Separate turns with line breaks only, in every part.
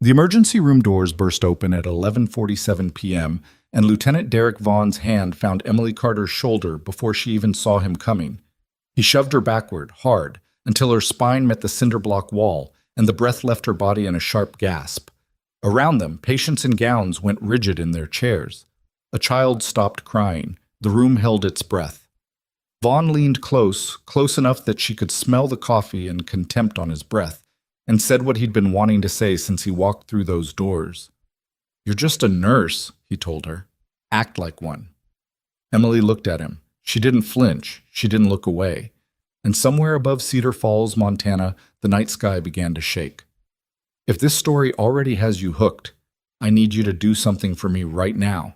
The emergency room doors burst open at 11:47 p.m., and Lieutenant Derek Vaughn's hand found Emily Carter's shoulder before she even saw him coming. He shoved her backward, hard, until her spine met the cinder block wall, and the breath left her body in a sharp gasp. Around them, patients in gowns went rigid in their chairs. A child stopped crying. The room held its breath. Vaughn leaned close enough that she could smell the coffee and contempt on his breath, and said what he'd been wanting to say since he walked through those doors. "You're just a nurse," he told her. "Act like one." Emily looked at him. She didn't flinch. She didn't look away. And somewhere above Cedar Falls, Montana, the night sky began to shake. "If this story already has you hooked, I need you to do something for me right now.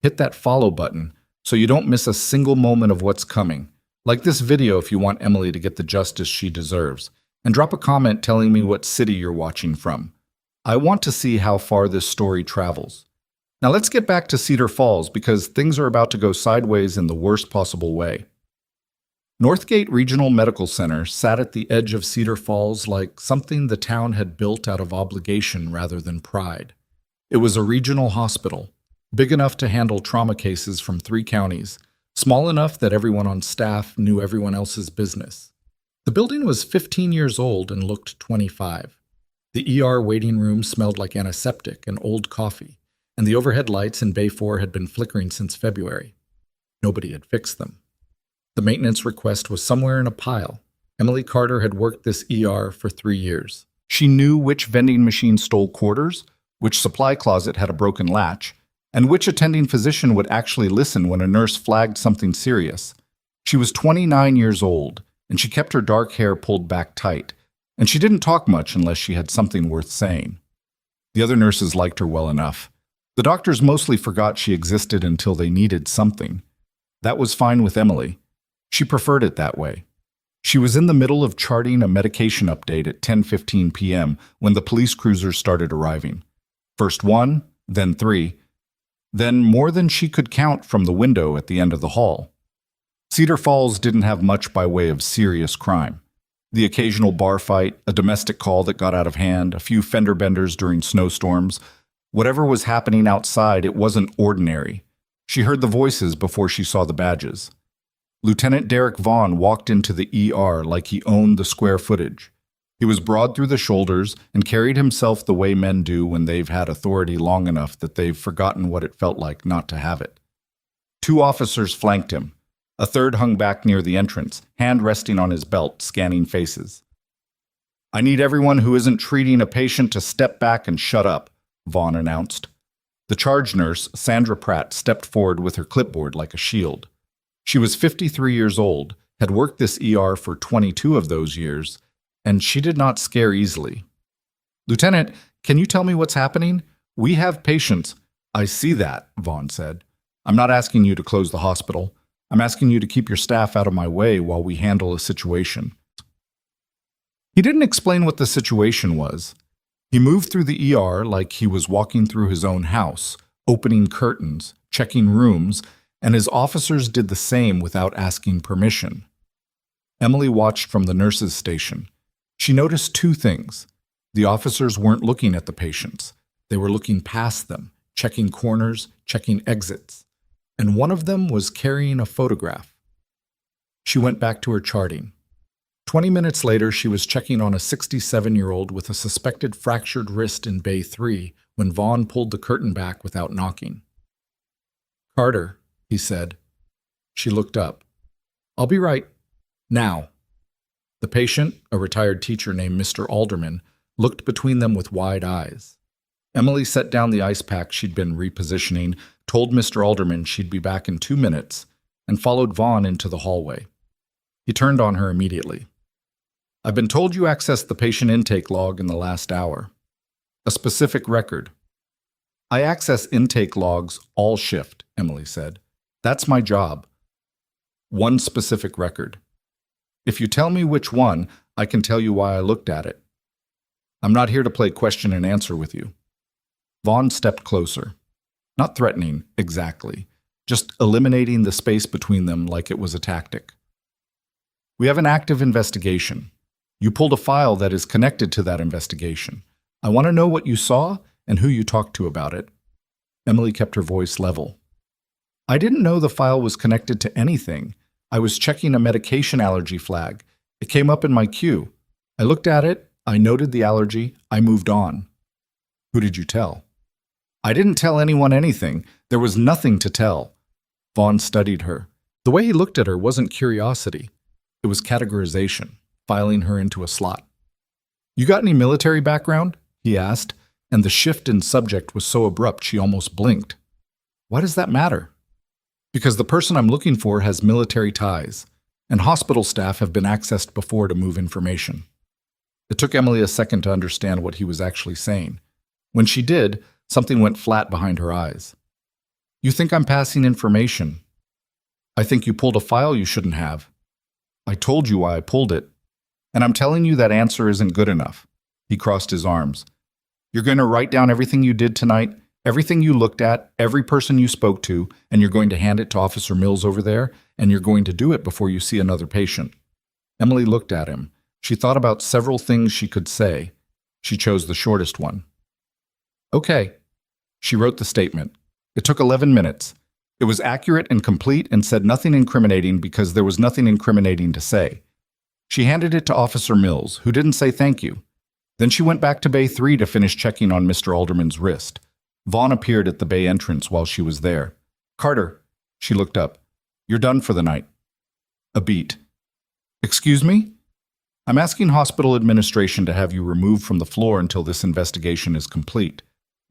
Hit that follow button so you don't miss a single moment of what's coming. Like this video if you want Emily to get the justice she deserves. And drop a comment telling me what city you're watching from. I want to see how far this story travels." Now let's get back to Cedar Falls because things are about to go sideways in the worst possible way. Northgate Regional Medical Center sat at the edge of Cedar Falls like something the town had built out of obligation rather than pride. It was a regional hospital, big enough to handle trauma cases from 3 counties, small enough that everyone on staff knew everyone else's business. The building was 15 years old and looked 25. The ER waiting room smelled like antiseptic and old coffee, and the overhead lights in Bay 4 had been flickering since February. Nobody had fixed them. The maintenance request was somewhere in a pile. Emily Carter had worked this ER for 3 years. She knew which vending machine stole quarters, which supply closet had a broken latch, and which attending physician would actually listen when a nurse flagged something serious. She was 29 years old, and she kept her dark hair pulled back tight, and she didn't talk much unless she had something worth saying. The other nurses liked her well enough. The doctors mostly forgot she existed until they needed something. That was fine with Emily. She preferred it that way. She was in the middle of charting a medication update at 10:15 p.m. when the police cruisers started arriving. First 1, then 3, then more than she could count from the window at the end of the hall. Cedar Falls didn't have much by way of serious crime. The occasional bar fight, a domestic call that got out of hand, a few fender benders during snowstorms. Whatever was happening outside, it wasn't ordinary. She heard the voices before she saw the badges. Lieutenant Derek Vaughn walked into the ER like he owned the square footage. He was broad through the shoulders and carried himself the way men do when they've had authority long enough that they've forgotten what it felt like not to have it. 2 officers flanked him. A third hung back near the entrance, hand resting on his belt, scanning faces. "I need everyone who isn't treating a patient to step back and shut up," Vaughn announced. The charge nurse, Sandra Pratt, stepped forward with her clipboard like a shield. She was 53 years old, had worked this ER for 22 of those years, and she did not scare easily. "Lieutenant, can you tell me what's happening? We have patients." "I see that," Vaughn said. "I'm not asking you to close the hospital. I'm asking you to keep your staff out of my way while we handle a situation." He didn't explain what the situation was. He moved through the ER like he was walking through his own house, opening curtains, checking rooms, and his officers did the same without asking permission. Emily watched from the nurse's station. She noticed 2 things. The officers weren't looking at the patients. They were looking past them, checking corners, checking exits. And one of them was carrying a photograph. She went back to her charting. 20 minutes later, she was checking on a 67-year-old with a suspected fractured wrist in Bay 3 when Vaughn pulled the curtain back without knocking. "Carter," he said. She looked up. "I'll be right now." The patient, a retired teacher named Mr. Alderman, looked between them with wide eyes. Emily set down the ice pack she'd been repositioning, told Mr. Alderman she'd be back in 2 minutes, and followed Vaughn into the hallway. He turned on her immediately. "I've been told you accessed the patient intake log in the last hour. A specific record." "I access intake logs all shift," Emily said. "That's my job." "One specific record. If you tell me which one, I can tell you why I looked at it. I'm not here to play question and answer with you." Vaughn stepped closer. Not threatening, exactly, just eliminating the space between them like it was a tactic. "We have an active investigation. You pulled a file that is connected to that investigation. I want to know what you saw and who you talked to about it. Emily kept her voice level. I didn't know the file was connected to anything. I was checking a medication allergy flag. It came up in my queue. I looked at it, I noted the allergy, I moved on. Who did you tell? I didn't tell anyone anything. There was nothing to tell. Vaughn studied her. The way he looked at her wasn't curiosity. It was categorization, filing her into a slot. You got any military background? He asked, and the shift in subject was so abrupt she almost blinked. Why does that matter? Because the person I'm looking for has military ties, and hospital staff have been accessed before to move information. It took Emily a second to understand what he was actually saying. When she did, something went flat behind her eyes. You think I'm passing information. I think you pulled a file you shouldn't have. I told you why I pulled it. And I'm telling you that answer isn't good enough. He crossed his arms. You're going to write down everything you did tonight, everything you looked at, every person you spoke to, and you're going to hand it to Officer Mills over there, and you're going to do it before you see another patient. Emily looked at him. She thought about several things she could say. She chose the shortest one. Okay. She wrote the statement. It took 11 minutes. It was accurate and complete and said nothing incriminating because there was nothing incriminating to say. She handed it to Officer Mills, who didn't say thank you. Then she went back to Bay 3 to finish checking on Mr. Alderman's wrist. Vaughn appeared at the bay entrance while she was there. Carter, she looked up. You're done for the night. A beat. Excuse me? I'm asking hospital administration to have you removed from the floor until this investigation is complete.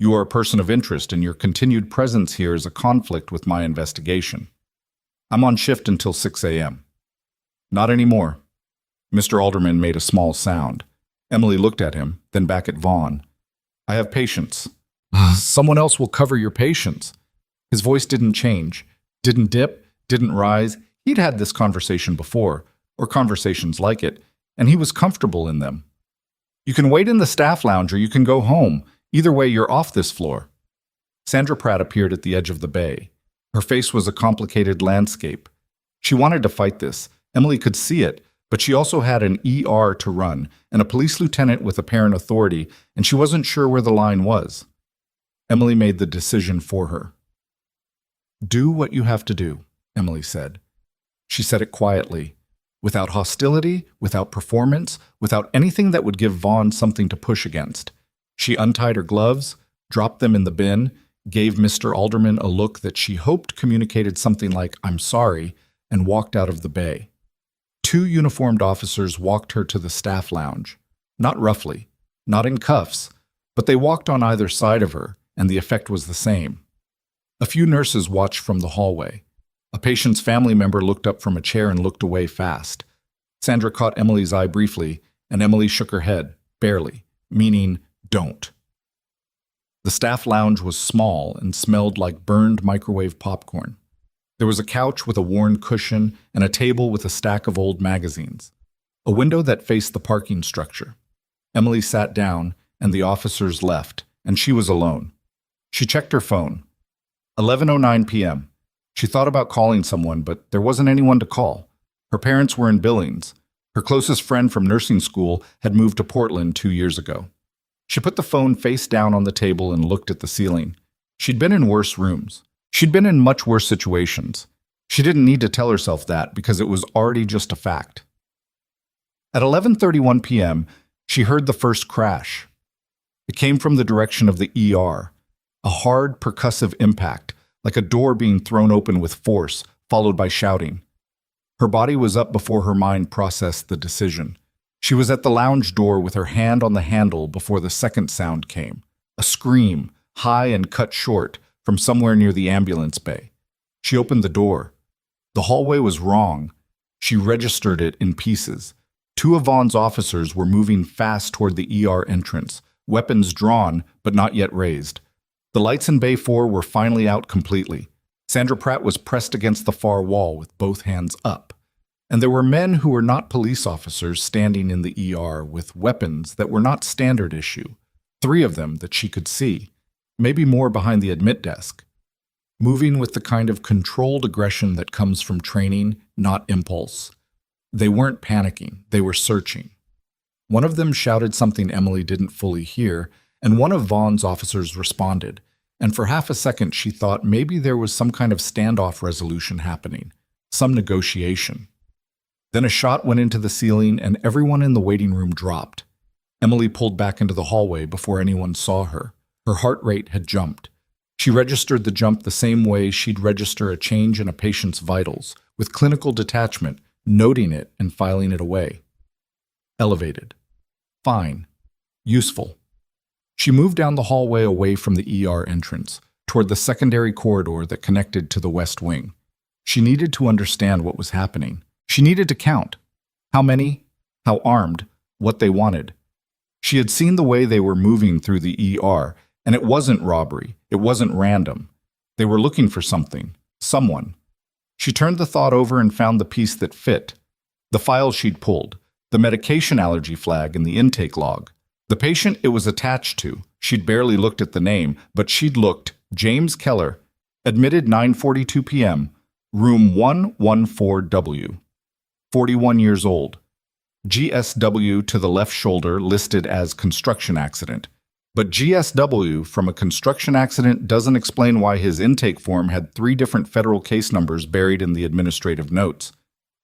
You are a person of interest, and your continued presence here is a conflict with my investigation. I'm on shift until 6 a.m. Not anymore. Mr. Alderman made a small sound. Emily looked at him, then back at Vaughn. I have patients. Someone else will cover your patients. His voice didn't change, didn't dip, didn't rise. He'd had this conversation before, or conversations like it, and he was comfortable in them. You can wait in the staff lounge or you can go home. Either way, you're off this floor. Sandra Pratt appeared at the edge of the bay. Her face was a complicated landscape. She wanted to fight this. Emily could see it, but she also had an ER to run and a police lieutenant with apparent authority, and she wasn't sure where the line was. Emily made the decision for her. Do what you have to do, Emily said. She said it quietly, without hostility, without performance, without anything that would give Vaughn something to push against. She untied her gloves, dropped them in the bin, gave Mr. Alderman a look that she hoped communicated something like, I'm sorry, and walked out of the bay. 2 uniformed officers walked her to the staff lounge. Not roughly, not in cuffs, but they walked on either side of her, and the effect was the same. A few nurses watched from the hallway. A patient's family member looked up from a chair and looked away fast. Sandra caught Emily's eye briefly, and Emily shook her head, barely, meaning, don't. The staff lounge was small and smelled like burned microwave popcorn. There was a couch with a worn cushion and a table with a stack of old magazines. A window that faced the parking structure. Emily sat down, and the officers left, and she was alone. She checked her phone. 11:09 p.m. She thought about calling someone, but there wasn't anyone to call. Her parents were in Billings. Her closest friend from nursing school had moved to Portland 2 years ago. She put the phone face down on the table and looked at the ceiling. She'd been in worse rooms. She'd been in much worse situations. She didn't need to tell herself that because it was already just a fact. At 11:31 p.m., she heard the first crash. It came from the direction of the ER, a hard, percussive impact, like a door being thrown open with force, followed by shouting. Her body was up before her mind processed the decision. She was at the lounge door with her hand on the handle before the second sound came, a scream, high and cut short, from somewhere near the ambulance bay. She opened the door. The hallway was wrong. She registered it in pieces. 2 of Vaughn's officers were moving fast toward the ER entrance, weapons drawn but not yet raised. The lights in Bay 4 were finally out completely. Sandra Pratt was pressed against the far wall with both hands up. And there were men who were not police officers standing in the ER with weapons that were not standard issue. 3 of them that she could see, maybe more behind the admit desk. Moving with the kind of controlled aggression that comes from training, not impulse. They weren't panicking, they were searching. One of them shouted something Emily didn't fully hear, and one of Vaughn's officers responded, and for half a second she thought maybe there was some kind of standoff resolution happening, some negotiation. Then a shot went into the ceiling and everyone in the waiting room dropped. Emily pulled back into the hallway before anyone saw her. Her heart rate had jumped. She registered the jump the same way she'd register a change in a patient's vitals, with clinical detachment, noting it and filing it away. Elevated. Fine. Useful. She moved down the hallway away from the ER entrance, toward the secondary corridor that connected to the West Wing. She needed to understand what was happening. She needed to count. How many? How armed? What they wanted. She had seen the way they were moving through the ER, and it wasn't robbery. It wasn't random. They were looking for something. Someone. She turned the thought over and found the piece that fit. The file she'd pulled. The medication allergy flag in the intake log. The patient it was attached to. She'd barely looked at the name, but she'd looked. James Keller. Admitted 9:42 p.m. Room 114W. 41 years old. GSW to the left shoulder listed as construction accident. But GSW from a construction accident doesn't explain why his intake form had 3 different federal case numbers buried in the administrative notes.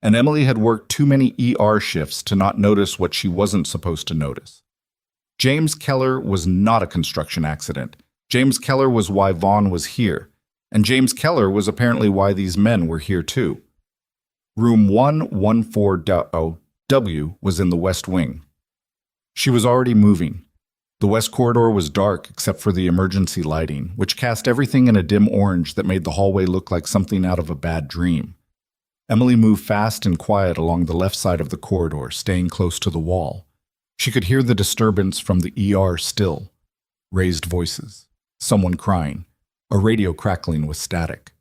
And Emily had worked too many ER shifts to not notice what she wasn't supposed to notice. James Keller was not a construction accident. James Keller was why Vaughn was here. And James Keller was apparently why these men were here too. Room 114W was in the West Wing. She was already moving. The West Corridor was dark except for the emergency lighting, which cast everything in a dim orange that made the hallway look like something out of a bad dream. Emily moved fast and quiet along the left side of the corridor, staying close to the wall. She could hear the disturbance from the ER still. Raised voices. Someone crying. A radio crackling with static.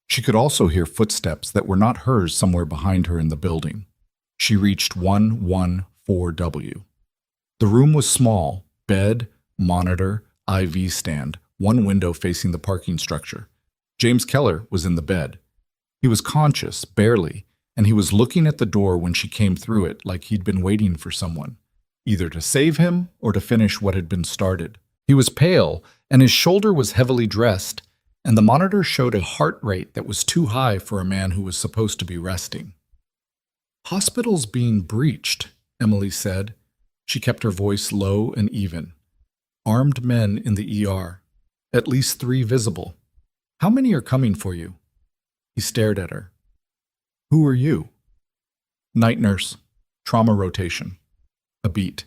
She could also hear footsteps that were not hers somewhere behind her in the building. She reached 114W. The room was small. Bed, monitor, IV stand, one window facing the parking structure. James Keller was in the bed. He was conscious, barely, and he was looking at the door when she came through it like he'd been waiting for someone, either to save him or to finish what had been started. He was pale, and his shoulder was heavily dressed, and the monitor showed a heart rate that was too high for a man who was supposed to be resting. "Hospital's being breached," Emily said. She kept her voice low and even. "Armed men in the ER. At least 3 visible. How many are coming for you?" He stared at her. "Who are you?" "Night nurse. Trauma rotation." A beat.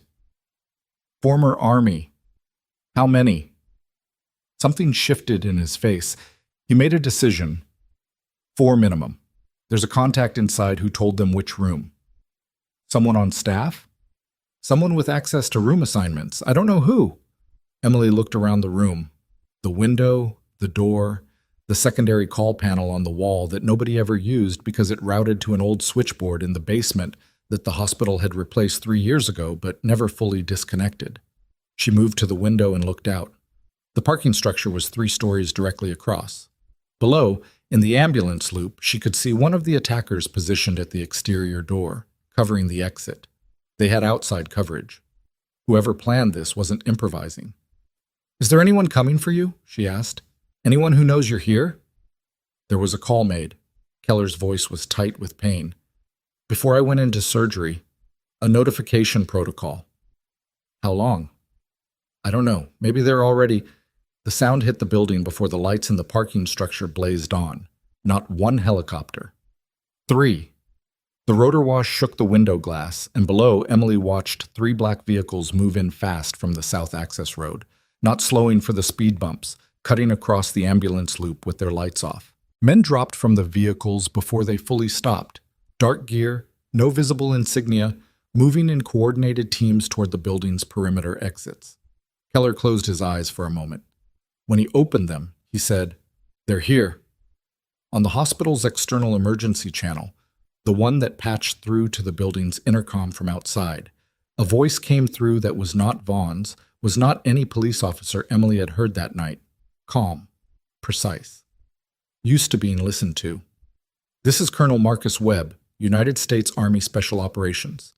"Former Army. How many?" Something shifted in his face. He made a decision. 4 minimum. There's a contact inside who told them which room. "Someone on staff?" "Someone with access to room assignments. I don't know who." Emily looked around the room. The window, the door, the secondary call panel on the wall that nobody ever used because it routed to an old switchboard in the basement that the hospital had replaced 3 years ago but never fully disconnected. She moved to the window and looked out. The parking structure was 3 stories directly across. Below, in the ambulance loop, she could see one of the attackers positioned at the exterior door, covering the exit. They had outside coverage. Whoever planned this wasn't improvising. "Is there anyone coming for you?" she asked. "Anyone who knows you're here?" There was a call made. Keller's voice was tight with pain. "Before I went into surgery, a notification protocol." "How long?" "I don't know. Maybe they're already—" The sound hit the building before the lights in the parking structure blazed on. Not one helicopter. 3. The rotor wash shook the window glass, and below, Emily watched 3 black vehicles move in fast from the south access road, not slowing for the speed bumps, cutting across the ambulance loop with their lights off. Men dropped from the vehicles before they fully stopped. Dark gear, no visible insignia, moving in coordinated teams toward the building's perimeter exits. Keller closed his eyes for a moment. When he opened them, he said, "They're here." On the hospital's external emergency channel, the one that patched through to the building's intercom from outside, a voice came through that was not Vaughn's, was not any police officer Emily had heard that night. Calm, precise, used to being listened to. "This is Colonel Marcus Webb, United States Army Special Operations.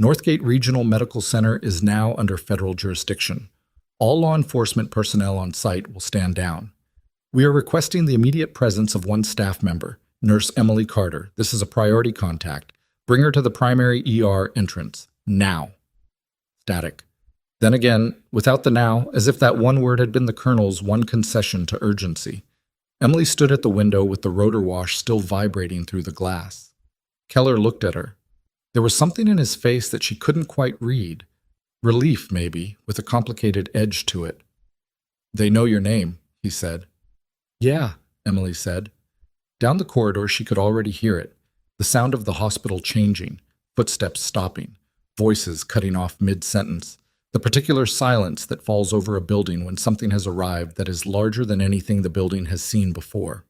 Northgate Regional Medical Center is now under federal jurisdiction. All law enforcement personnel on site will stand down. We are requesting the immediate presence of one staff member, Nurse Emily Carter. This is a priority contact. Bring her to the primary ER entrance. Now. Static. Then again, without the now, as if that one word had been the colonel's one concession to urgency. Emily stood at the window with the rotor wash still vibrating through the glass. Keller looked at her. There was something in his face that she couldn't quite read. Relief, maybe, with a complicated edge to it. "They know your name," he said. "Yeah," Emily said. Down the corridor she could already hear it, the sound of the hospital changing, footsteps stopping, voices cutting off mid-sentence, the particular silence that falls over a building when something has arrived that is larger than anything the building has seen before.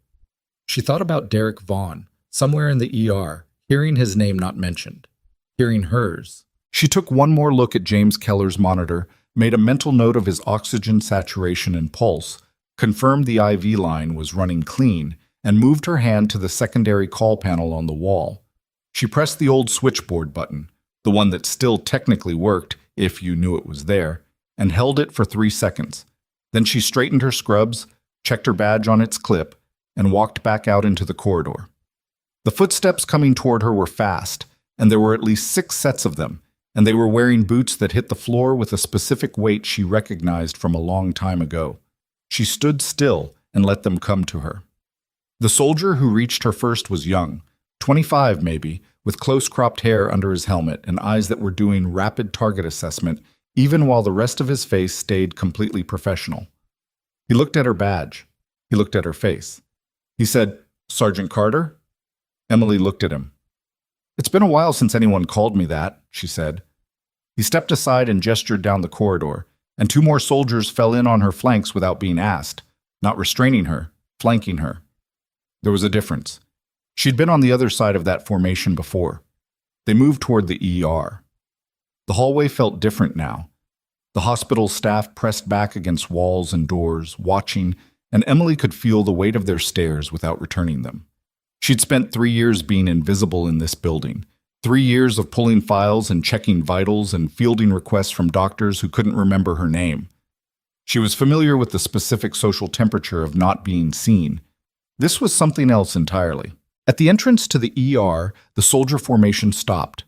She thought about Derek Vaughn, somewhere in the ER, hearing his name not mentioned, hearing hers. She took one more look at James Keller's monitor, made a mental note of his oxygen saturation and pulse, confirmed the IV line was running clean, and moved her hand to the secondary call panel on the wall. She pressed the old switchboard button, the one that still technically worked if you knew it was there, and held it for 3 seconds. Then she straightened her scrubs, checked her badge on its clip, and walked back out into the corridor. The footsteps coming toward her were fast, and there were at least 6 sets of them, and they were wearing boots that hit the floor with a specific weight she recognized from a long time ago. She stood still and let them come to her. The soldier who reached her first was young, 25 maybe, with close-cropped hair under his helmet and eyes that were doing rapid target assessment, even while the rest of his face stayed completely professional. He looked at her badge. He looked at her face. He said, "Sergeant Carter?" Emily looked at him. "It's been a while since anyone called me that," she said. He stepped aside and gestured down the corridor, and 2 more soldiers fell in on her flanks without being asked, not restraining her, flanking her. There was a difference. She'd been on the other side of that formation before. They moved toward the ER. The hallway felt different now. The hospital staff pressed back against walls and doors, watching, and Emily could feel the weight of their stares without returning them. She'd spent 3 years being invisible in this building, 3 years of pulling files and checking vitals and fielding requests from doctors who couldn't remember her name. She was familiar with the specific social temperature of not being seen. This was something else entirely. At the entrance to the ER, the soldier formation stopped.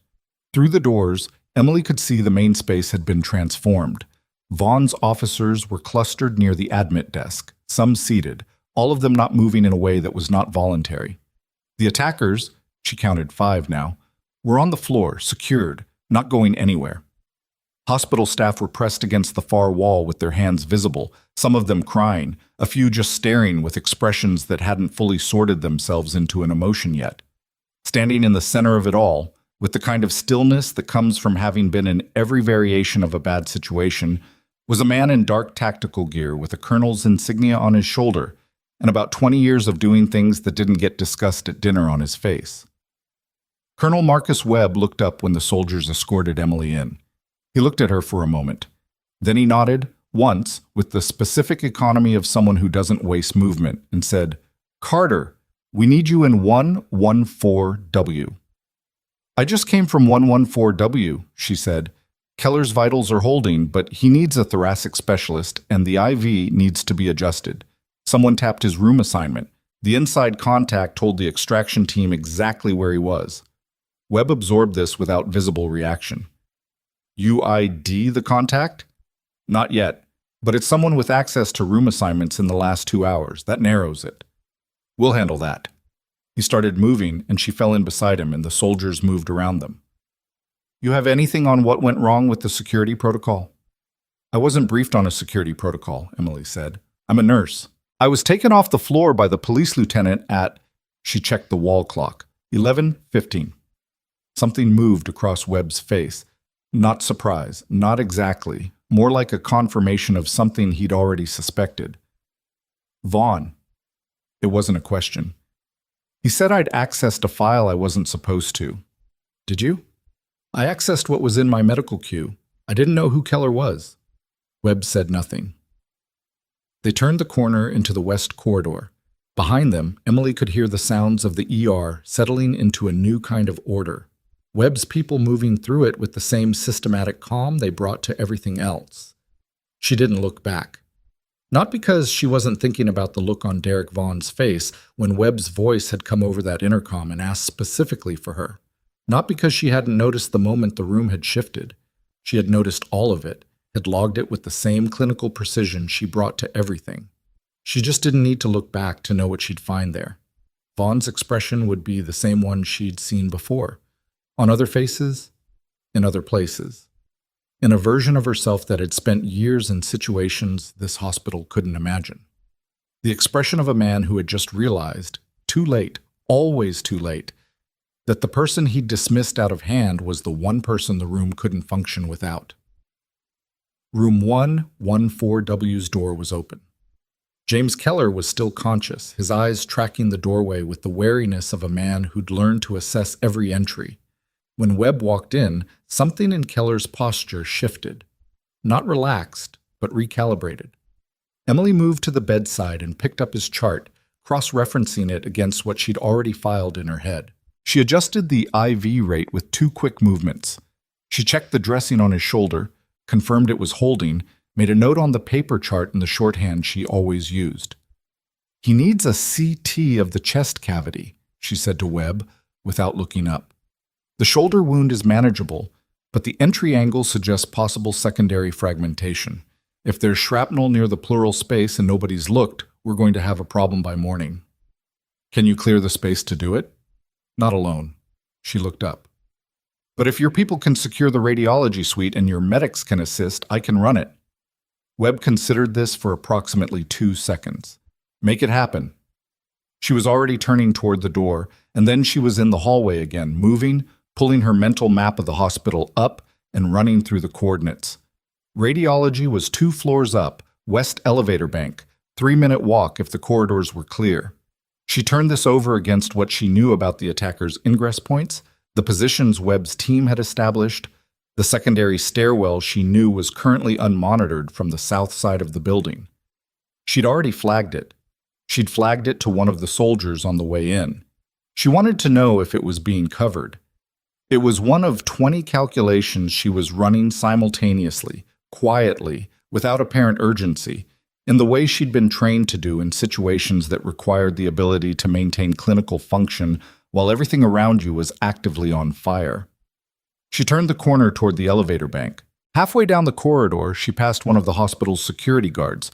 Through the doors, Emily could see the main space had been transformed. Vaughn's officers were clustered near the admit desk, some seated, all of them not moving in a way that was not voluntary. The attackers, she counted 5 now, were on the floor, secured, not going anywhere. Hospital staff were pressed against the far wall with their hands visible, some of them crying, a few just staring with expressions that hadn't fully sorted themselves into an emotion yet. Standing in the center of it all, with the kind of stillness that comes from having been in every variation of a bad situation, was a man in dark tactical gear with a colonel's insignia on his shoulder and about 20 years of doing things that didn't get discussed at dinner on his face. Colonel Marcus Webb looked up when the soldiers escorted Emily in. He looked at her for a moment. Then he nodded, once, with the specific economy of someone who doesn't waste movement, and said, "Carter, we need you in 114W. "I just came from 114W, she said. "Keller's vitals are holding, but he needs a thoracic specialist, and the IV needs to be adjusted. Someone tapped his room assignment. The inside contact told the extraction team exactly where he was." Webb absorbed this without visible reaction. "UID the contact?" "Not yet, but it's someone with access to room assignments in the last 2 hours. That narrows it." "We'll handle that." He started moving, and she fell in beside him, and the soldiers moved around them. "You have anything on what went wrong with the security protocol?" "I wasn't briefed on a security protocol," Emily said. "I'm a nurse. I was taken off the floor by the police lieutenant at," she checked the wall clock, 11:15. Something moved across Webb's face. Not surprise, not exactly, more like a confirmation of something he'd already suspected. "Vaughn." It wasn't a question. "He said I'd accessed a file I wasn't supposed to." "Did you?" "I accessed what was in my medical queue. I didn't know who Keller was." Webb said nothing. They turned the corner into the west corridor. Behind them, Emily could hear the sounds of the ER settling into a new kind of order. Webb's people moving through it with the same systematic calm they brought to everything else. She didn't look back. Not because she wasn't thinking about the look on Derek Vaughn's face when Webb's voice had come over that intercom and asked specifically for her. Not because she hadn't noticed the moment the room had shifted. She had noticed all of it, had logged it with the same clinical precision she brought to everything. She just didn't need to look back to know what she'd find there. Vaughn's expression would be the same one she'd seen before, on other faces, in other places, in a version of herself that had spent years in situations this hospital couldn't imagine. The expression of a man who had just realized, too late, always too late, that the person he'd dismissed out of hand was the one person the room couldn't function without. Room 114W's door was open. James Keller was still conscious, his eyes tracking the doorway with the wariness of a man who'd learned to assess every entry. When Webb walked in, something in Keller's posture shifted. Not relaxed, but recalibrated. Emily moved to the bedside and picked up his chart, cross-referencing it against what she'd already filed in her head. She adjusted the IV rate with 2 quick movements. She checked the dressing on his shoulder, confirmed it was holding, made a note on the paper chart in the shorthand she always used. "He needs a CT of the chest cavity," she said to Webb, without looking up. "The shoulder wound is manageable, but the entry angle suggests possible secondary fragmentation. If there's shrapnel near the pleural space and nobody's looked, we're going to have a problem by morning." "Can you clear the space to do it?" "Not alone." She looked up. "But if your people can secure the radiology suite and your medics can assist, I can run it." Webb considered this for approximately 2 seconds. "Make it happen." She was already turning toward the door, and then she was in the hallway again, moving, pulling her mental map of the hospital up and running through the coordinates. Radiology was 2 floors up, west elevator bank, 3-minute walk if the corridors were clear. She turned this over against what she knew about the attacker's ingress points, the positions Webb's team had established, the secondary stairwell she knew was currently unmonitored from the south side of the building. She'd already flagged it. She'd flagged it to one of the soldiers on the way in. She wanted to know if it was being covered. It was one of 20 calculations she was running simultaneously, quietly, without apparent urgency, in the way she'd been trained to do in situations that required the ability to maintain clinical function while everything around you was actively on fire. She turned the corner toward the elevator bank. Halfway down the corridor, she passed one of the hospital's security guards.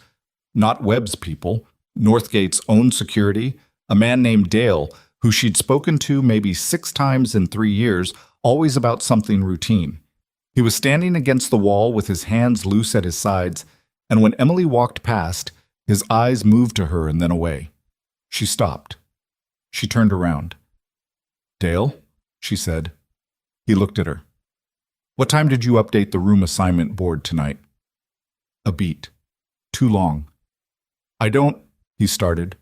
Not Webb's people, Northgate's own security, a man named Dale, who she'd spoken to maybe 6 times in 3 years, always about something routine. He was standing against the wall with his hands loose at his sides, and when Emily walked past, his eyes moved to her and then away. She stopped. She turned around. "Dale?" she said. He looked at her. "What time did you update the room assignment board tonight?" A beat. Too long. "I don't," he started.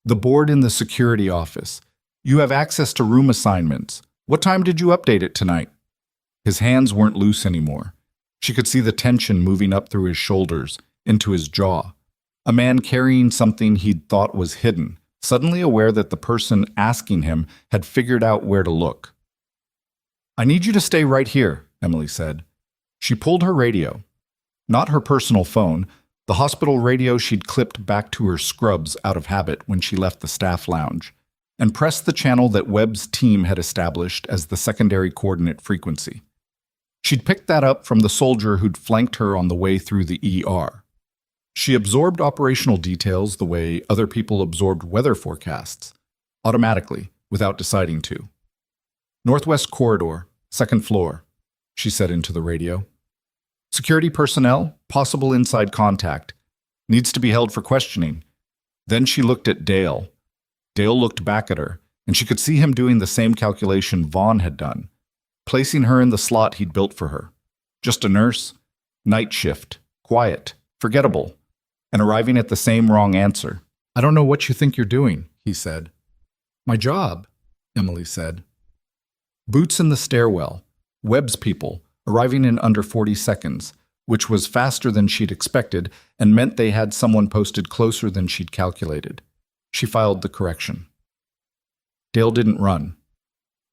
"The board in the security office. You have access to room assignments. What time did you update it tonight?" His hands weren't loose anymore. She could see the tension moving up through his shoulders, into his jaw. A man carrying something he'd thought was hidden, suddenly aware that the person asking him had figured out where to look. "I need you to stay right here," Emily said. She pulled her radio. Not her personal phone, the hospital radio she'd clipped back to her scrubs out of habit when she left the staff lounge, and pressed the channel that Webb's team had established as the secondary coordinate frequency. She'd picked that up from the soldier who'd flanked her on the way through the ER. She absorbed operational details the way other people absorbed weather forecasts, automatically, without deciding to. "Northwest corridor, 2nd floor," she said into the radio. "Security personnel, possible inside contact. Needs to be held for questioning." Then she looked at Dale. Dale looked back at her, and she could see him doing the same calculation Vaughn had done, placing her in the slot he'd built for her. Just a nurse, night shift, quiet, forgettable, and arriving at the same wrong answer. "I don't know what you think you're doing," he said. "My job," Emily said. Boots in the stairwell, Webb's people, arriving in under 40 seconds, which was faster than she'd expected and meant they had someone posted closer than she'd calculated. She filed the correction. Dale didn't run.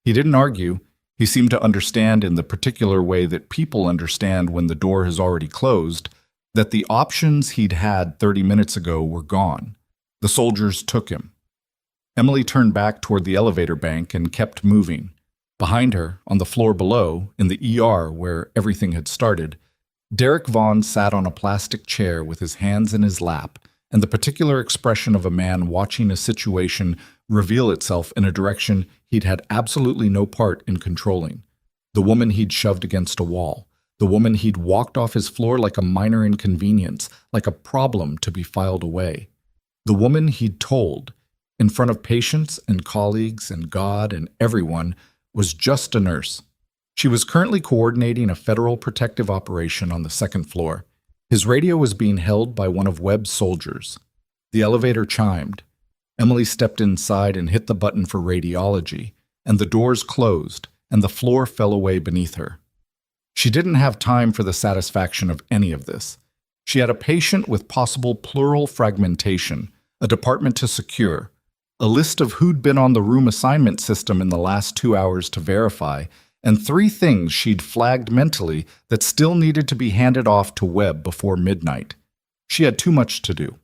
He didn't argue. He seemed to understand in the particular way that people understand when the door has already closed, that the options he'd had 30 minutes ago were gone. The soldiers took him. Emily turned back toward the elevator bank and kept moving. Behind her, on the floor below, in the ER where everything had started, Derek Vaughn sat on a plastic chair with his hands in his lap, and the particular expression of a man watching a situation reveal itself in a direction he'd had absolutely no part in controlling. The woman he'd shoved against a wall. The woman he'd walked off his floor like a minor inconvenience, like a problem to be filed away. The woman he'd told, in front of patients and colleagues and God and everyone, was just a nurse. She was currently coordinating a federal protective operation on the second floor. His radio was being held by one of Webb's soldiers. The elevator chimed. Emily stepped inside and hit the button for radiology, and the doors closed, and the floor fell away beneath her. She didn't have time for the satisfaction of any of this. She had a patient with possible pleural fragmentation, a department to secure, a list of who'd been on the room assignment system in the last 2 hours to verify, and 3 things she'd flagged mentally that still needed to be handed off to Webb before midnight. She had too much to do.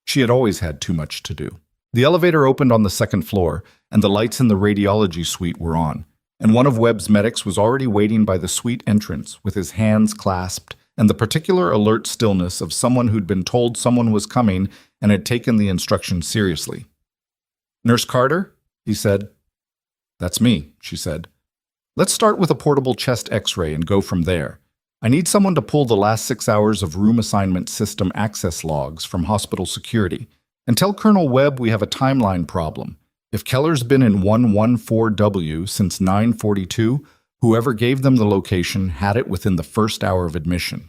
She had always had too much to do. The elevator opened on the second floor, and the lights in the radiology suite were on, and one of Webb's medics was already waiting by the suite entrance with his hands clasped and the particular alert stillness of someone who'd been told someone was coming and had taken the instructions seriously. "Nurse Carter?" he said. "That's me," she said. "Let's start with a portable chest x-ray and go from there. I need someone to pull the last 6 hours of room assignment system access logs from hospital security. And tell Colonel Webb we have a timeline problem. If Keller's been in 114W since 9:42, whoever gave them the location had it within the first hour of admission."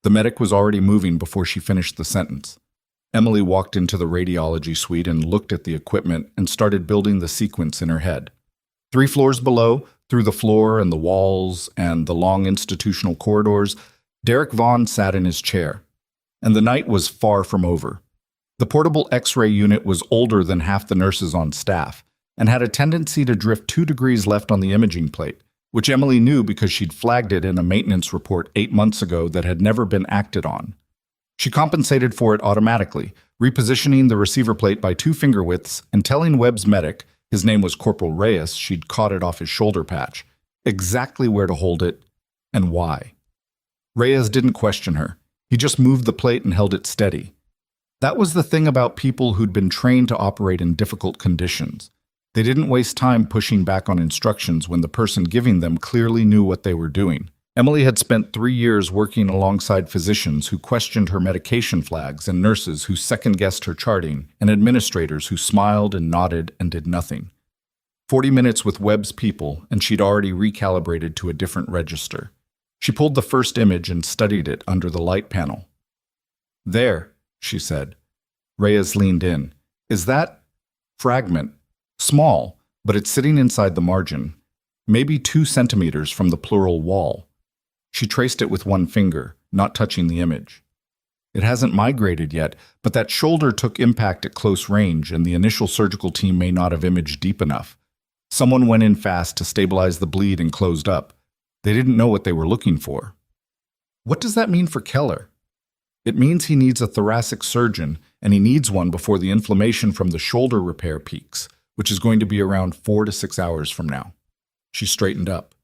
The medic was already moving before she finished the sentence. Emily walked into the radiology suite and looked at the equipment and started building the sequence in her head. 3 floors below, through the floor and the walls and the long institutional corridors, Derek Vaughn sat in his chair. And the night was far from over. The portable X-ray unit was older than half the nurses on staff and had a tendency to drift 2 degrees left on the imaging plate, which Emily knew because she'd flagged it in a maintenance report 8 months ago that had never been acted on. She compensated for it automatically, repositioning the receiver plate by 2 finger widths and telling Webb's medic, his name was Corporal Reyes, she'd caught it off his shoulder patch, exactly where to hold it and why. Reyes didn't question her. He just moved the plate and held it steady. That was the thing about people who'd been trained to operate in difficult conditions. They didn't waste time pushing back on instructions when the person giving them clearly knew what they were doing. Emily had spent 3 years working alongside physicians who questioned her medication flags and nurses who second-guessed her charting and administrators who smiled and nodded and did nothing. 40 minutes with Webb's people, and she'd already recalibrated to a different register. She pulled the first image and studied it under the light panel. "There," she said. Reyes leaned in. "Is that fragment? Small, but it's sitting inside the margin, maybe 2 centimeters from the pleural wall." She traced it with 1 finger, not touching the image. "It hasn't migrated yet, but that shoulder took impact at close range, and the initial surgical team may not have imaged deep enough. Someone went in fast to stabilize the bleed and closed up. They didn't know what they were looking for." "What does that mean for Keller?" "It means he needs a thoracic surgeon, and he needs one before the inflammation from the shoulder repair peaks, which is going to be around 4 to 6 hours from now." She straightened up.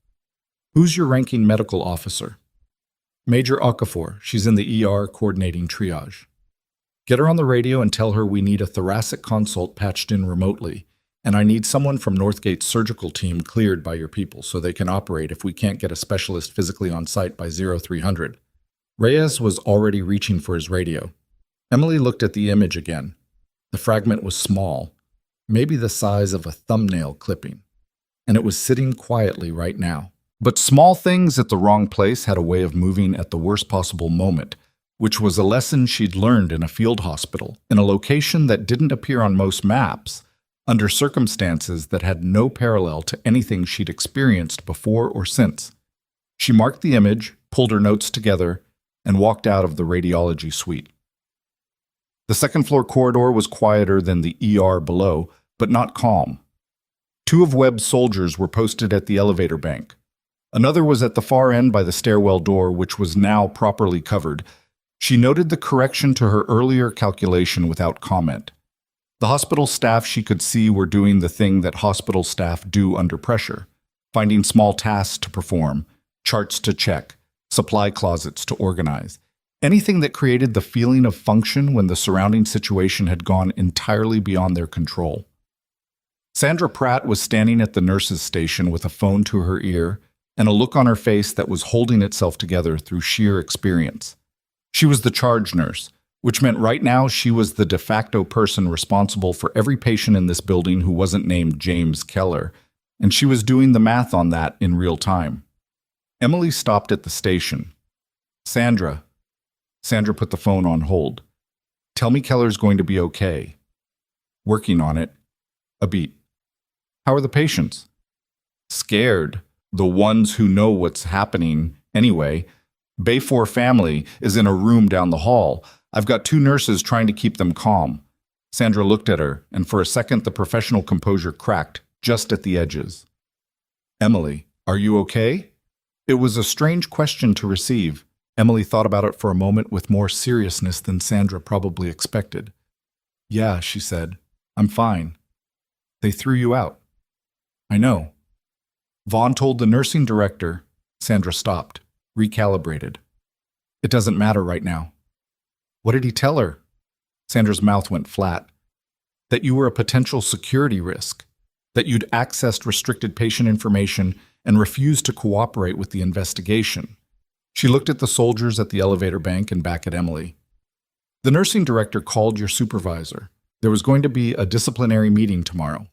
"Who's your ranking medical officer?" "Major Okafor. She's in the ER coordinating triage." "Get her on the radio and tell her we need a thoracic consult patched in remotely, and I need someone from Northgate's surgical team cleared by your people so they can operate if we can't get a specialist physically on site by 0300. Reyes was already reaching for his radio. Emily looked at the image again. The fragment was small, maybe the size of a thumbnail clipping, and it was sitting quietly right now. But small things at the wrong place had a way of moving at the worst possible moment, which was a lesson she'd learned in a field hospital, in a location that didn't appear on most maps, under circumstances that had no parallel to anything she'd experienced before or since. She marked the image, pulled her notes together, and walked out of the radiology suite. The second-floor corridor was quieter than the ER below, but not calm. Two of Webb's soldiers were posted at the elevator bank. Another was at the far end by the stairwell door, which was now properly covered. She noted the correction to her earlier calculation without comment. The hospital staff she could see were doing the thing that hospital staff do under pressure, finding small tasks to perform, charts to check, supply closets to organize. Anything that created the feeling of function when the surrounding situation had gone entirely beyond their control. Sandra Pratt was standing at the nurse's station with a phone to her ear and a look on her face that was holding itself together through sheer experience. She was the charge nurse, which meant right now she was the de facto person responsible for every patient in this building who wasn't named James Keller, and she was doing the math on that in real time. Emily stopped at the station. Sandra put the phone on hold. Tell me Keller's going to be okay. Working on it. A beat. How are the patients? Scared. The ones who know what's happening anyway. Bay 4 family is in a room down the hall. I've got two nurses trying to keep them calm. Sandra looked at her, and for a second the professional composure cracked, just at the edges. Emily, are you okay? It was a strange question to receive. Emily thought about it for a moment with more seriousness than Sandra probably expected. Yeah, she said. I'm fine. They threw you out. I know. Vaughn told the nursing director. Sandra stopped, recalibrated. It doesn't matter right now. What did he tell her? Sandra's mouth went flat. That you were a potential security risk, that you'd accessed restricted patient information and refused to cooperate with the investigation. She looked at the soldiers at the elevator bank and back at Emily. The nursing director called your supervisor. There was going to be a disciplinary meeting tomorrow.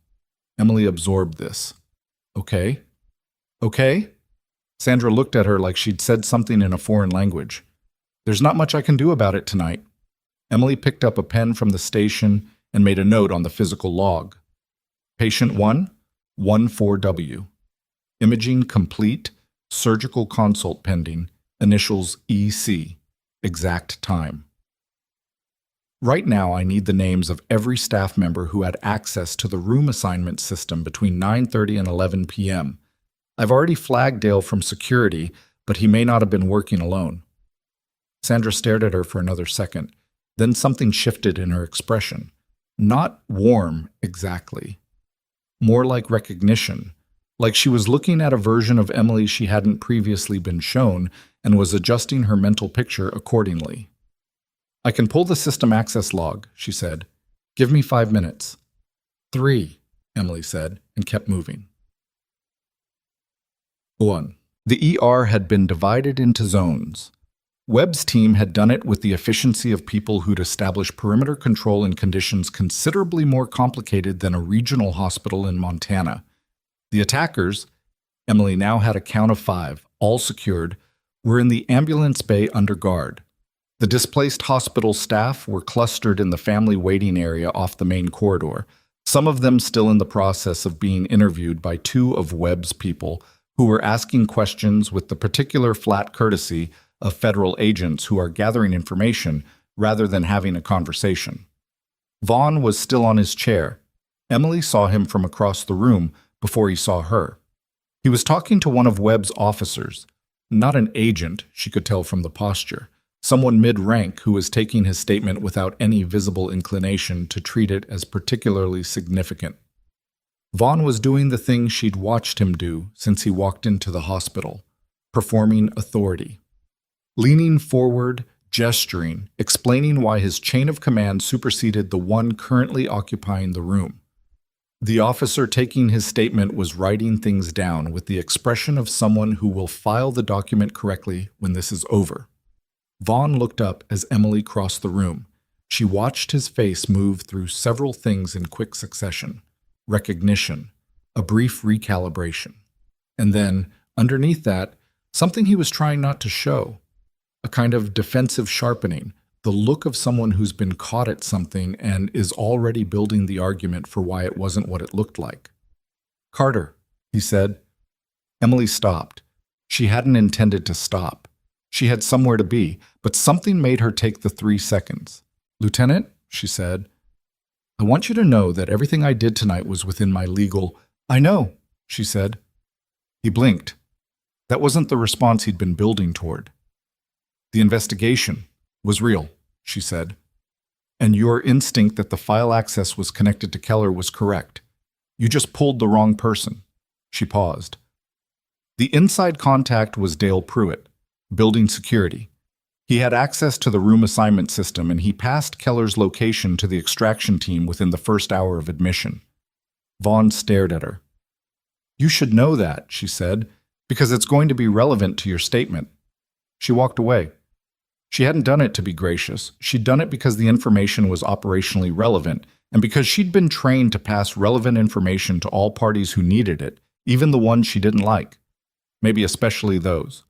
Emily absorbed this. Okay. Okay? Sandra looked at her like she'd said something in a foreign language. There's not much I can do about it tonight. Emily picked up a pen from the station and made a note on the physical log. Patient 1, 14W. Imaging complete, surgical consult pending, initials EC, exact time. Right now, I need the names of every staff member who had access to the room assignment system between 9:30 and 11 p.m. I've already flagged Dale from security, but he may not have been working alone. Sandra stared at her for another second. Then something shifted in her expression. Not warm, exactly. More like recognition, like she was looking at a version of Emily she hadn't previously been shown and was adjusting her mental picture accordingly. I can pull the system access log, she said. Give me 5 minutes. 3, Emily said, and kept moving. 1. The ER had been divided into zones. Webb's team had done it with the efficiency of people who'd established perimeter control in conditions considerably more complicated than a regional hospital in Montana. The attackers, Emily now had a count of 5, all secured, were in the ambulance bay under guard. The displaced hospital staff were clustered in the family waiting area off the main corridor, some of them still in the process of being interviewed by 2 of Webb's people who were asking questions with the particular flat courtesy of federal agents who are gathering information rather than having a conversation. Vaughn was still on his chair. Emily saw him from across the room before he saw her. He was talking to one of Webb's officers, not an agent, she could tell from the posture, someone mid-rank who was taking his statement without any visible inclination to treat it as particularly significant. Vaughn was doing the thing she'd watched him do since he walked into the hospital, performing authority. Leaning forward, gesturing, explaining why his chain of command superseded the one currently occupying the room. The officer taking his statement was writing things down with the expression of someone who will file the document correctly when this is over. Vaughn looked up as Emily crossed the room. She watched his face move through several things in quick succession. Recognition, a brief recalibration. And then, underneath that, something he was trying not to show. A kind of defensive sharpening, the look of someone who's been caught at something and is already building the argument for why it wasn't what it looked like. Carter, he said. Emily stopped. She hadn't intended to stop. She had somewhere to be, but something made her take the 3 seconds. Lieutenant, she said, I want you to know that everything I did tonight was within my legal, I know, she said. He blinked. That wasn't the response he'd been building toward. The investigation was real, she said. And your instinct that the file access was connected to Keller was correct. You just pulled the wrong person. She paused. The inside contact was Dale Pruitt, building security. He had access to the room assignment system, and he passed Keller's location to the extraction team within the first hour of admission. Vaughn stared at her. You should know that, she said, because it's going to be relevant to your statement. She walked away. She hadn't done it to be gracious. She'd done it because the information was operationally relevant, and because she'd been trained to pass relevant information to all parties who needed it, even the ones she didn't like. Maybe especially those.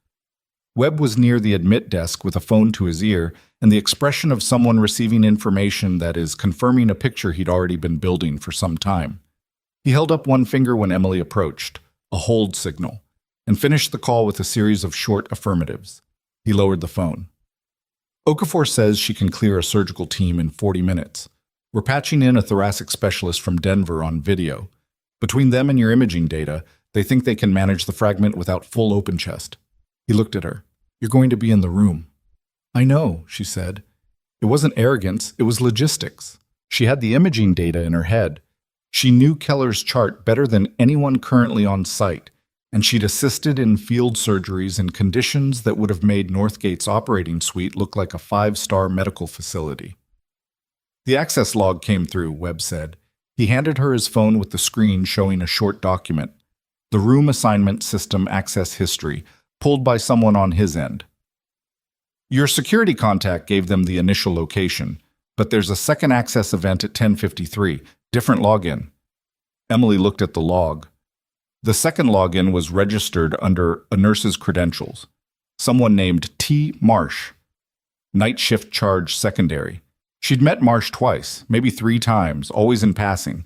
Webb was near the admit desk with a phone to his ear, and the expression of someone receiving information that is confirming a picture he'd already been building for some time. He held up one finger when Emily approached, a hold signal, and finished the call with a series of short affirmatives. He lowered the phone. Okafor says she can clear a surgical team in 40 minutes. We're patching in a thoracic specialist from Denver on video. Between them and your imaging data, they think they can manage the fragment without full open chest. He looked at her. You're going to be in the room. I know, she said. It wasn't arrogance, it was logistics. She had the imaging data in her head. She knew Keller's chart better than anyone currently on site, and she'd assisted in field surgeries in conditions that would have made Northgate's operating suite look like a 5-star medical facility. The access log came through, Webb said. He handed her his phone with the screen showing a short document. The room assignment system access history, pulled by someone on his end. Your security contact gave them the initial location, but there's a second access event at 10:53, different login. Emily looked at the log. The second login was registered under a nurse's credentials. Someone named T. Marsh. Night shift charge secondary. She'd met Marsh twice, maybe 3 times, always in passing.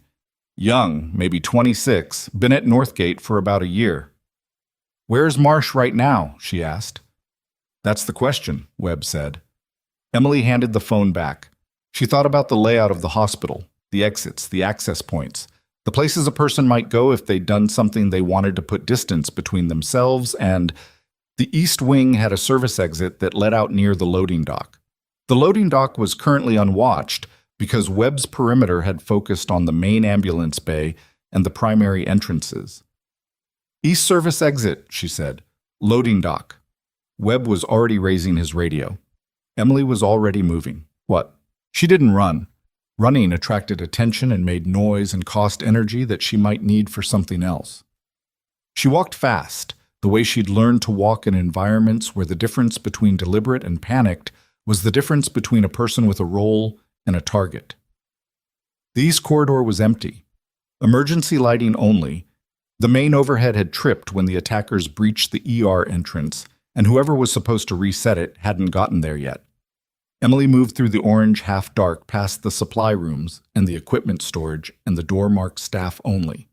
Young, maybe 26, been at Northgate for about a year. Where's Marsh right now? She asked. That's the question, Webb said. Emily handed the phone back. She thought about the layout of the hospital, the exits, the access points, the places a person might go if they'd done something they wanted to put distance between themselves and... The east wing had a service exit that led out near the loading dock. The loading dock was currently unwatched because Webb's perimeter had focused on the main ambulance bay and the primary entrances. East service exit, she said. Loading dock. Webb was already raising his radio. Emily was already moving. What? She didn't run. Running attracted attention and made noise and cost energy that she might need for something else. She walked fast, the way she'd learned to walk in environments where the difference between deliberate and panicked was the difference between a person with a role and a target. The east corridor was empty. Emergency lighting only. The main overhead had tripped when the attackers breached the ER entrance, and whoever was supposed to reset it hadn't gotten there yet. Emily moved through the orange half-dark past the supply rooms and the equipment storage and the door marked staff only.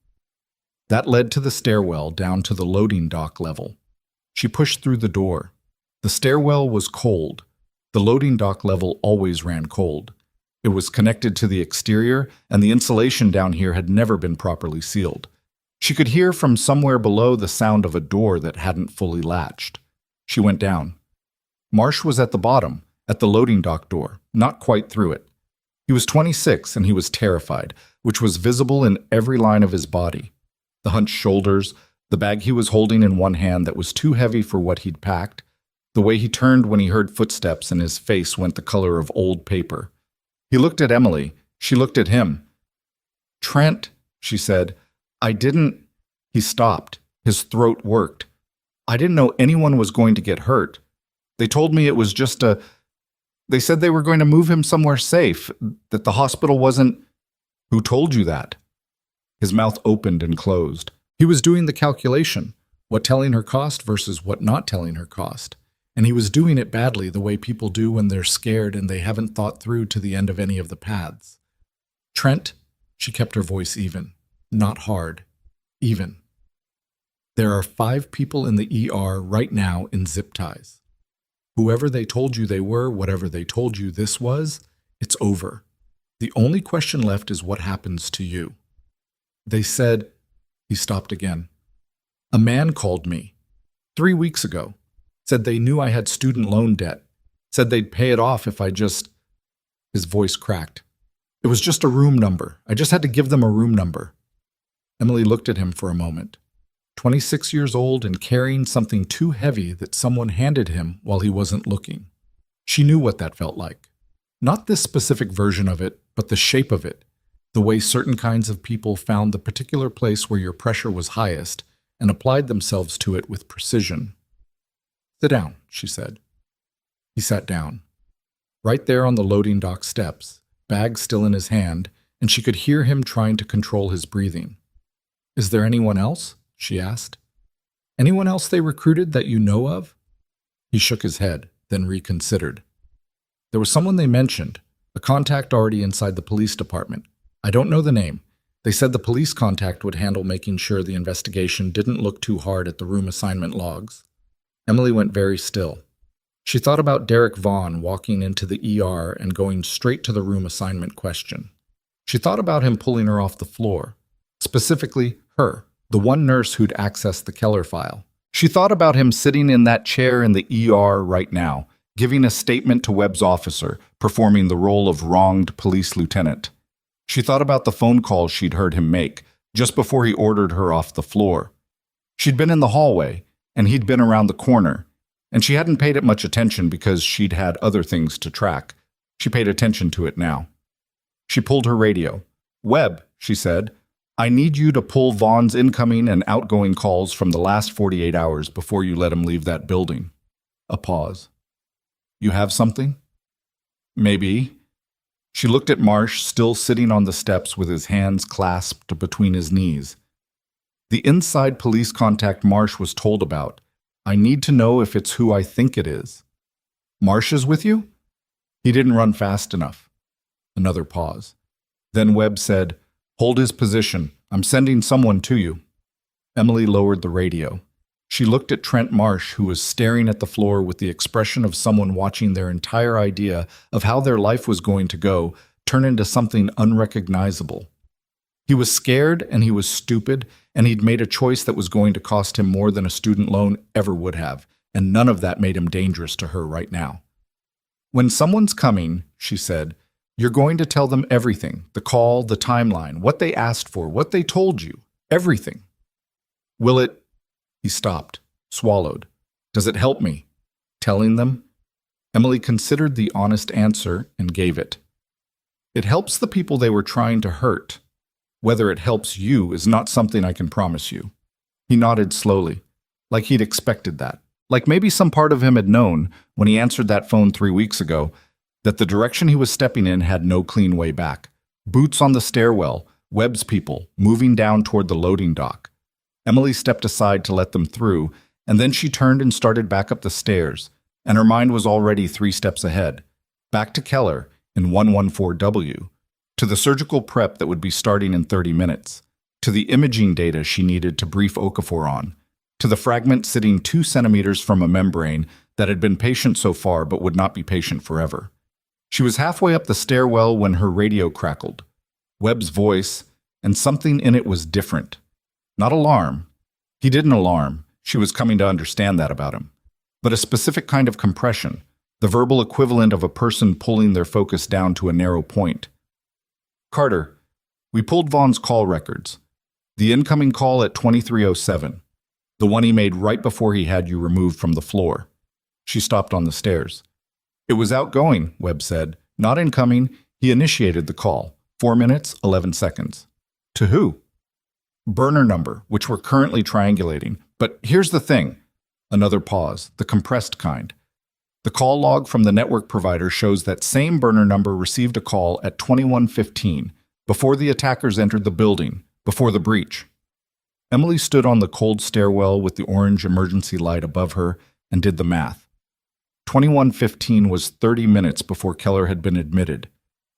That led to the stairwell down to the loading dock level. She pushed through the door. The stairwell was cold. The loading dock level always ran cold. It was connected to the exterior, and the insulation down here had never been properly sealed. She could hear from somewhere below the sound of a door that hadn't fully latched. She went down. Marsh was at the bottom, at the loading dock door, not quite through it. He was 26 and he was terrified, which was visible in every line of his body. The hunched shoulders, the bag he was holding in one hand that was too heavy for what he'd packed, the way he turned when he heard footsteps and his face went the color of old paper. He looked at Emily. She looked at him. Trent, she said, I didn't... He stopped. His throat worked. I didn't know anyone was going to get hurt. They told me it was just a... They said they were going to move him somewhere safe, that the hospital wasn't... Who told you that? His mouth opened and closed. He was doing the calculation, what telling her cost versus what not telling her cost. And he was doing it badly, the way people do when they're scared and they haven't thought through to the end of any of the paths. Trent, she kept her voice even, not hard, even. There are 5 people in the ER right now in zip ties. Whoever they told you they were, whatever they told you this was, it's over. The only question left is what happens to you. They said, He stopped again. A man called me 3 weeks ago. Said they knew I had student loan debt. Said they'd pay it off if I just... His voice cracked. It was just a room number. I just had to give them a room number. Emily looked at him for a moment. 26 years old and carrying something too heavy that someone handed him while he wasn't looking. She knew what that felt like. Not this specific version of it, but the shape of it. The way certain kinds of people found the particular place where your pressure was highest and applied themselves to it with precision. Sit down, she said. He sat down. Right there on the loading dock steps, bag still in his hand, and she could hear him trying to control his breathing. Is there anyone else? She asked. Anyone else they recruited that you know of? He shook his head, then reconsidered. There was someone they mentioned, a contact already inside the police department. I don't know the name. They said the police contact would handle making sure the investigation didn't look too hard at the room assignment logs. Emily went very still. She thought about Derek Vaughn walking into the ER and going straight to the room assignment question. She thought about him pulling her off the floor, specifically her, the one nurse who'd accessed the Keller file. She thought about him sitting in that chair in the ER right now, giving a statement to Webb's officer, performing the role of wronged police lieutenant. She thought about the phone calls she'd heard him make, just before he ordered her off the floor. She'd been in the hallway, and he'd been around the corner, and she hadn't paid it much attention because she'd had other things to track. She paid attention to it now. She pulled her radio. Webb, she said, I need you to pull Vaughn's incoming and outgoing calls from the last 48 hours before you let him leave that building. A pause. You have something? Maybe. She looked at Marsh, still sitting on the steps with his hands clasped between his knees. The inside police contact Marsh was told about. I need to know if it's who I think it is. Marsh is with you? He didn't run fast enough. Another pause. Then Webb said, Hold his position. I'm sending someone to you. Emily lowered the radio. She looked at Trent Marsh, who was staring at the floor with the expression of someone watching their entire idea of how their life was going to go turn into something unrecognizable. He was scared and he was stupid, and he'd made a choice that was going to cost him more than a student loan ever would have, and none of that made him dangerous to her right now. When someone's coming, she said, you're going to tell them everything, the call, the timeline, what they asked for, what they told you, everything. Will it... He stopped, swallowed. Does it help me? Telling them? Emily considered the honest answer and gave it. It helps the people they were trying to hurt. Whether it helps you is not something I can promise you. He nodded slowly, like he'd expected that. Like maybe some part of him had known, when he answered that phone 3 weeks ago, that the direction he was stepping in had no clean way back. Boots on the stairwell, Webb's people, moving down toward the loading dock. Emily stepped aside to let them through, and then she turned and started back up the stairs, and her mind was already 3 steps ahead. Back to Keller in 114W, to the surgical prep that would be starting in 30 minutes, to the imaging data she needed to brief Okafor on, to the fragment sitting 2 centimeters from a membrane that had been patient so far but would not be patient forever. She was halfway up the stairwell when her radio crackled. Webb's voice, and something in it was different. Not alarm. He didn't alarm. She was coming to understand that about him. But a specific kind of compression, the verbal equivalent of a person pulling their focus down to a narrow point. Carter, we pulled Vaughn's call records. The incoming call at 2307. The one he made right before he had you removed from the floor. She stopped on the stairs. It was outgoing, Webb said. Not incoming. He initiated the call. 4 minutes, 11 seconds. To who? Burner number, which we're currently triangulating. But here's the thing. Another pause, the compressed kind. The call log from the network provider shows that same burner number received a call at 21:15, before the attackers entered the building, before the breach. Emily stood on the cold stairwell with the orange emergency light above her and did the math. 21:15 was 30 minutes before Keller had been admitted.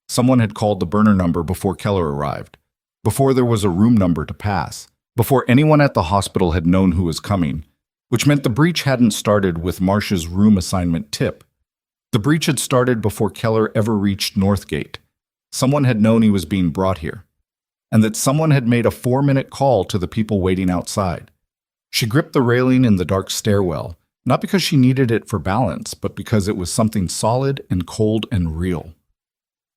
Someone had called the burner number before Keller arrived, before there was a room number to pass, before anyone at the hospital had known who was coming, which meant the breach hadn't started with Marsh's room assignment tip. The breach had started before Keller ever reached Northgate. Someone had known he was being brought here. and that someone had made a 4-minute call to the people waiting outside. She gripped the railing in the dark stairwell, not because she needed it for balance, but because it was something solid and cold and real.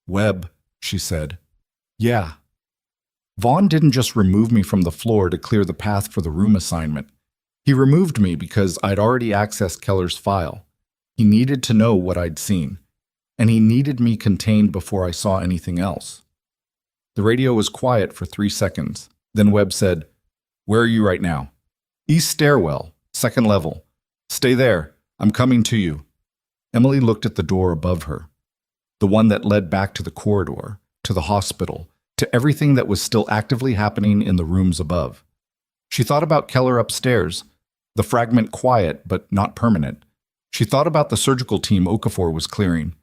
"Webb," she said. "Yeah." Vaughn didn't just remove me from the floor to clear the path for the room assignment. He removed me because I'd already accessed Keller's file. He needed to know what I'd seen, and he needed me contained before I saw anything else. The radio was quiet for 3 seconds. Then Webb said, "Where are you right now?" "East stairwell, 2nd level. Stay there. I'm coming to you." Emily looked at the door above her, the one that led back to the corridor, to the hospital, to everything that was still actively happening in the rooms above. She thought about Keller upstairs, the fragment quiet but not permanent. She thought about the surgical team Okafor was clearing.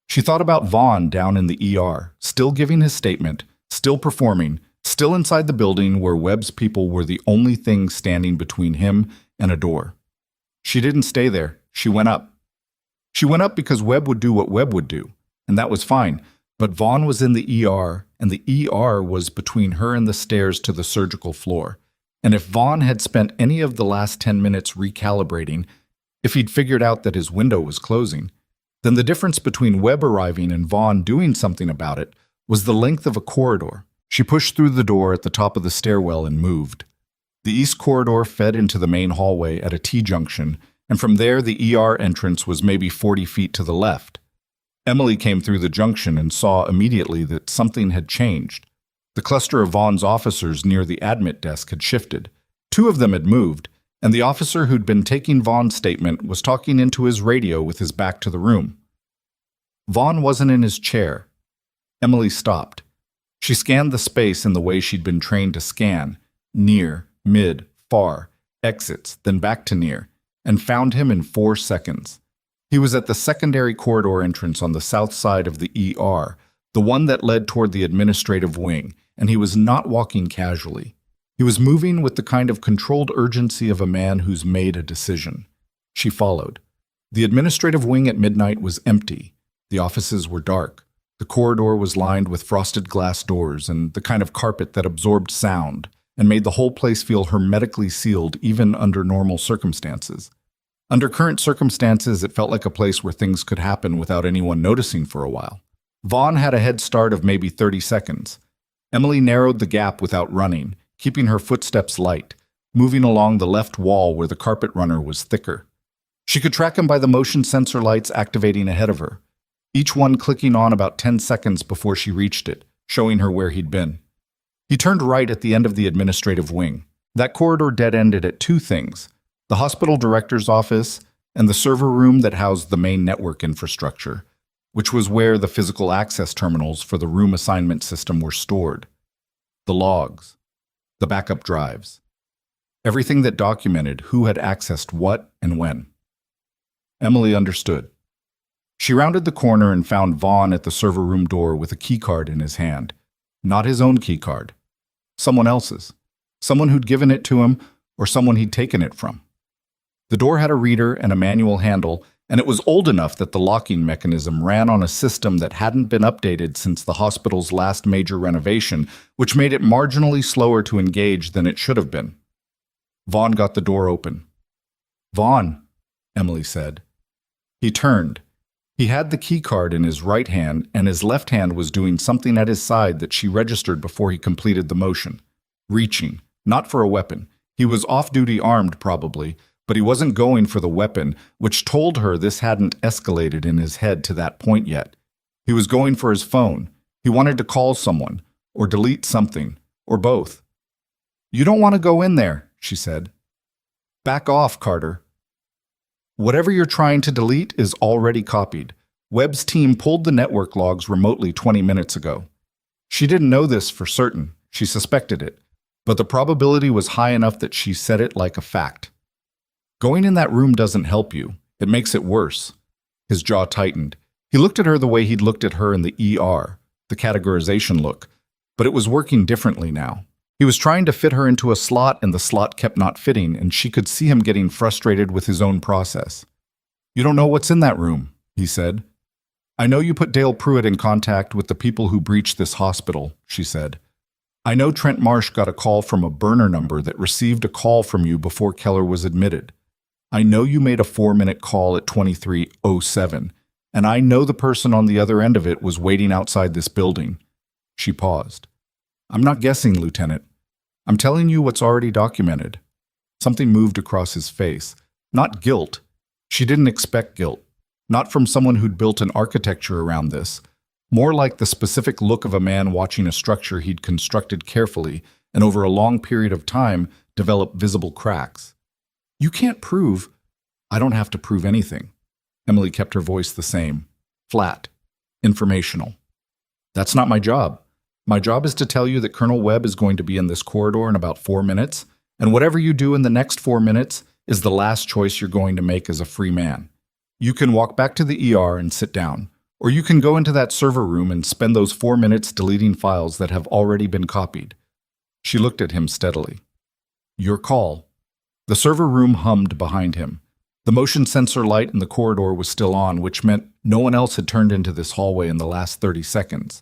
She thought about Vaughn down in the ER, still giving his statement, still performing, still inside the building where Webb's people were the only thing standing between him and a door. She didn't stay there. She went up. She went up because Webb would do what Webb would do, and that was fine. But Vaughn was in the ER, and the ER was between her and the stairs to the surgical floor. And if Vaughn had spent any of the last 10 minutes recalibrating, if he'd figured out that his window was closing, then the difference between Webb arriving and Vaughn doing something about it was the length of a corridor. She pushed through the door at the top of the stairwell and moved. The east corridor fed into the main hallway at a T-junction, and from there the ER entrance was maybe 40 feet to the left. Emily came through the junction and saw immediately that something had changed. The cluster of Vaughn's officers near the admit desk had shifted. 2 of them had moved, and the officer who'd been taking Vaughn's statement was talking into his radio with his back to the room. Vaughn wasn't in his chair. Emily stopped. She scanned the space in the way she'd been trained to scan, near, mid, far, exits, then back to near, and found him in 4 seconds. He was at the secondary corridor entrance on the south side of the ER, the one that led toward the administrative wing, and he was not walking casually. He was moving with the kind of controlled urgency of a man who's made a decision. She followed. The administrative wing at midnight was empty. The offices were dark. The corridor was lined with frosted glass doors and the kind of carpet that absorbed sound and made the whole place feel hermetically sealed even under normal circumstances. Under current circumstances, it felt like a place where things could happen without anyone noticing for a while. Vaughn had a head start of maybe 30 seconds. Emily narrowed the gap without running, keeping her footsteps light, moving along the left wall where the carpet runner was thicker. She could track him by the motion sensor lights activating ahead of her, each one clicking on about 10 seconds before she reached it, showing her where he'd been. He turned right at the end of the administrative wing. That corridor dead-ended at 2 things: the hospital director's office and the server room that housed the main network infrastructure, which was where the physical access terminals for the room assignment system were stored. The logs, the backup drives, everything that documented who had accessed what and when. Emily understood. She rounded the corner and found Vaughn at the server room door with a keycard in his hand. Not his own keycard. Someone else's. Someone who'd given it to him or someone he'd taken it from. The door had a reader and a manual handle, and it was old enough that the locking mechanism ran on a system that hadn't been updated since the hospital's last major renovation, which made it marginally slower to engage than it should have been. Vaughn got the door open. "Vaughn," Emily said. He turned. He had the keycard in his right hand, and his left hand was doing something at his side that she registered before he completed the motion. Reaching, not for a weapon. He was off-duty armed, probably, but he wasn't going for the weapon, which told her this hadn't escalated in his head to that point yet. He was going for his phone. He wanted to call someone, or delete something, or both. "You don't want to go in there," she said. "Back off, Carter. Whatever you're trying to delete is already copied. Webb's team pulled the network logs remotely 20 minutes ago." She didn't know this for certain. She suspected it. But the probability was high enough that she said it like a fact. "Going in that room doesn't help you. It makes it worse." His jaw tightened. He looked at her the way he'd looked at her in the ER, the categorization look. But it was working differently now. He was trying to fit her into a slot, and the slot kept not fitting, and she could see him getting frustrated with his own process. "You don't know what's in that room," he said. "I know you put Dale Pruitt in contact with the people who breached this hospital," she said. I know Trent Marsh got a call from a burner number that received a call from you before Keller was admitted. I know you made a 4-minute call at 23:07, and I know the person on the other end of it was waiting outside this building." She paused. "I'm not guessing, Lieutenant. I'm telling you what's already documented." Something moved across his face. Not guilt. She didn't expect guilt. Not from someone who'd built an architecture around this. More like the specific look of a man watching a structure he'd constructed carefully and over a long period of time develop visible cracks. "You can't prove—" "I don't have to prove anything." Emily kept her voice the same. Flat. Informational. "That's not my job. My job is to tell you that Colonel Webb is going to be in this corridor in about 4 minutes, and whatever you do in the next 4 minutes is the last choice you're going to make as a free man. You can walk back to the ER and sit down, or you can go into that server room and spend those 4 minutes deleting files that have already been copied." She looked at him steadily. "Your call." The server room hummed behind him. The motion sensor light in the corridor was still on, which meant no one else had turned into this hallway in the last 30 seconds.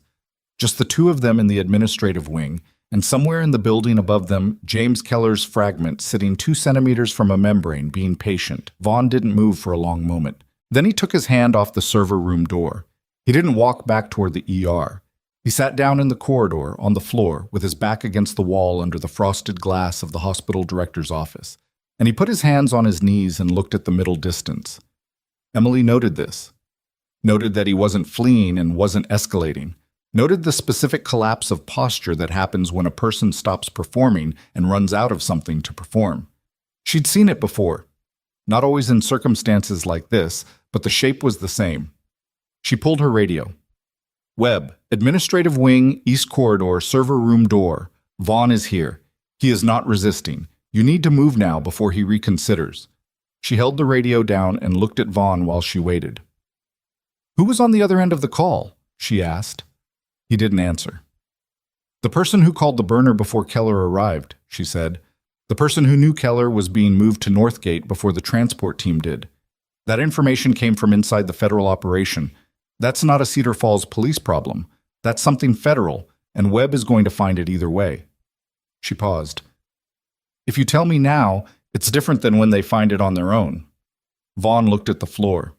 Just the two of them in the administrative wing, and somewhere in the building above them, James Keller's fragment sitting 2 centimeters from a membrane, being patient. Vaughn didn't move for a long moment. Then he took his hand off the server room door. He didn't walk back toward the ER. He sat down in the corridor, on the floor, with his back against the wall under the frosted glass of the hospital director's office, and he put his hands on his knees and looked at the middle distance. Emily noted this. Noted that he wasn't fleeing and wasn't escalating. Noted the specific collapse of posture that happens when a person stops performing and runs out of something to perform. She'd seen it before. Not always in circumstances like this, but the shape was the same. She pulled her radio. "Webb, administrative wing, east corridor, server room door. Vaughn is here. He is not resisting. You need to move now before he reconsiders." She held the radio down and looked at Vaughn while she waited. "Who was on the other end of the call?" she asked. He didn't answer. "The person who called the burner before Keller arrived," she said. "The person who knew Keller was being moved to Northgate before the transport team did. That information came from inside the federal operation. That's not a Cedar Falls police problem. That's something federal, and Webb is going to find it either way." She paused. "If you tell me now, it's different than when they find it on their own." Vaughn looked at the floor.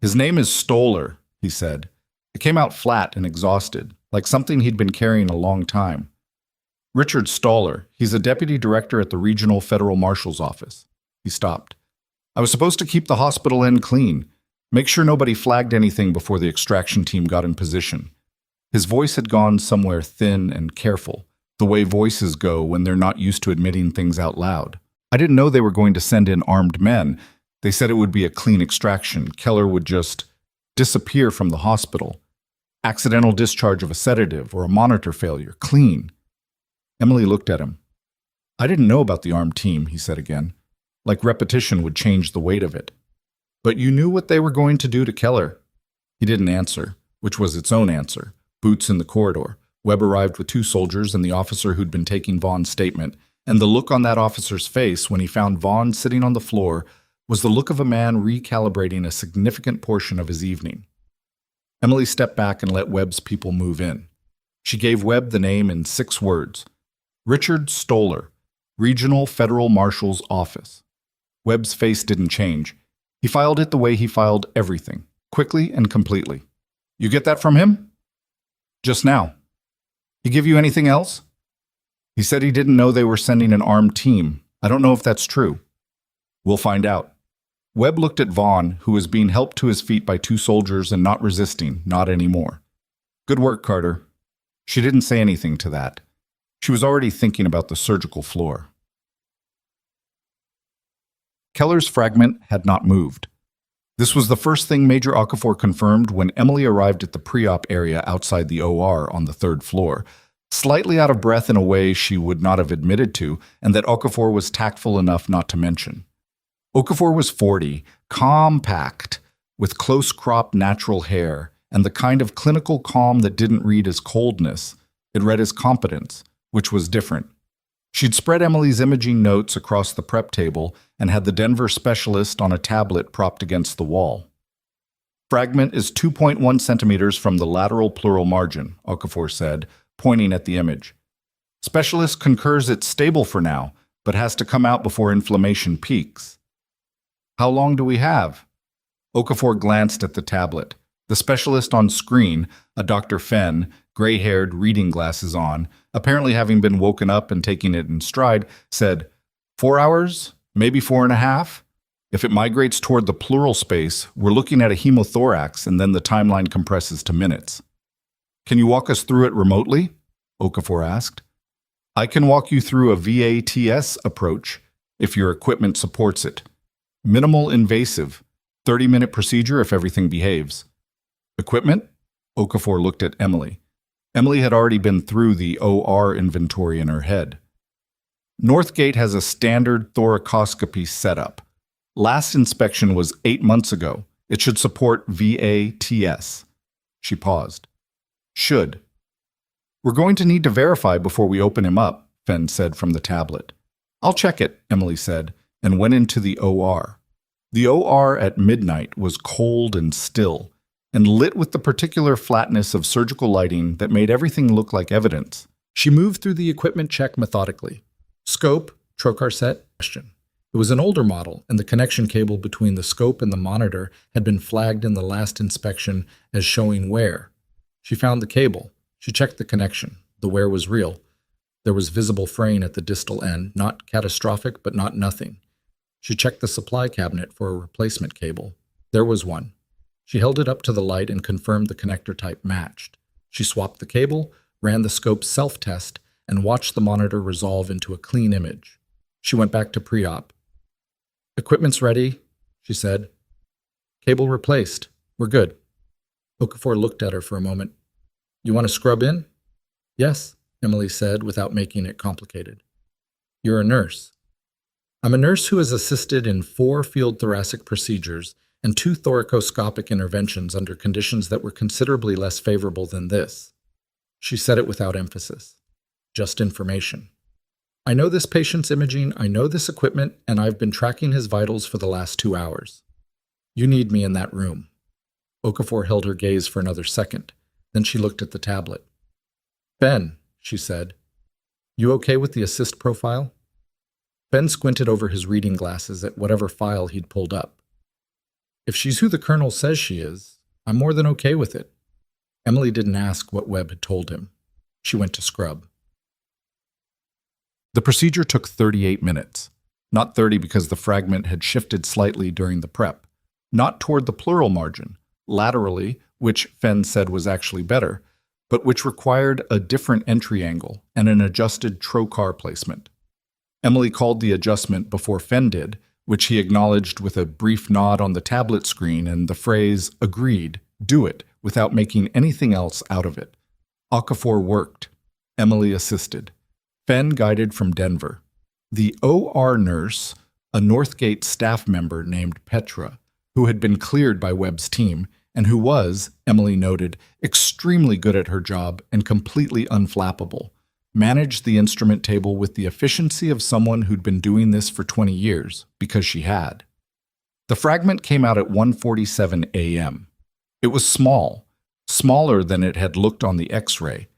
"His name is Stoller," he said. It came out flat and exhausted, like something he'd been carrying a long time. "Richard Stoller. He's a deputy director at the Regional Federal Marshal's Office." He stopped. "I was supposed to keep the hospital end clean. Make sure nobody flagged anything before the extraction team got in position." His voice had gone somewhere thin and careful, the way voices go when they're not used to admitting things out loud. "I didn't know they were going to send in armed men. They said it would be a clean extraction. Keller would just disappear from the hospital. Accidental discharge of a sedative or a monitor failure. Clean." Emily looked at him. "I didn't know about the armed team," he said again. Like repetition would change the weight of it. "But you knew what they were going to do to Keller." He didn't answer, which was its own answer. Boots in the corridor. Webb arrived with 2 soldiers and the officer who'd been taking Vaughn's statement, and the look on that officer's face when he found Vaughn sitting on the floor was the look of a man recalibrating a significant portion of his evening. Emily stepped back and let Webb's people move in. She gave Webb the name in 6 words. Richard Stoller, Regional Federal Marshal's Office. Webb's face didn't change. He filed it the way he filed everything, quickly and completely. "You get that from him?" "Just now." "He give you anything else?" "He said he didn't know they were sending an armed team. I don't know if that's true." "We'll find out." Webb looked at Vaughn, who was being helped to his feet by 2 soldiers and not resisting, not anymore. "Good work, Carter." She didn't say anything to that. She was already thinking about the surgical floor. Keller's fragment had not moved. This was the first thing Major Okafor confirmed when Emily arrived at the pre-op area outside the OR on the 3rd floor, slightly out of breath in a way she would not have admitted to, and that Okafor was tactful enough not to mention. Okafor was 40, compact, with close-cropped natural hair, and the kind of clinical calm that didn't read as coldness. It read as competence, which was different. She'd spread Emily's imaging notes across the prep table and had the Denver specialist on a tablet propped against the wall. "Fragment is 2.1 centimeters from the lateral pleural margin," Okafor said, pointing at the image. Specialist concurs it's stable for now, but has to come out before inflammation peaks. How long do we have? Okafor glanced at the tablet. The specialist on screen, a Dr. Fenn, gray-haired, reading glasses on, apparently having been woken up and taking it in stride, said, 4 hours? Maybe 4.5? If it migrates toward the pleural space, we're looking at a hemothorax, and then the timeline compresses to minutes. Can you walk us through it remotely? Okafor asked. I can walk you through a VATS approach, if your equipment supports it. Minimal invasive, 30-minute procedure if everything behaves. Equipment? Okafor looked at Emily. Emily had already been through the OR inventory in her head. Northgate has a standard thoracoscopy setup. Last inspection was 8 months ago. It should support VATS. She paused. Should. We're going to need to verify before we open him up, Fenn said from the tablet. I'll check it, Emily said, and went into the OR. The OR at midnight was cold and still, and lit with the particular flatness of surgical lighting that made everything look like evidence. She moved through the equipment check methodically. Scope, trocar set, question. It was an older model, and the connection cable between the scope and the monitor had been flagged in the last inspection as showing wear. She found the cable. She checked the connection. The wear was real. There was visible fraying at the distal end, not catastrophic, but not nothing. She checked the supply cabinet for a replacement cable. There was one. She held it up to the light and confirmed the connector type matched. She swapped the cable, ran the scope's self-test, and watched the monitor resolve into a clean image. She went back to pre-op. Equipment's ready, she said. Cable replaced. We're good. Okafor looked at her for a moment. You want to scrub in? Yes, Emily said without making it complicated. You're a nurse. I'm a nurse who has assisted in 4 field thoracic procedures and 2 thoracoscopic interventions under conditions that were considerably less favorable than this. She said it without emphasis. Just information. I know this patient's imaging, I know this equipment, and I've been tracking his vitals for the last 2 hours. You need me in that room. Okafor held her gaze for another second. Then she looked at the tablet. Ben, she said, you okay with the assist profile? Ben squinted over his reading glasses at whatever file he'd pulled up. If she's who the colonel says she is, I'm more than okay with it. Emily didn't ask what Webb had told him. She went to scrub. The procedure took 38 minutes. Not 30 because the fragment had shifted slightly during the prep. Not toward the pleural margin, laterally, which Fenn said was actually better, but which required a different entry angle and an adjusted trocar placement. Emily called the adjustment before Fenn did, which he acknowledged with a brief nod on the tablet screen and the phrase, agreed, do it, without making anything else out of it. Okafor worked. Emily assisted. Fenn guided from Denver. The OR nurse, a Northgate staff member named Petra, who had been cleared by Webb's team, and who was, Emily noted, extremely good at her job and completely unflappable, managed the instrument table with the efficiency of someone who'd been doing this for 20 years, because she had. The fragment came out at 1:47 a.m. It was small, smaller than it had looked on the X-ray,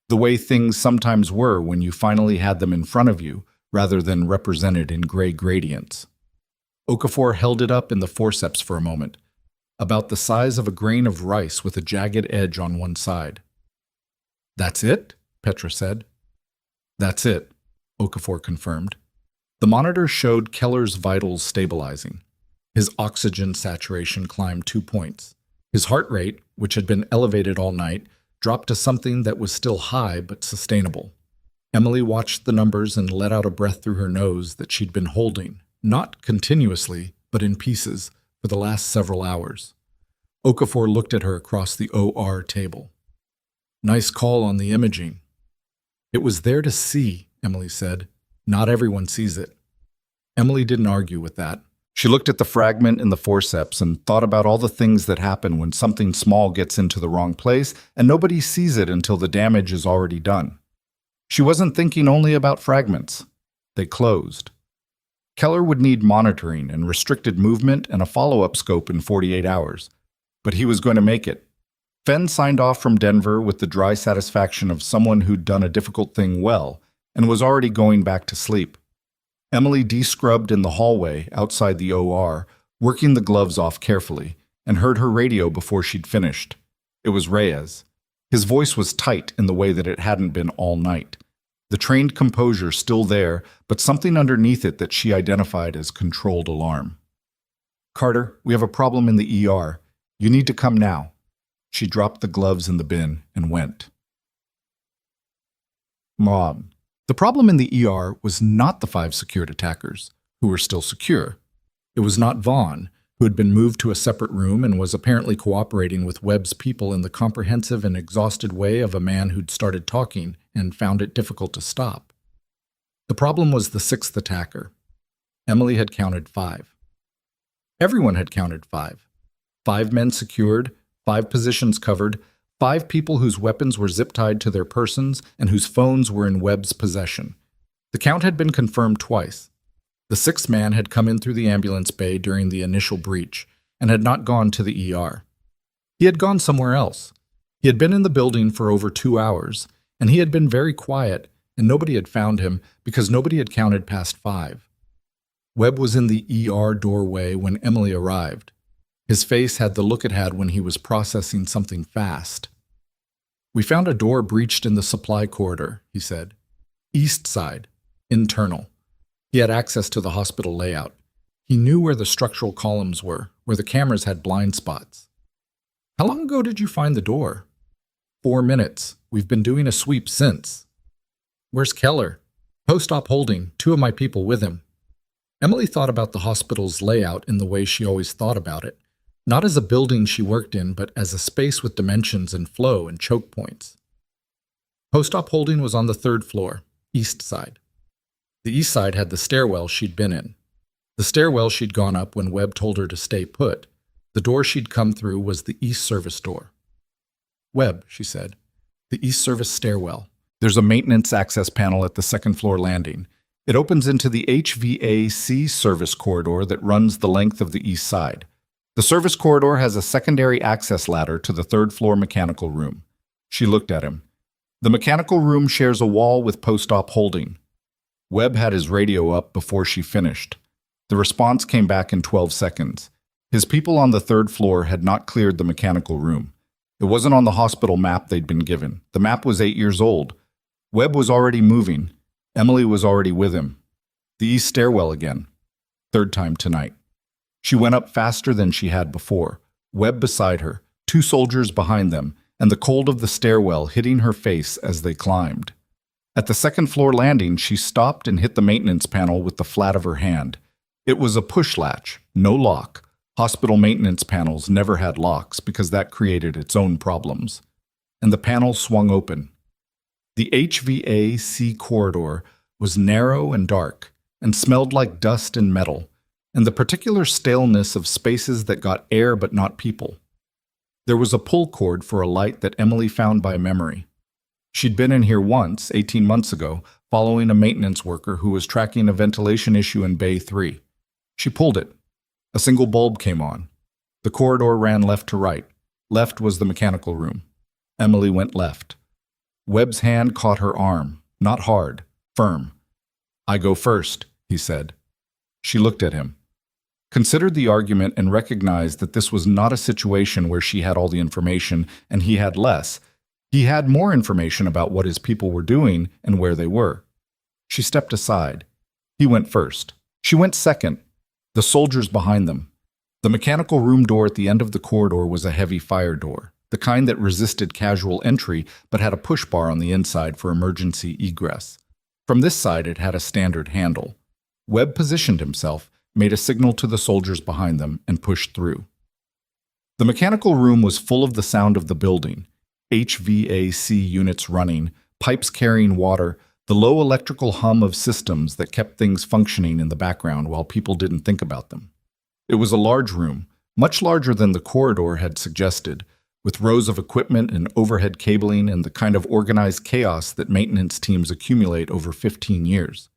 the way things sometimes were when you finally had them in front of you, rather than represented in gray gradients. Okafor held it up in the forceps for a moment, about the size of a grain of rice with a jagged edge on one side. That's it? Petra said. That's it, Okafor confirmed. The monitor showed Keller's vitals stabilizing. His oxygen saturation climbed 2 points. His heart rate, which had been elevated all night, dropped to something that was still high but sustainable. Emily watched the numbers and let out a breath through her nose that she'd been holding, not continuously, but in pieces, for the last several hours. Okafor looked at her across the OR table. Nice call on the imaging. It was there to see, Emily said. Not everyone sees it. Emily didn't argue with that. She looked at the fragment in the forceps and thought about all the things that happen when something small gets into the wrong place and nobody sees it until the damage is already done. She wasn't thinking only about fragments. They closed. Keller would need monitoring and restricted movement and a follow-up scope in 48 hours. But he was going to make it. Fenn signed off from Denver with the dry satisfaction of someone who'd done a difficult thing well, and was already going back to sleep. Emily de-scrubbed in the hallway outside the OR, working the gloves off carefully, and heard her radio before she'd finished. It was Reyes. His voice was tight in the way that it hadn't been all night. The trained composure still there, but something underneath it that she identified as controlled alarm. "Carter, we have a problem in the ER. You need to come now." She dropped the gloves in the bin and went. Mom. The problem in the ER was not the 5 secured attackers, who were still secure. It was not Vaughn, who had been moved to a separate room and was apparently cooperating with Webb's people in the comprehensive and exhausted way of a man who'd started talking and found it difficult to stop. The problem was the 6th attacker. Emily had counted 5. Everyone had counted 5. 5 men secured, 5 positions covered, 5 people whose weapons were zip-tied to their persons and whose phones were in Webb's possession. The count had been confirmed twice. The 6th man had come in through the ambulance bay during the initial breach and had not gone to the ER. He had gone somewhere else. He had been in the building for over 2 hours, and he had been very quiet, and nobody had found him because nobody had counted past 5. Webb was in the ER doorway when Emily arrived. His face had the look it had when he was processing something fast. "We found a door breached in the supply corridor," he said. "East side, internal." He had access to the hospital layout. He knew where the structural columns were, where the cameras had blind spots. "How long ago did you find the door?" 4 minutes. We've been doing a sweep since." "Where's Keller?" "Post-op holding, 2 of my people with him." Emily thought about the hospital's layout in the way she always thought about it, not as a building she worked in, but as a space with dimensions and flow and choke points. Post-op holding was on the 3rd floor, east side. The east side had the stairwell she'd been in. The stairwell she'd gone up when Webb told her to stay put. The door she'd come through was the east service door. "Webb," she said, "the east service stairwell. There's a maintenance access panel at the 2nd floor landing. It opens into the HVAC service corridor that runs the length of the east side. The service corridor has a secondary access ladder to the 3rd floor mechanical room." She looked at him. "The mechanical room shares a wall with post-op holding." Webb had his radio up before she finished. The response came back in 12 seconds. His people on the 3rd floor had not cleared the mechanical room. It wasn't on the hospital map they'd been given. The map was 8 years old. Webb was already moving. Emily was already with him. The east stairwell again. 3rd time tonight. She went up faster than she had before. Webb beside her, 2 soldiers behind them, and the cold of the stairwell hitting her face as they climbed. At the 2nd floor landing, she stopped and hit the maintenance panel with the flat of her hand. It was a push latch, no lock. Hospital maintenance panels never had locks because that created its own problems. And the panel swung open. The HVAC corridor was narrow and dark and smelled like dust and metal, and the particular staleness of spaces that got air but not people. There was a pull cord for a light that Emily found by memory. She'd been in here once, 18 months ago, following a maintenance worker who was tracking a ventilation issue in Bay 3. She pulled it. A single bulb came on. The corridor ran left to right. Left was the mechanical room. Emily went left. Webb's hand caught her arm, not hard, firm. "I go first," he said. She looked at him, considered the argument, and recognized that this was not a situation where she had all the information and he had less. He had more information about what his people were doing and where they were. She stepped aside. He went first. She went second. The soldiers behind them. The mechanical room door at the end of the corridor was a heavy fire door, the kind that resisted casual entry but had a push bar on the inside for emergency egress. From this side it had a standard handle. Webb positioned himself, made a signal to the soldiers behind them, and pushed through. The mechanical room was full of the sound of the building. HVAC units running, pipes carrying water, the low electrical hum of systems that kept things functioning in the background while people didn't think about them. It was a large room, much larger than the corridor had suggested, with rows of equipment and overhead cabling and the kind of organized chaos that maintenance teams accumulate over 15 years.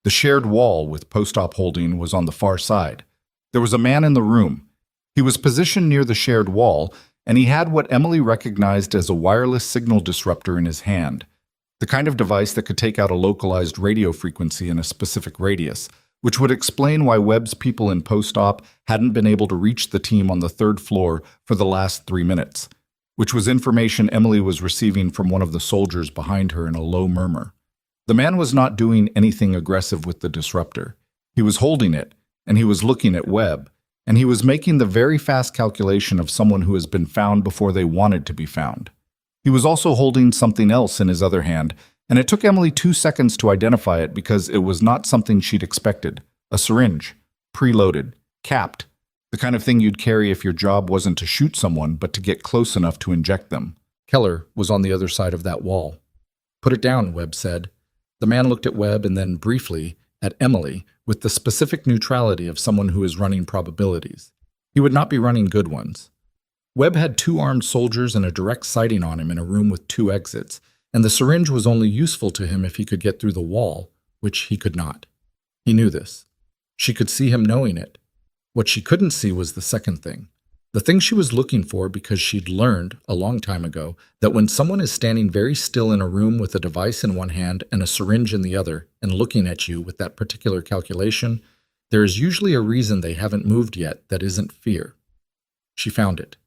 The shared wall with post-op holding was on the far side. There was a man in the room. He was positioned near the shared wall, and he had what Emily recognized as a wireless signal disruptor in his hand. the kind of device that could take out a localized radio frequency in a specific radius, which would explain why Webb's people in post-op hadn't been able to reach the team on the third floor for the last 3 minutes, which was information Emily was receiving from one of the soldiers behind her in a low murmur. The man was not doing anything aggressive with the disruptor. He was holding it, and he was looking at Webb, and he was making the very fast calculation of someone who has been found before they wanted to be found. He was also holding something else in his other hand, and it took Emily 2 seconds to identify it because it was not something she'd expected. A syringe, preloaded, capped, the kind of thing you'd carry if your job wasn't to shoot someone but to get close enough to inject them. Keller was on the other side of that wall. "Put it down," Webb said. The man looked at Webb and then, briefly, at Emily, with the specific neutrality of someone who is running probabilities. He would not be running good ones. Webb had 2 armed soldiers and a direct sighting on him in a room with 2 exits, and the syringe was only useful to him if he could get through the wall, which he could not. He knew this. She could see him knowing it. What she couldn't see was the second thing. The thing she was looking for because she'd learned, a long time ago, that when someone is standing very still in a room with a device in one hand and a syringe in the other and looking at you with that particular calculation, there is usually a reason they haven't moved yet that isn't fear. She found it.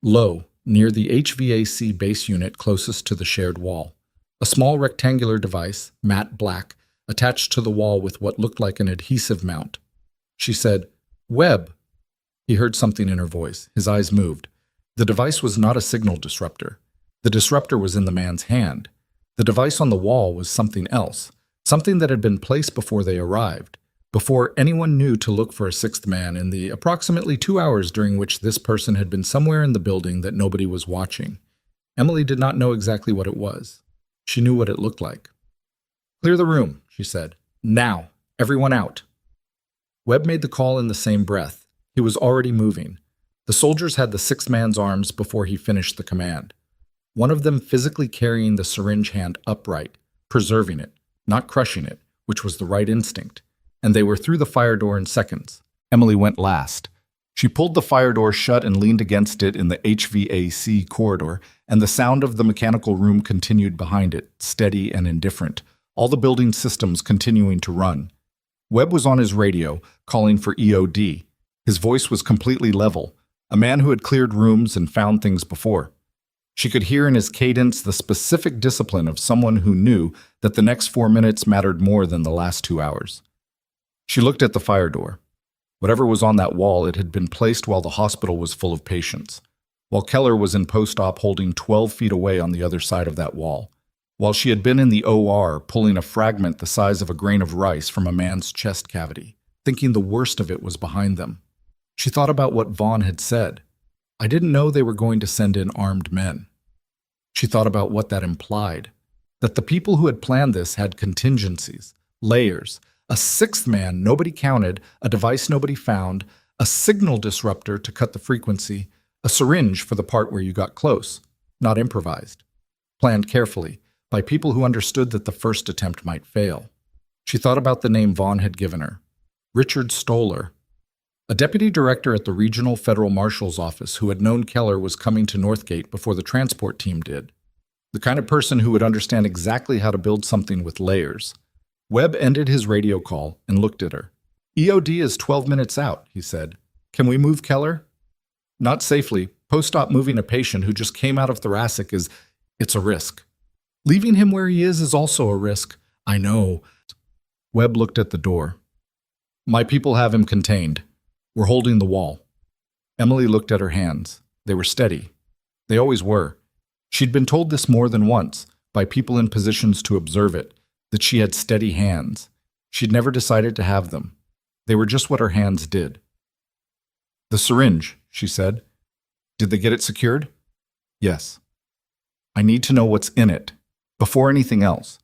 Low, near the HVAC base unit closest to the shared wall. A small rectangular device, matte black, attached to the wall with what looked like an adhesive mount. She said, "Webb." He heard something in her voice. His eyes moved. The device was not a signal disruptor. The disruptor was in the man's hand. The device on the wall was something else, something that had been placed before they arrived, before anyone knew to look for a 6th man in the approximately 2 hours during which this person had been somewhere in the building that nobody was watching. Emily did not know exactly what it was. She knew what it looked like. "Clear the room," she said. "Now, everyone out." Webb made the call in the same breath. He was already moving. The soldiers had the 6th man's arms before he finished the command. One of them physically carrying the syringe hand upright, preserving it, not crushing it, which was the right instinct. And they were through the fire door in seconds. Emily went last. She pulled the fire door shut and leaned against it in the HVAC corridor, and the sound of the mechanical room continued behind it, steady and indifferent, all the building systems continuing to run. Webb was on his radio, calling for EOD. His voice was completely level, a man who had cleared rooms and found things before. She could hear in his cadence the specific discipline of someone who knew that the next 4 minutes mattered more than the last 2 hours. She looked at the fire door. Whatever was on that wall, it had been placed while the hospital was full of patients, while Keller was in post-op holding 12 feet away on the other side of that wall, while she had been in the OR pulling a fragment the size of a grain of rice from a man's chest cavity, thinking the worst of it was behind them. She thought about what Vaughn had said. "I didn't know they were going to send in armed men." She thought about what that implied, that the people who had planned this had contingencies, layers, a 6th man nobody counted, a device nobody found, a signal disruptor to cut the frequency, a syringe for the part where you got close, not improvised, planned carefully by people who understood that the first attempt might fail. She thought about the name Vaughn had given her, Richard Stoller, a deputy director at the regional federal marshal's office who had known Keller was coming to Northgate before the transport team did, the kind of person who would understand exactly how to build something with layers. Webb ended his radio call and looked at her. "EOD is 12 minutes out," he said. "Can we move Keller?" "Not safely. Post-op moving a patient who just came out of thoracic it's a risk. Leaving him where he is also a risk." "I know." Webb looked at the door. "My people have him contained. We're holding the wall." Emily looked at her hands. They were steady. They always were. She'd been told this more than once, by people in positions to observe it, that she had steady hands. She'd never decided to have them. They were just what her hands did. "The syringe," she said. "Did they get it secured?" "Yes." "I need to know what's in it, before anything else.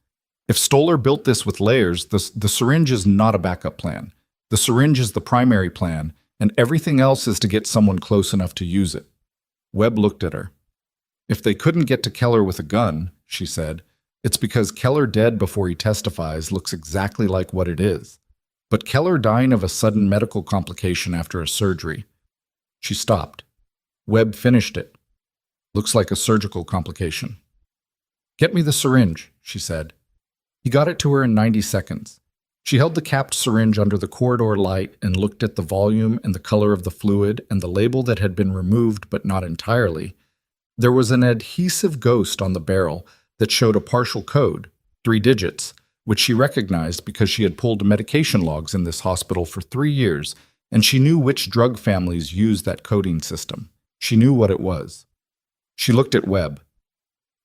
If Stoller built this with layers, the syringe is not a backup plan. The syringe is the primary plan, and everything else is to get someone close enough to use it." Webb looked at her. "If they couldn't get to Keller with a gun," she said, "it's because Keller dead before he testifies looks exactly like what it is. But Keller dying of a sudden medical complication after a surgery." She stopped. Webb finished it. "Looks like a surgical complication." "Get me the syringe," she said. He got it to her in 90 seconds. She held the capped syringe under the corridor light and looked at the volume and the color of the fluid and the label that had been removed but not entirely. There was an adhesive ghost on the barrel that showed a partial code, 3 digits, which she recognized because she had pulled medication logs in this hospital for 3 years, and she knew which drug families used that coding system. She knew what it was. She looked at Webb.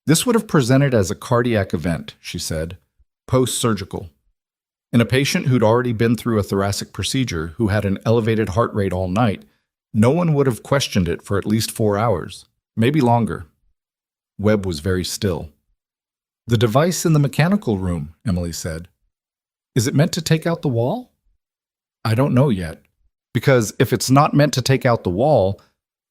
"This would have presented as a cardiac event," she said, "post-surgical. In a patient who'd already been through a thoracic procedure, who had an elevated heart rate all night, no one would have questioned it for at least 4 hours, maybe longer." Webb was very still. "The device in the mechanical room," Emily said. "Is it meant to take out the wall?" "I don't know yet. Because if it's not meant to take out the wall..."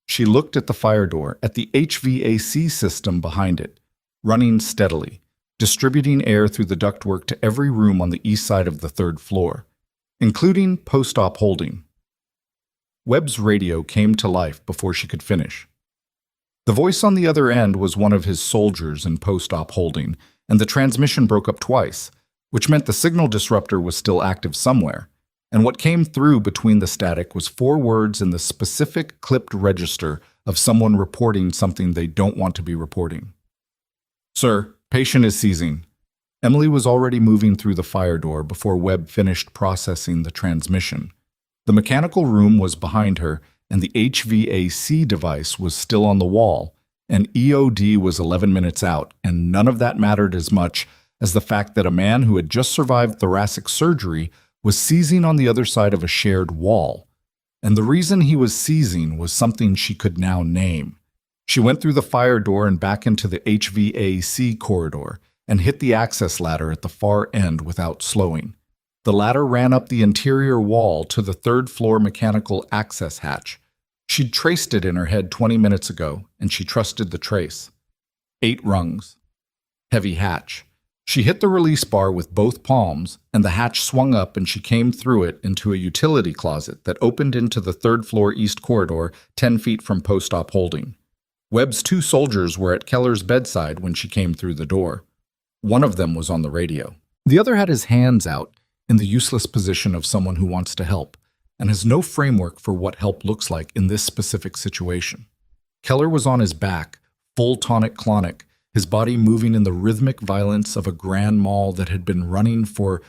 She looked at the fire door, at the HVAC system behind it, running steadily, distributing air through the ductwork to every room on the east side of the 3rd floor, including post-op holding. Webb's radio came to life before she could finish. The voice on the other end was one of his soldiers in post-op holding, and the transmission broke up twice, which meant the signal disruptor was still active somewhere, and what came through between the static was 4 words in the specific clipped register of someone reporting something they don't want to be reporting. "Sir, patient is seizing." Emily was already moving through the fire door before Webb finished processing the transmission. The mechanical room was behind her, and the HVAC device was still on the wall, and EOD was 11 minutes out, and none of that mattered as much as the fact that a man who had just survived thoracic surgery was seizing on the other side of a shared wall. And the reason he was seizing was something she could now name. She went through the fire door and back into the HVAC corridor and hit the access ladder at the far end without slowing. The ladder ran up the interior wall to the 3rd floor mechanical access hatch. She'd traced it in her head 20 minutes ago, and she trusted the trace. 8 rungs. Heavy hatch. She hit the release bar with both palms, and the hatch swung up and she came through it into a utility closet that opened into the 3rd floor east corridor 10 feet from post-op holding. Webb's 2 soldiers were at Keller's bedside when she came through the door. One of them was on the radio. The other had his hands out, in the useless position of someone who wants to help, and has no framework for what help looks like in this specific situation. Keller was on his back, full tonic-clonic, his body moving in the rhythmic violence of a grand mal that had been running for,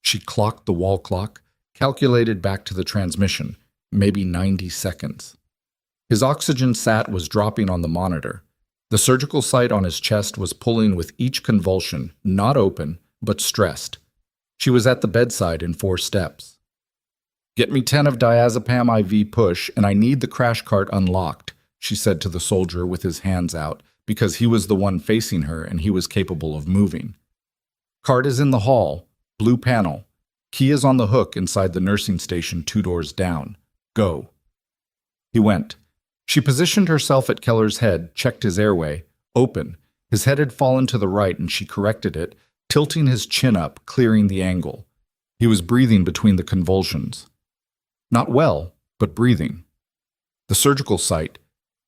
she clocked the wall clock, calculated back to the transmission, maybe 90 seconds. His oxygen sat was dropping on the monitor. The surgical site on his chest was pulling with each convulsion, not open, but stressed. She was at the bedside in 4 steps. "Get me 10 of diazepam IV push, and I need the crash cart unlocked," she said to the soldier with his hands out, because he was the one facing her and he was capable of moving. "Cart is in the hall, blue panel. Key is on the hook inside the nursing station 2 doors down. Go." He went. She positioned herself at Keller's head, checked his airway. Open. His head had fallen to the right and she corrected it, tilting his chin up, clearing the angle. He was breathing between the convulsions. Not well, but breathing. The surgical site.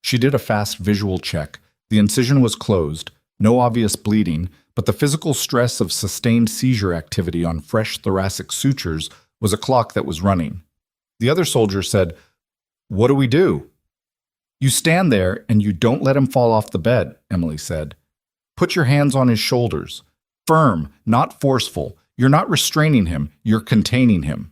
She did a fast visual check. The incision was closed, no obvious bleeding, but the physical stress of sustained seizure activity on fresh thoracic sutures was a clock that was running. The other soldier said, "What do we do?" "You stand there and you don't let him fall off the bed," Emily said. "Put your hands on his shoulders. Firm, not forceful. You're not restraining him, you're containing him."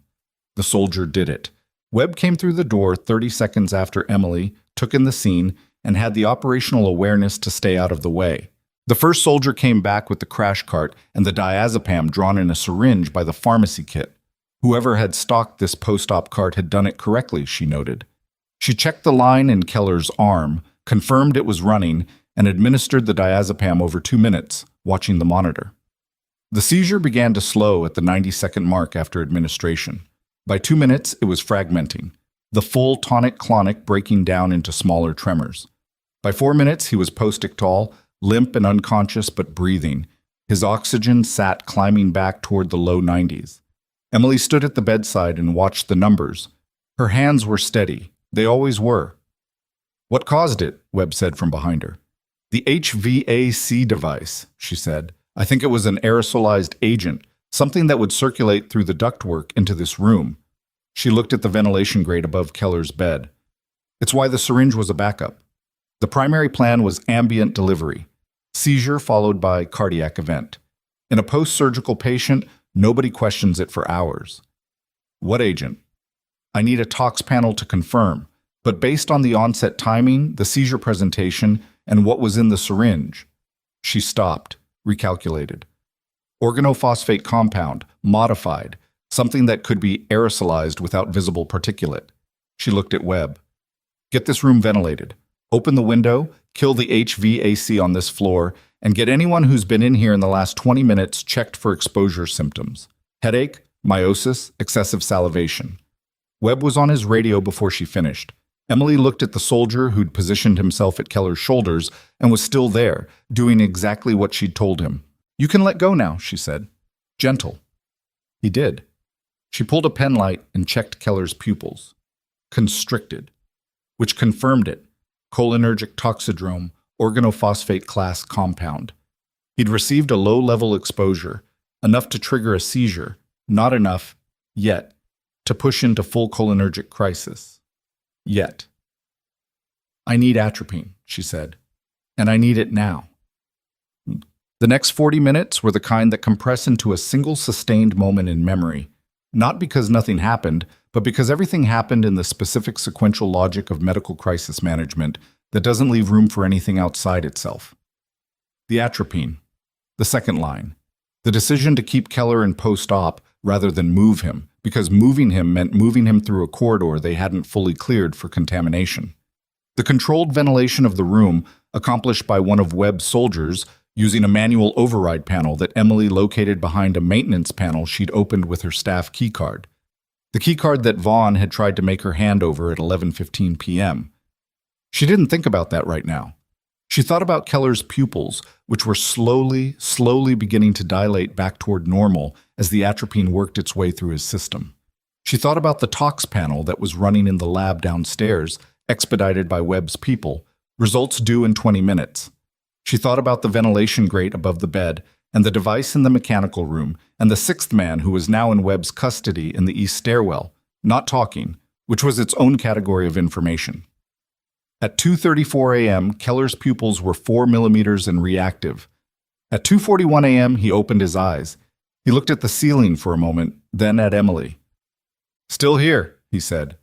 The soldier did it. Webb came through the door 30 seconds after Emily, took in the scene, and had the operational awareness to stay out of the way. The first soldier came back with the crash cart and the diazepam drawn in a syringe by the pharmacy kit. Whoever had stocked this post-op cart had done it correctly, she noted. She checked the line in Keller's arm, confirmed it was running, and administered the diazepam over 2 minutes, watching the monitor. The seizure began to slow at the 90-second mark after administration. By 2 minutes, it was fragmenting, the full tonic-clonic breaking down into smaller tremors. By 4 minutes, he was post-ictal, limp and unconscious but breathing. His oxygen sat climbing back toward the low 90s. Emily stood at the bedside and watched the numbers. Her hands were steady. They always were. "What caused it?" Webb said from behind her. The The HVAC device, she said. I think it was an aerosolized agent, something that would circulate through the ductwork into this room. She looked at the ventilation grate above Keller's bed. It's why the syringe was a backup. The primary plan was ambient delivery, seizure followed by cardiac event. In a post-surgical patient, nobody questions it for hours. What agent? I need a tox panel to confirm, but based on the onset timing, the seizure presentation, and what was in the syringe. She stopped, recalculated. Organophosphate compound, modified, something that could be aerosolized without visible particulate. She looked at Webb. Get this room ventilated. Open the window, kill the HVAC on this floor, and get anyone who's been in here in the last 20 minutes checked for exposure symptoms. Headache, meiosis, excessive salivation. Webb was on his radio before she finished. Emily looked at the soldier who'd positioned himself at Keller's shoulders and was still there, doing exactly what she'd told him. You can let go now, she said. Gentle. He did. She pulled a pen light and checked Keller's pupils. Constricted. Which confirmed it. Cholinergic toxidrome, organophosphate class compound. He'd received a low-level exposure, enough to trigger a seizure, not enough, yet, to push into full cholinergic crisis. Yet. I need atropine, she said, and I need it now. The next 40 minutes were the kind that compress into a single sustained moment in memory, not because nothing happened, but because everything happened in the specific sequential logic of medical crisis management that doesn't leave room for anything outside itself. The atropine, the second line, the decision to keep Keller in post-op rather than move him, because moving him meant moving him through a corridor they hadn't fully cleared for contamination. The controlled ventilation of the room, accomplished by one of Webb's soldiers, using a manual override panel that Emily located behind a maintenance panel she'd opened with her staff keycard. The keycard that Vaughn had tried to make her hand over at 11:15 p.m. She didn't think about that right now. She thought about Keller's pupils, which were slowly beginning to dilate back toward normal as the atropine worked its way through his system. She thought about the tox panel that was running in the lab downstairs, expedited by Webb's people, results due in 20 minutes. She thought about the ventilation grate above the bed, and the device in the mechanical room, and the sixth man who was now in Webb's custody in the east stairwell, not talking, which was its own category of information. At 2:34 a.m., Keller's pupils were 4 millimeters and reactive. At 2:41 a.m., he opened his eyes. He looked at the ceiling for a moment, then at Emily. Still here, he said.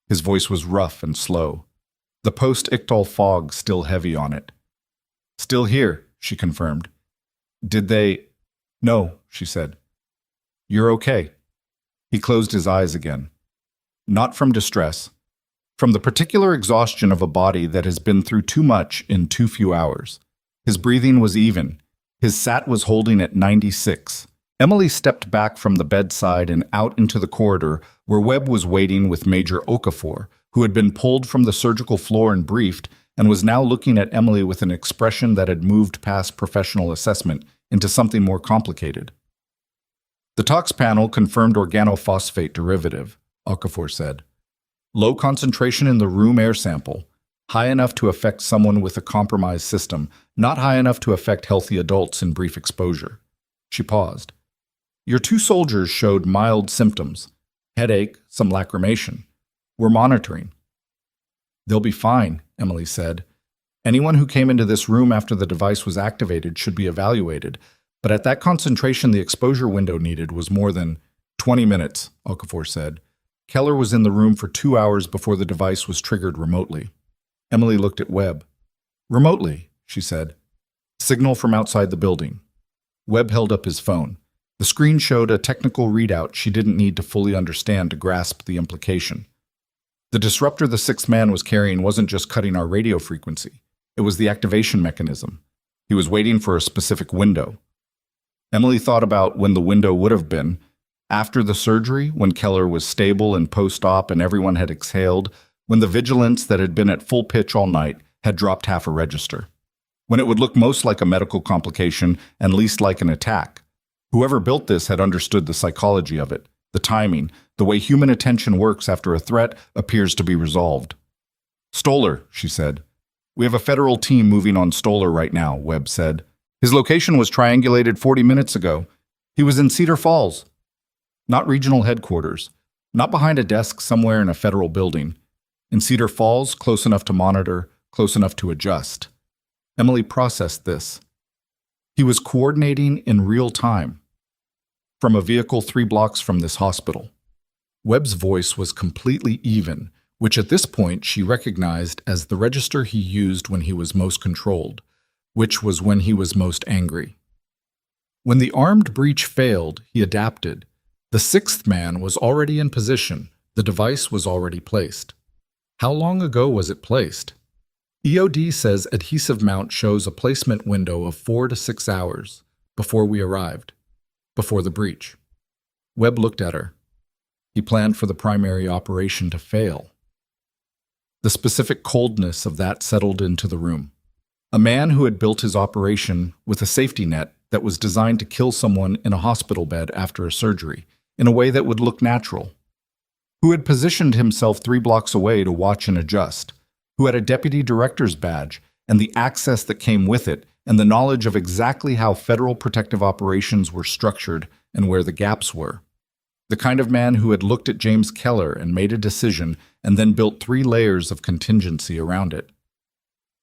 His voice was rough and slow, the post-ictal fog still heavy on it. Still here, she confirmed. Did they? No, she said. You're okay. He closed his eyes again. Not from distress. From the particular exhaustion of a body that has been through too much in too few hours. His breathing was even. His sat was holding at 96. Emily stepped back from the bedside and out into the corridor where Webb was waiting with Major Okafor, who had been pulled from the surgical floor and briefed, and was now looking at Emily with an expression that had moved past professional assessment into something more complicated. The tox panel confirmed organophosphate derivative, Okafor said. Low concentration in the room air sample, high enough to affect someone with a compromised system, not high enough to affect healthy adults in brief exposure. She paused. Your two soldiers showed mild symptoms, headache, some lacrimation. We're monitoring. They'll be fine, Emily said. Anyone who came into this room after the device was activated should be evaluated, but at that concentration the exposure window needed was more than 20 minutes, Okafor said. Keller was in the room for 2 hours before the device was triggered remotely. Emily looked at Webb. Remotely, she said. Signal from outside the building. Webb held up his phone. The screen showed a technical readout she didn't need to fully understand to grasp the implication. The disruptor the sixth man was carrying wasn't just cutting our radio frequency. It was the activation mechanism. He was waiting for a specific window. Emily thought about when the window would have been. After the surgery, when Keller was stable and post-op and everyone had exhaled, when the vigilance that had been at full pitch all night had dropped half a register. When it would look most like a medical complication and least like an attack. Whoever built this had understood the psychology of it, the timing, the way human attention works after a threat appears to be resolved. Stoller, she said. We have a federal team moving on Stoller right now, Webb said. His location was triangulated 40 minutes ago. He was in Cedar Falls. Not regional headquarters. Not behind a desk somewhere in a federal building. In Cedar Falls, close enough to monitor, close enough to adjust. Emily processed this. He was coordinating in real time. From a vehicle 3 blocks from this hospital. Webb's voice was completely even, which at this point she recognized as the register he used when he was most controlled, which was when he was most angry. When the armed breach failed, he adapted. The 6th man was already in position. The device was already placed. How long ago was it placed? EOD says adhesive mount shows a placement window of 4 to 6 hours before we arrived, before the breach. Webb looked at her. He planned for the primary operation to fail. The specific coldness of that settled into the room. A man who had built his operation with a safety net that was designed to kill someone in a hospital bed after a surgery, in a way that would look natural. Who had positioned himself 3 blocks away to watch and adjust. Who had a deputy director's badge and the access that came with it and the knowledge of exactly how federal protective operations were structured and where the gaps were. The kind of man who had looked at James Keller and made a decision and then built 3 layers of contingency around it.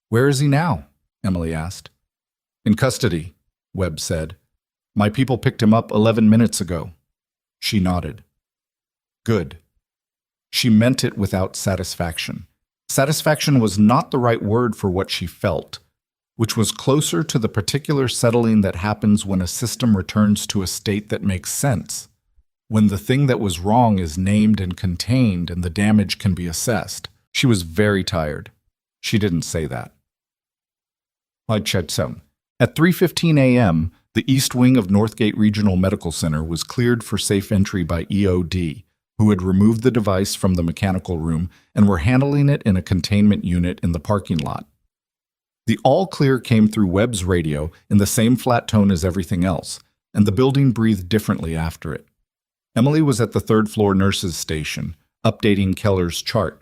Where is he now? Emily asked. In custody, Webb said. My people picked him up 11 minutes ago. She nodded. Good. She meant it without satisfaction. Satisfaction was not the right word for what she felt, which was closer to the particular settling that happens when a system returns to a state that makes sense. When the thing that was wrong is named and contained and the damage can be assessed. She was very tired. She didn't say that. At 3:15 a.m., the east wing of Northgate Regional Medical Center was cleared for safe entry by EOD, who had removed the device from the mechanical room and were handling it in a containment unit in the parking lot. The all clear came through Webb's radio in the same flat tone as everything else, and the building breathed differently after it. Emily was at the 3rd floor nurses' station, updating Keller's chart.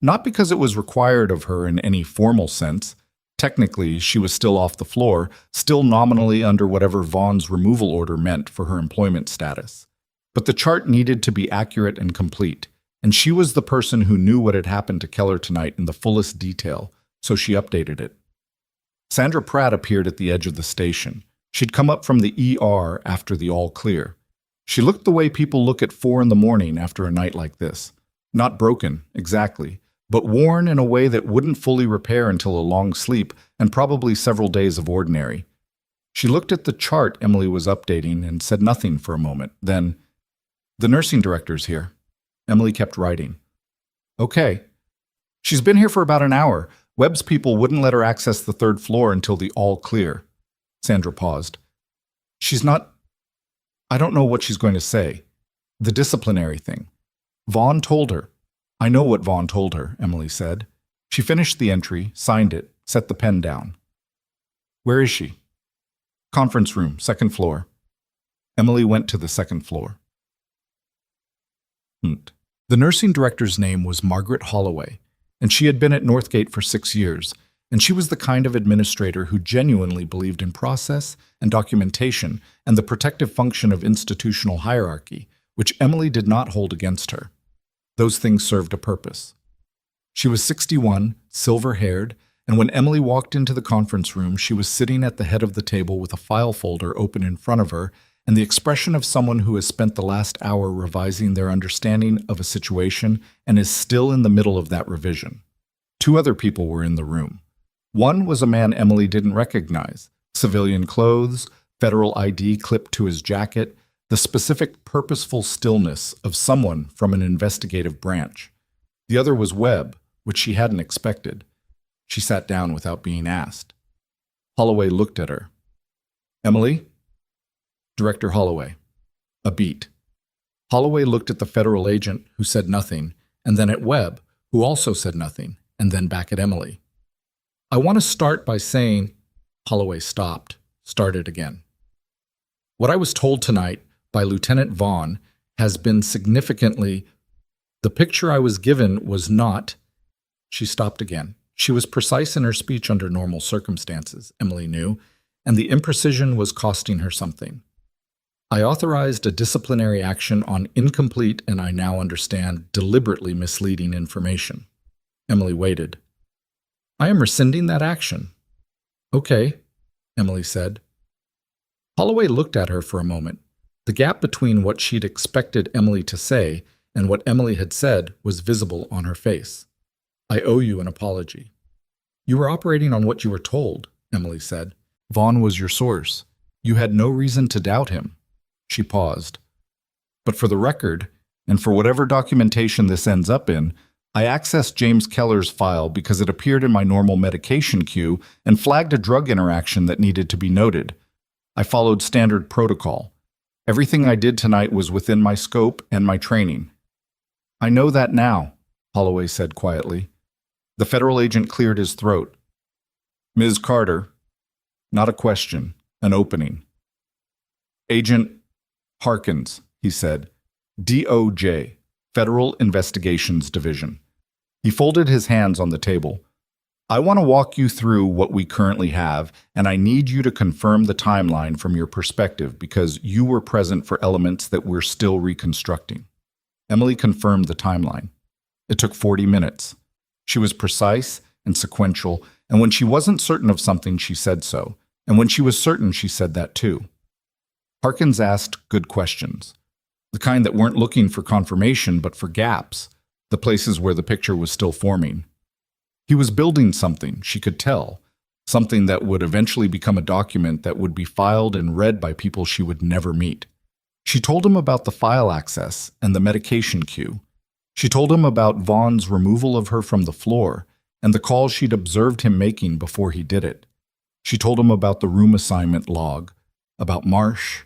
Not because it was required of her in any formal sense. Technically, she was still off the floor, still nominally under whatever Vaughn's removal order meant for her employment status. But the chart needed to be accurate and complete, and she was the person who knew what had happened to Keller tonight in the fullest detail, so she updated it. Sandra Pratt appeared at the edge of the station. She'd come up from the ER after the all clear. She looked the way people look at 4 in the morning after a night like this. Not broken, exactly, but worn in a way that wouldn't fully repair until a long sleep and probably several days of ordinary. She looked at the chart Emily was updating and said nothing for a moment. Then, the nursing director's here. Emily kept writing. Okay. She's been here for about an hour. Webb's people wouldn't let her access the 3rd floor until the all clear. Sandra paused. She's not... I don't know what she's going to say. The disciplinary thing. Vaughn told her. I know what Vaughn told her, Emily said. She finished the entry, signed it, set the pen down. Where is she? Conference room, 2nd floor. Emily went to the 2nd floor. The nursing director's name was Margaret Holloway, and she had been at Northgate for 6 years, and she was the kind of administrator who genuinely believed in process and documentation and the protective function of institutional hierarchy, which Emily did not hold against her. Those things served a purpose. She was 61, silver-haired, and when Emily walked into the conference room, she was sitting at the head of the table with a file folder open in front of her and the expression of someone who has spent the last hour revising their understanding of a situation and is still in the middle of that revision. 2 other people were in the room. One was a man Emily didn't recognize, civilian clothes, federal ID clipped to his jacket, the specific purposeful stillness of someone from an investigative branch. The other was Webb, which she hadn't expected. She sat down without being asked. Holloway looked at her. Emily? Director Holloway. A beat. Holloway looked at the federal agent, who said nothing, and then at Webb, who also said nothing, and then back at Emily. I want to start by saying, Holloway stopped, started again. What I was told tonight by Lieutenant Vaughn has been significantly, the picture I was given was not, she stopped again, She was precise in her speech under normal circumstances, Emily knew, and the imprecision was costing her something. I authorized a disciplinary action on incomplete and I now understand deliberately misleading information. Emily waited. I am rescinding that action. Okay, Emily said. Holloway looked at her for a moment. The gap between what she'd expected Emily to say and what Emily had said was visible on her face. I owe you an apology. You were operating on what you were told, Emily said. Vaughn was your source. You had no reason to doubt him. She paused. But for the record, and for whatever documentation this ends up in, I accessed James Keller's file because it appeared in my normal medication queue and flagged a drug interaction that needed to be noted. I followed standard protocol. Everything I did tonight was within my scope and my training. I know that now, Holloway said quietly. The federal agent cleared his throat. Ms. Carter, not a question, an opening. Agent Harkins, he said. DOJ, Federal Investigations Division. He folded his hands on the table. I want to walk you through what we currently have, and I need you to confirm the timeline from your perspective because you were present for elements that we're still reconstructing. Emily confirmed the timeline. It took 40 minutes. She was precise and sequential, and when she wasn't certain of something, she said so. And when she was certain, she said that too. Harkins asked good questions, the kind that weren't looking for confirmation but for gaps, the places where the picture was still forming. He was building something, she could tell, something that would eventually become a document that would be filed and read by people she would never meet. She told him about the file access and the medication queue. She told him about Vaughn's removal of her from the floor and the call she'd observed him making before he did it. She told him about the room assignment log, about Marsh,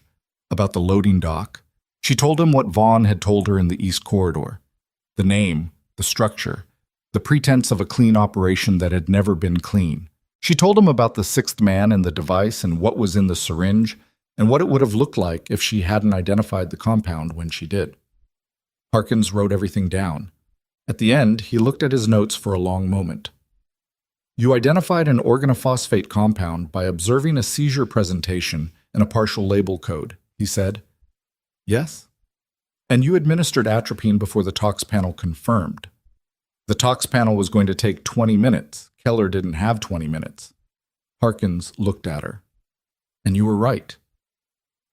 about the loading dock. She told him what Vaughn had told her in the East Corridor. The name, the structure, the pretense of a clean operation that had never been clean. She told him about the sixth man and the device and what was in the syringe and what it would have looked like if she hadn't identified the compound when she did. Harkins wrote everything down. At the end, he looked at his notes for a long moment. You identified an organophosphate compound by observing a seizure presentation and a partial label code, he said. Yes. And you administered atropine before the tox panel confirmed. The tox panel was going to take 20 minutes. Keller didn't have 20 minutes. Harkins looked at her. And you were right.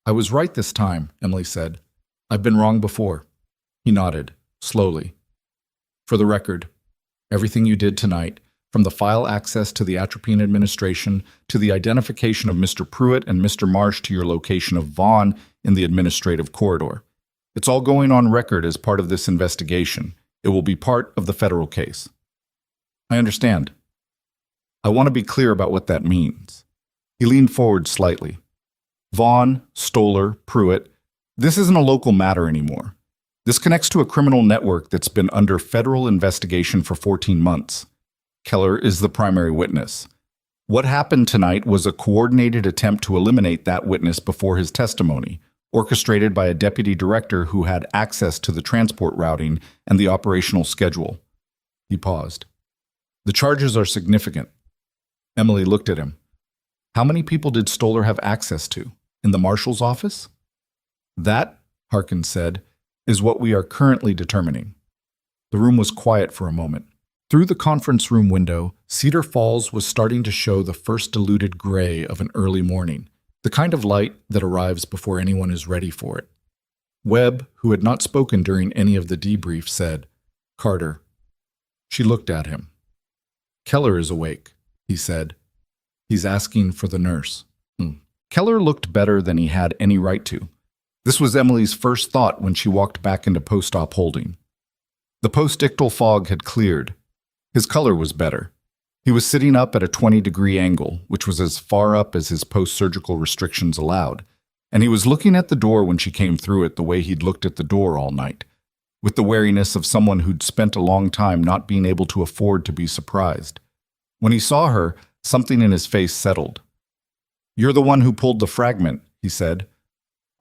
I was right this time, Emily said. I've been wrong before. He nodded, slowly. For the record, everything you did tonight, from the file access to the atropine administration to the identification of Mr. Pruitt and Mr. Marsh to your location of Vaughn in the administrative corridor. It's all going on record as part of this investigation. It will be part of the federal case. I understand. I want to be clear about what that means. He leaned forward slightly. Vaughn, Stoller, Pruitt, this isn't a local matter anymore. This connects to a criminal network that's been under federal investigation for 14 months. Keller is the primary witness. What happened tonight was a coordinated attempt to eliminate that witness before his testimony, orchestrated by a deputy director who had access to the transport routing and the operational schedule. He paused. The charges are significant. Emily looked at him. How many people did Stoller have access to? In the marshal's office? That, Harkins said, is what we are currently determining. The room was quiet for a moment. Through the conference room window, Cedar Falls was starting to show the first diluted gray of an early morning, the kind of light that arrives before anyone is ready for it. Webb, who had not spoken during any of the debrief, said, Carter. She looked at him. Keller is awake, he said. He's asking for the nurse. Keller looked better than he had any right to. This was Emily's first thought when she walked back into post-op holding. The post-ictal fog had cleared. His color was better. He was sitting up at a 20-degree angle, which was as far up as his post-surgical restrictions allowed, and he was looking at the door when she came through it the way he'd looked at the door all night, with the wariness of someone who'd spent a long time not being able to afford to be surprised. When he saw her, something in his face settled. You're the one who pulled the fragment, he said.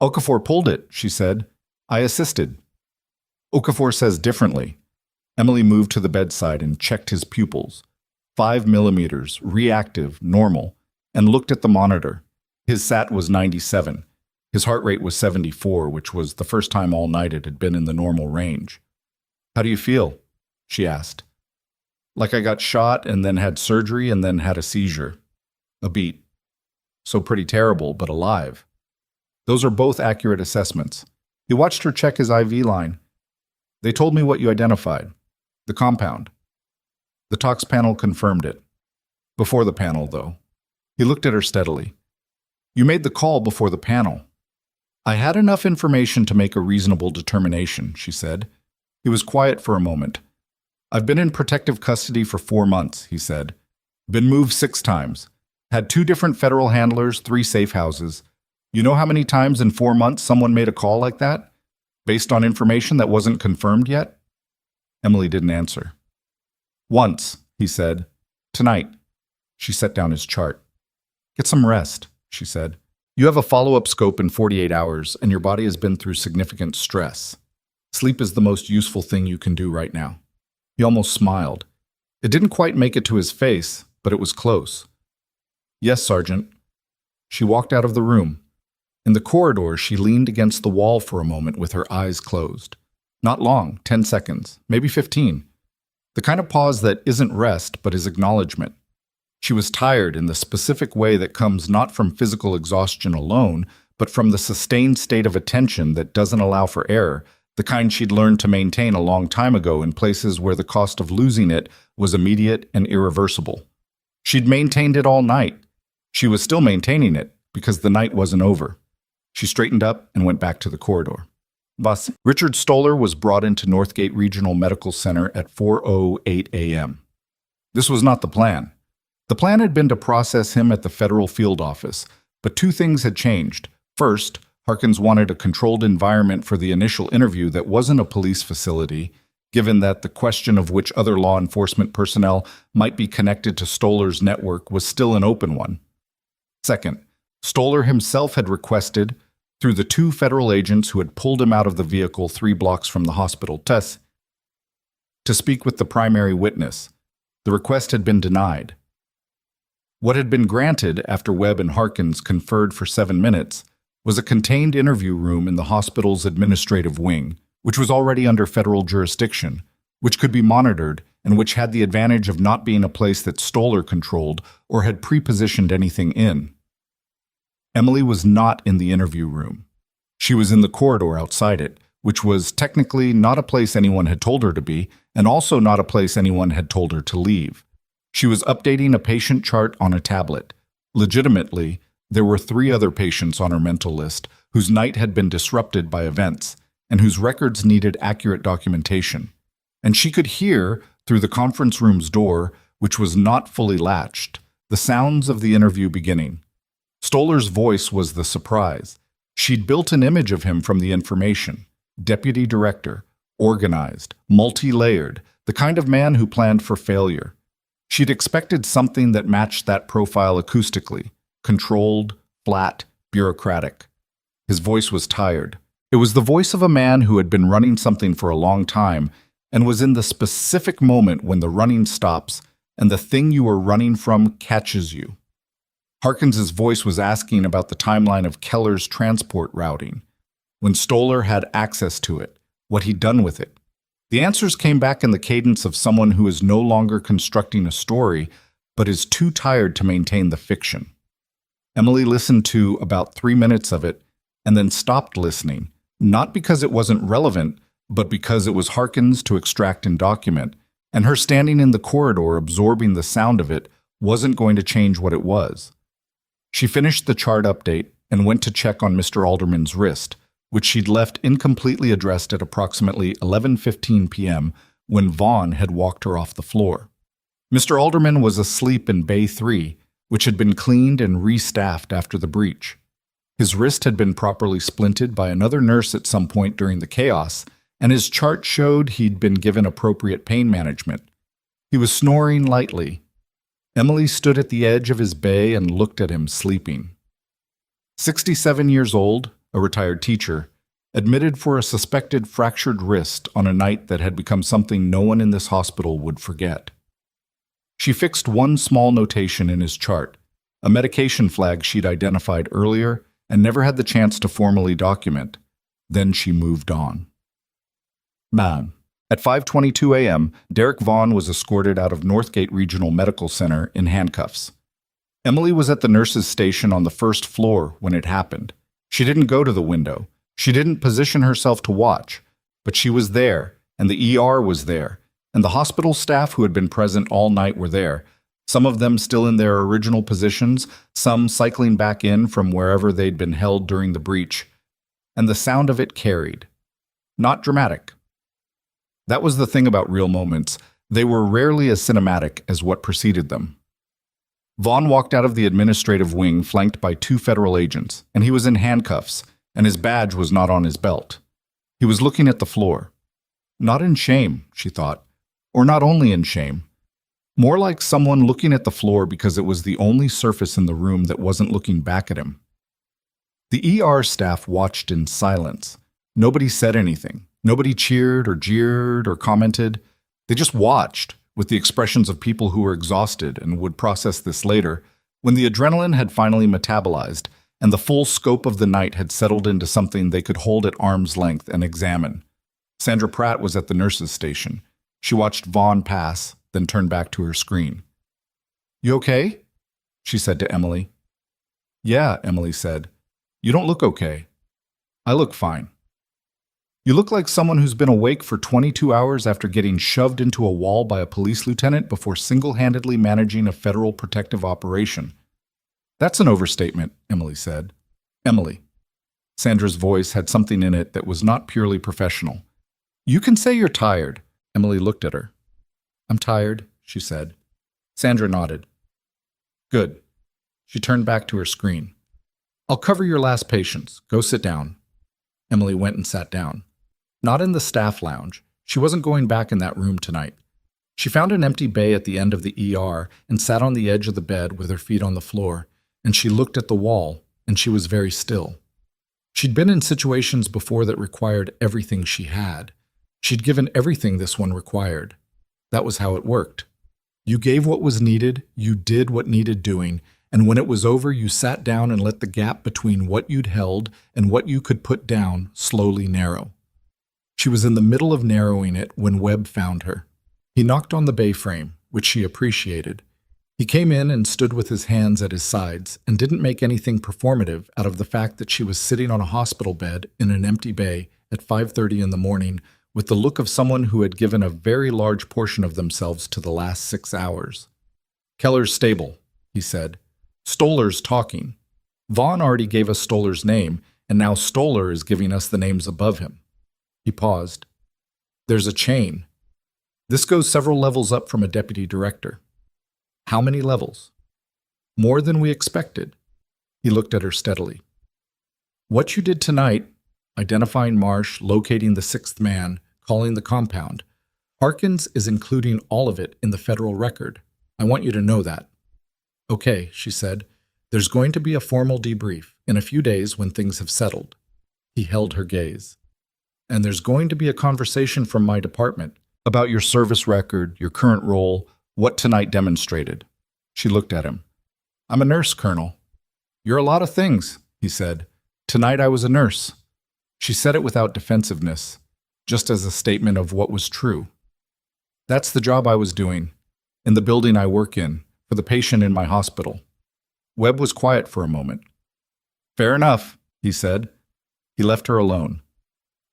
Okafor pulled it, she said. I assisted. Okafor says differently. Emily moved to the bedside and checked his pupils. 5 millimeters, reactive, normal, and looked at the monitor. His SAT was 97. His heart rate was 74, which was the first time all night it had been in the normal range. "How do you feel?" she asked. "Like I got shot and then had surgery and then had a seizure." "A beat." "So pretty terrible, but alive." "Those are both accurate assessments." He watched her check his IV line. "They told me what you identified. The compound." The tox panel confirmed it. Before the panel, though. He looked at her steadily. "You made the call before the panel." "I had enough information to make a reasonable determination," she said. He was quiet for a moment. "I've been in protective custody for 4 months," he said. "Been moved 6 times. Had 2 different federal handlers, 3 safe houses. You know how many times in 4 months someone made a call like that? Based on information that wasn't confirmed yet?" Emily didn't answer. "Once," he said. "Tonight." She set down his chart. "Get some rest," she said. "You have a follow-up scope in 48 hours, and your body has been through significant stress. Sleep is the most useful thing you can do right now." He almost smiled. It didn't quite make it to his face, but it was close. "Yes, Sergeant." She walked out of the room. In the corridor, she leaned against the wall for a moment with her eyes closed. Not long, 10 seconds, maybe 15. The kind of pause that isn't rest, but is acknowledgement. She was tired in the specific way that comes not from physical exhaustion alone, but from the sustained state of attention that doesn't allow for error, the kind she'd learned to maintain a long time ago in places where the cost of losing it was immediate and irreversible. She'd maintained it all night. She was still maintaining it, because the night wasn't over. She straightened up and went back to the corridor. Boss. Richard Stoller was brought into Northgate Regional Medical Center at 4:08 a.m. This was not the plan. The plan had been to process him at the federal field office, but 2 things had changed. First, Harkins wanted a controlled environment for the initial interview that wasn't a police facility, given that the question of which other law enforcement personnel might be connected to Stoller's network was still an open one. Second, Stoller himself had requested, through the 2 federal agents who had pulled him out of the vehicle 3 blocks from the hospital, to speak with the primary witness. The request had been denied. What had been granted after Webb and Harkins conferred for 7 minutes was a contained interview room in the hospital's administrative wing, which was already under federal jurisdiction, which could be monitored, and which had the advantage of not being a place that Stoller controlled or had pre-positioned anything in. Emily was not in the interview room. She was in the corridor outside it, which was technically not a place anyone had told her to be, and also not a place anyone had told her to leave. She was updating a patient chart on a tablet. Legitimately, there were 3 other patients on her mental list whose night had been disrupted by events and whose records needed accurate documentation. And she could hear, through the conference room's door, which was not fully latched, the sounds of the interview beginning. Stoller's voice was the surprise. She'd built an image of him from the information. Deputy director, organized, multi-layered, the kind of man who planned for failure. She'd expected something that matched that profile acoustically, controlled, flat, bureaucratic. His voice was tired. It was the voice of a man who had been running something for a long time and was in the specific moment when the running stops and the thing you were running from catches you. Harkins's voice was asking about the timeline of Keller's transport routing, when Stoller had access to it, what he'd done with it. The answers came back in the cadence of someone who is no longer constructing a story, but is too tired to maintain the fiction. Emily listened to about 3 minutes of it and then stopped listening, not because it wasn't relevant, but because it was Harkins to extract and document, and her standing in the corridor absorbing the sound of it wasn't going to change what it was. She finished the chart update and went to check on Mr. Alderman's wrist, which she'd left incompletely addressed at approximately 11:15 p.m. when Vaughn had walked her off the floor. Mr. Alderman was asleep in Bay 3, which had been cleaned and restaffed after the breach. His wrist had been properly splinted by another nurse at some point during the chaos, and his chart showed he'd been given appropriate pain management. He was snoring lightly. Emily stood at the edge of his bay and looked at him sleeping. 67 years old, a retired teacher, admitted for a suspected fractured wrist on a night that had become something no one in this hospital would forget. She fixed one small notation in his chart, a medication flag she'd identified earlier and never had the chance to formally document. Then she moved on. Man. At 5:22 a.m., Derek Vaughn was escorted out of Northgate Regional Medical Center in handcuffs. Emily was at the nurse's station on the first floor when it happened. She didn't go to the window. She didn't position herself to watch. But she was there, and the ER was there, and the hospital staff who had been present all night were there, some of them still in their original positions, some cycling back in from wherever they'd been held during the breach. And the sound of it carried. Not dramatic. That was the thing about real moments. They were rarely as cinematic as what preceded them. Vaughn walked out of the administrative wing flanked by 2 federal agents, and he was in handcuffs, and his badge was not on his belt. He was looking at the floor. Not in shame, she thought, or not only in shame. More like someone looking at the floor because it was the only surface in the room that wasn't looking back at him. The ER staff watched in silence. Nobody said anything. Nobody cheered or jeered or commented. They just watched, with the expressions of people who were exhausted and would process this later, when the adrenaline had finally metabolized and the full scope of the night had settled into something they could hold at arm's length and examine. Sandra Pratt was at the nurse's station. She watched Vaughn pass, then turned back to her screen. "You okay?" she said to Emily. "Yeah," Emily said. "You don't look okay." "I look fine." "You look like someone who's been awake for 22 hours after getting shoved into a wall by a police lieutenant before single-handedly managing a federal protective operation." "That's an overstatement," Emily said. "Emily." Sandra's voice had something in it that was not purely professional. "You can say you're tired." Emily looked at her. "I'm tired," she said. Sandra nodded. "Good." She turned back to her screen. "I'll cover your last patients. Go sit down." Emily went and sat down. Not in the staff lounge. She wasn't going back in that room tonight. She found an empty bay at the end of the ER and sat on the edge of the bed with her feet on the floor, and she looked at the wall, and she was very still. She'd been in situations before that required everything she had. She'd given everything this one required. That was how it worked. You gave what was needed, you did what needed doing, and when it was over, you sat down and let the gap between what you'd held and what you could put down slowly narrow. She was in the middle of narrowing it when Webb found her. He knocked on the bay frame, which she appreciated. He came in and stood with his hands at his sides and didn't make anything performative out of the fact that she was sitting on a hospital bed in an empty bay at 5:30 in the morning with the look of someone who had given a very large portion of themselves to the last 6 hours. "Keller's stable," he said. "Stoller's talking. Vaughn already gave us Stoller's name, and now Stoller is giving us the names above him." He paused. "There's a chain. This goes several levels up from a deputy director." "How many levels?" "More than we expected." He looked at her steadily. "What you did tonight, identifying Marsh, locating the 6th man, calling the compound, Harkins is including all of it in the federal record. I want you to know that." "Okay," she said. "There's going to be a formal debrief in a few days when things have settled." He held her gaze. "And there's going to be a conversation from my department about your service record, your current role, what tonight demonstrated." She looked at him. "I'm a nurse, Colonel." "You're a lot of things," he said. "Tonight I was a nurse." She said it without defensiveness, just as a statement of what was true. "That's the job I was doing, in the building I work in, for the patient in my hospital." Webb was quiet for a moment. "Fair enough," he said. He left her alone.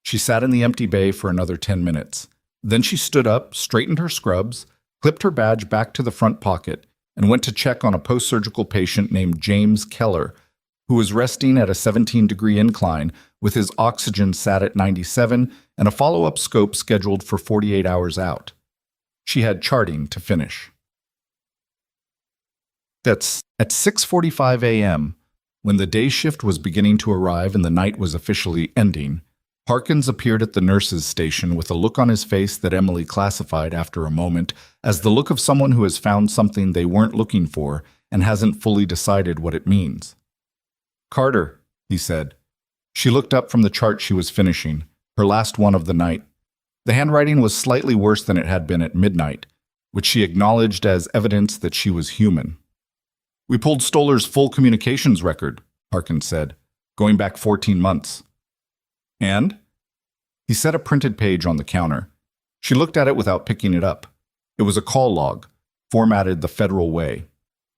She sat in the empty bay for another 10 minutes. Then she stood up, straightened her scrubs, clipped her badge back to the front pocket, and went to check on a post-surgical patient named James Keller, who was resting at a 17-degree incline with his oxygen sat at 97 and a follow-up scope scheduled for 48 hours out. She had charting to finish. That's at 6:45 a.m., when the day shift was beginning to arrive and the night was officially ending, Harkins appeared at the nurse's station with a look on his face that Emily classified after a moment as the look of someone who has found something they weren't looking for and hasn't fully decided what it means. "Carter," he said. She looked up from the chart she was finishing, her last one of the night. The handwriting was slightly worse than it had been at midnight. which she acknowledged as evidence that she was human. "We pulled Stoller's full communications record," Harkins said, "going back 14 months. "And?" He set a printed page on the counter. She looked at it without picking it up. It was a call log, formatted the federal way.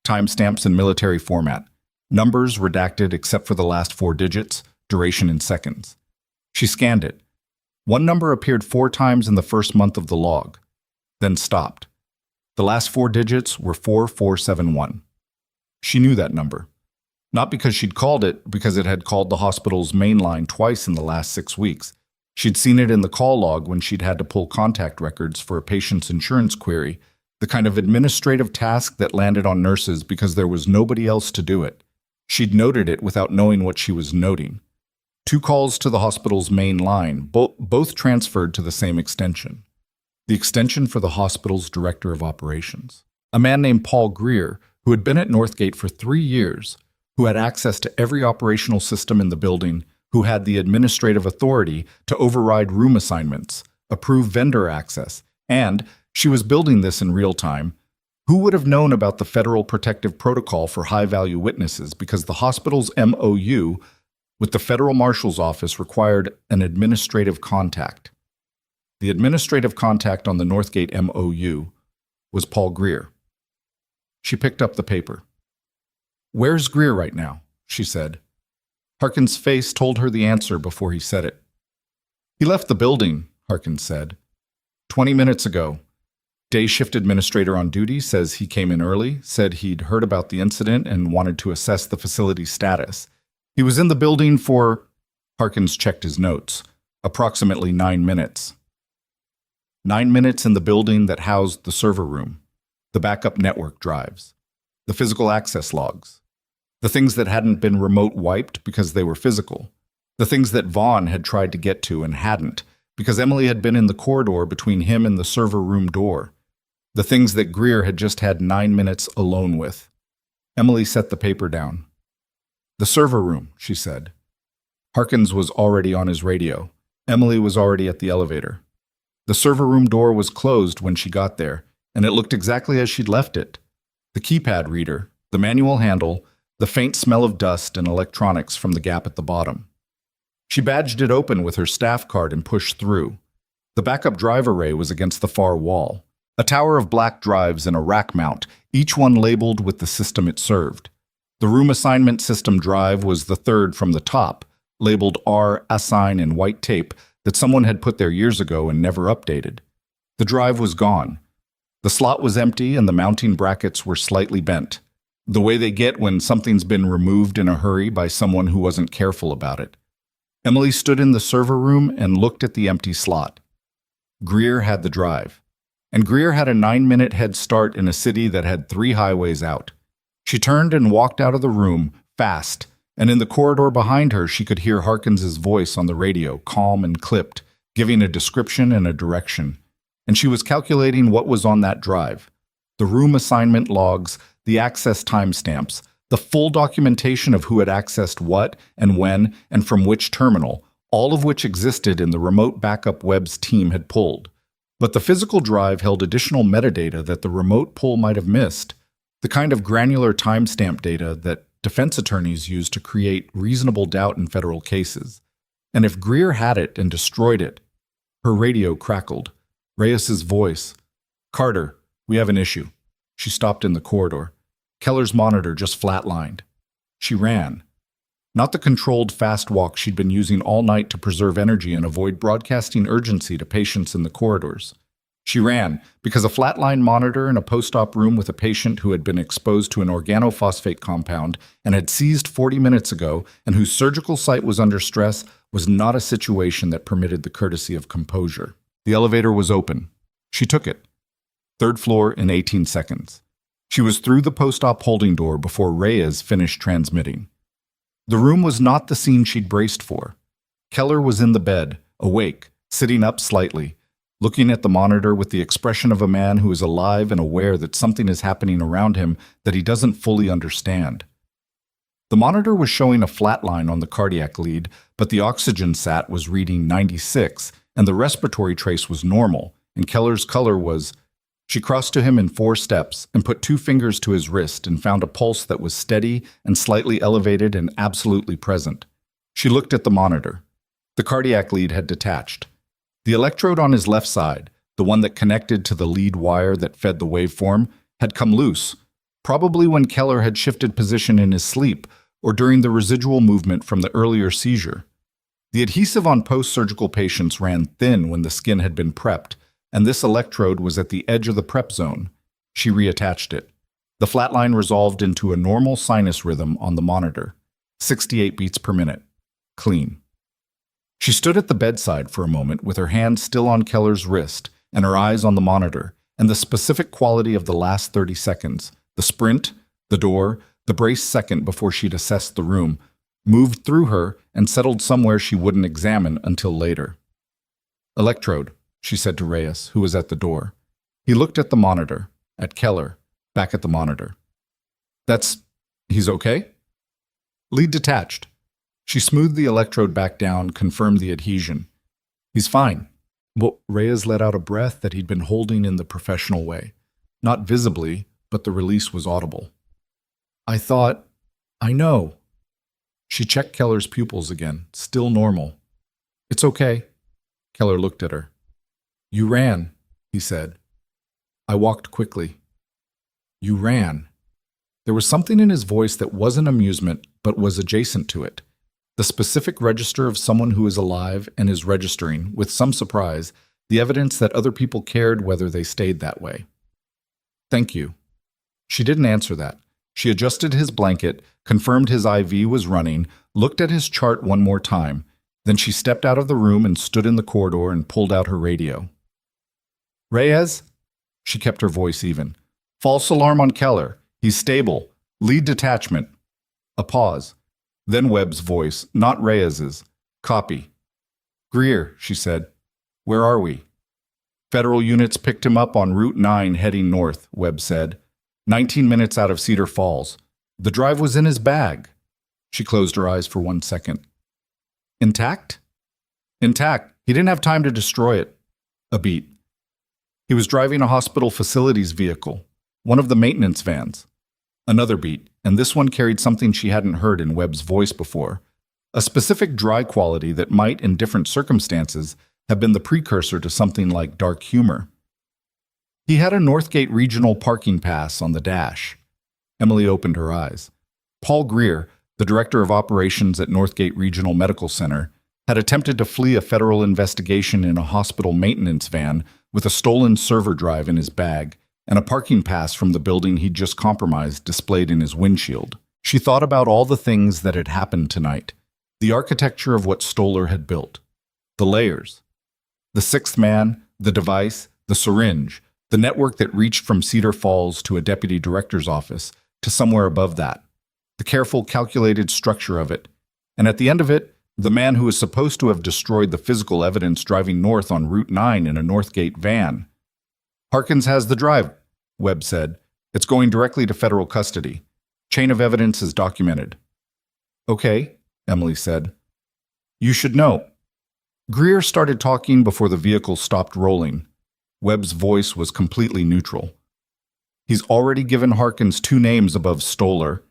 Timestamps in military format. Numbers redacted except for the last 4 digits, duration in seconds. She scanned it. One number appeared 4 times in the first month of the log, then stopped. The last 4 digits were 4471. She knew that number. Not because she'd called it, because it had called the hospital's main line twice in the last 6 weeks. She'd seen it in the call log when she'd had to pull contact records for a patient's insurance query, the kind of administrative task that landed on nurses because there was nobody else to do it. She'd noted it without knowing what she was noting. 2 calls to the hospital's main line, both transferred to the same extension. The extension for the hospital's director of operations. A man named Paul Greer, who had been at Northgate for 3 years, who had access to every operational system in the building, who had the administrative authority to override room assignments, approve vendor access, and, she was building this in real time, who would have known about the Federal Protective Protocol for high-value witnesses because the hospital's MOU with the Federal Marshal's Office required an administrative contact. The administrative contact on the Northgate MOU was Paul Greer. She picked up the paper. "Where's Greer right now?" she said. Harkins' face told her the answer before he said it. "He left the building," Harkins said. 20 minutes ago. Day shift administrator on duty says he came in early, said he'd heard about the incident and wanted to assess the facility's status. He was in the building for," Harkins checked his notes, "approximately 9 minutes. 9 minutes in the building that housed the server room, the backup network drives, the physical access logs, the things that hadn't been remote wiped because they were physical, the things that Vaughn had tried to get to and hadn't, because Emily had been in the corridor between him and the server room door, the things that Greer had just had 9 minutes alone with." Emily set the paper down. "The server room," she said. Harkins was already on his radio. Emily was already at the elevator. The server room door was closed when she got there, and it looked exactly as she'd left it. The keypad reader, the manual handle, the faint smell of dust and electronics from the gap at the bottom. She badged it open with her staff card and pushed through. The backup drive array was against the far wall. A tower of black drives and a rack mount, each one labeled with the system it served. The room assignment system drive was the third from the top, labeled R assign in white tape that someone had put there years ago and never updated. The drive was gone. The slot was empty and the mounting brackets were slightly bent, the way they get when something's been removed in a hurry by someone who wasn't careful about it. Emily stood in the server room and looked at the empty slot. Greer had the drive. And Greer had a 9-minute head start in a city that had 3 highways out. She turned and walked out of the room, fast, and in the corridor behind her she could hear Harkins's voice on the radio, calm and clipped, giving a description and a direction. And she was calculating what was on that drive. The room assignment logs, the access timestamps, the full documentation of who had accessed what and when and from which terminal, all of which existed in the remote backup Webb's team had pulled. But the physical drive held additional metadata that the remote pull might have missed, the kind of granular timestamp data that defense attorneys use to create reasonable doubt in federal cases. And if Greer had it and destroyed it, her radio crackled. Reyes's voice. "Carter, we have an issue." She stopped in the corridor. Keller's monitor just flatlined. She ran. Not the controlled fast walk she'd been using all night to preserve energy and avoid broadcasting urgency to patients in the corridors. She ran because a flatline monitor in a post-op room with a patient who had been exposed to an organophosphate compound and had seized 40 minutes ago and whose surgical site was under stress was not a situation that permitted the courtesy of composure. The elevator was open. She took it. 3rd floor in 18 seconds. She was through the post-op holding door before Reyes finished transmitting. The room was not the scene she'd braced for. Keller was in the bed, awake, sitting up slightly, looking at the monitor with the expression of a man who is alive and aware that something is happening around him that he doesn't fully understand. The monitor was showing a flat line on the cardiac lead, but the oxygen sat was reading 96, and the respiratory trace was normal, and Keller's color was She crossed to him in 4 steps and put 2 fingers to his wrist and found a pulse that was steady and slightly elevated and absolutely present. She looked at the monitor. The cardiac lead had detached. The electrode on his left side, the one that connected to the lead wire that fed the waveform, had come loose, probably when Keller had shifted position in his sleep or during the residual movement from the earlier seizure. The adhesive on post-surgical patients ran thin when the skin had been prepped, and this electrode was at the edge of the prep zone. She reattached it. The flat line resolved into a normal sinus rhythm on the monitor, 68 beats per minute. Clean. She stood at the bedside for a moment with her hand still on Keller's wrist and her eyes on the monitor and the specific quality of the last 30 seconds, the sprint, the door, the brace second before she'd assessed the room, moved through her and settled somewhere she wouldn't examine until later. Electrode, she said to Reyes, who was at the door. He looked at the monitor, at Keller, back at the monitor. He's okay? Lead detached. She smoothed the electrode back down, confirmed the adhesion. He's fine. Well, Reyes let out a breath that he'd been holding in the professional way. Not visibly, but the release was audible. I know. She checked Keller's pupils again, still normal. It's okay. Keller looked at her. You ran, he said. I walked quickly. You ran. There was something in his voice that wasn't amusement, but was adjacent to it. The specific register of someone who is alive and is registering, with some surprise, the evidence that other people cared whether they stayed that way. Thank you. She didn't answer that. She adjusted his blanket, confirmed his IV was running, looked at his chart one more time. Then she stepped out of the room and stood in the corridor and pulled out her radio. Reyes? She kept her voice even. False alarm on Keller. He's stable. Lead detachment. A pause. Then Webb's voice, not Reyes's. Copy. Greer, she said. Where are we? Federal units picked him up on Route 9 heading north, Webb said. 19 minutes out of Cedar Falls. The drive was in his bag. She closed her eyes for 1 second. Intact? Intact. He didn't have time to destroy it. A beat. He was driving a hospital facilities vehicle, one of the maintenance vans. Another beat, and this one carried something she hadn't heard in Webb's voice before, a specific dry quality that might, in different circumstances, have been the precursor to something like dark humor. He had a Northgate Regional parking pass on the dash. Emily opened her eyes. Paul Greer, the director of operations at Northgate Regional Medical Center, had attempted to flee a federal investigation in a hospital maintenance van with a stolen server drive in his bag and a parking pass from the building he'd just compromised displayed in his windshield. She thought about all the things that had happened tonight, the architecture of what Stoller had built, the layers, the sixth man, the device, the syringe, the network that reached from Cedar Falls to a deputy director's office to somewhere above that, the careful, calculated structure of it, and at the end of it, the man who was supposed to have destroyed the physical evidence driving north on Route 9 in a Northgate van. Harkins has the drive, Webb said. It's going directly to federal custody. Chain of evidence is documented. Okay, Emily said. You should know. Greer started talking before the vehicle stopped rolling. Webb's voice was completely neutral. He's already given Harkins 2 names above Stoller.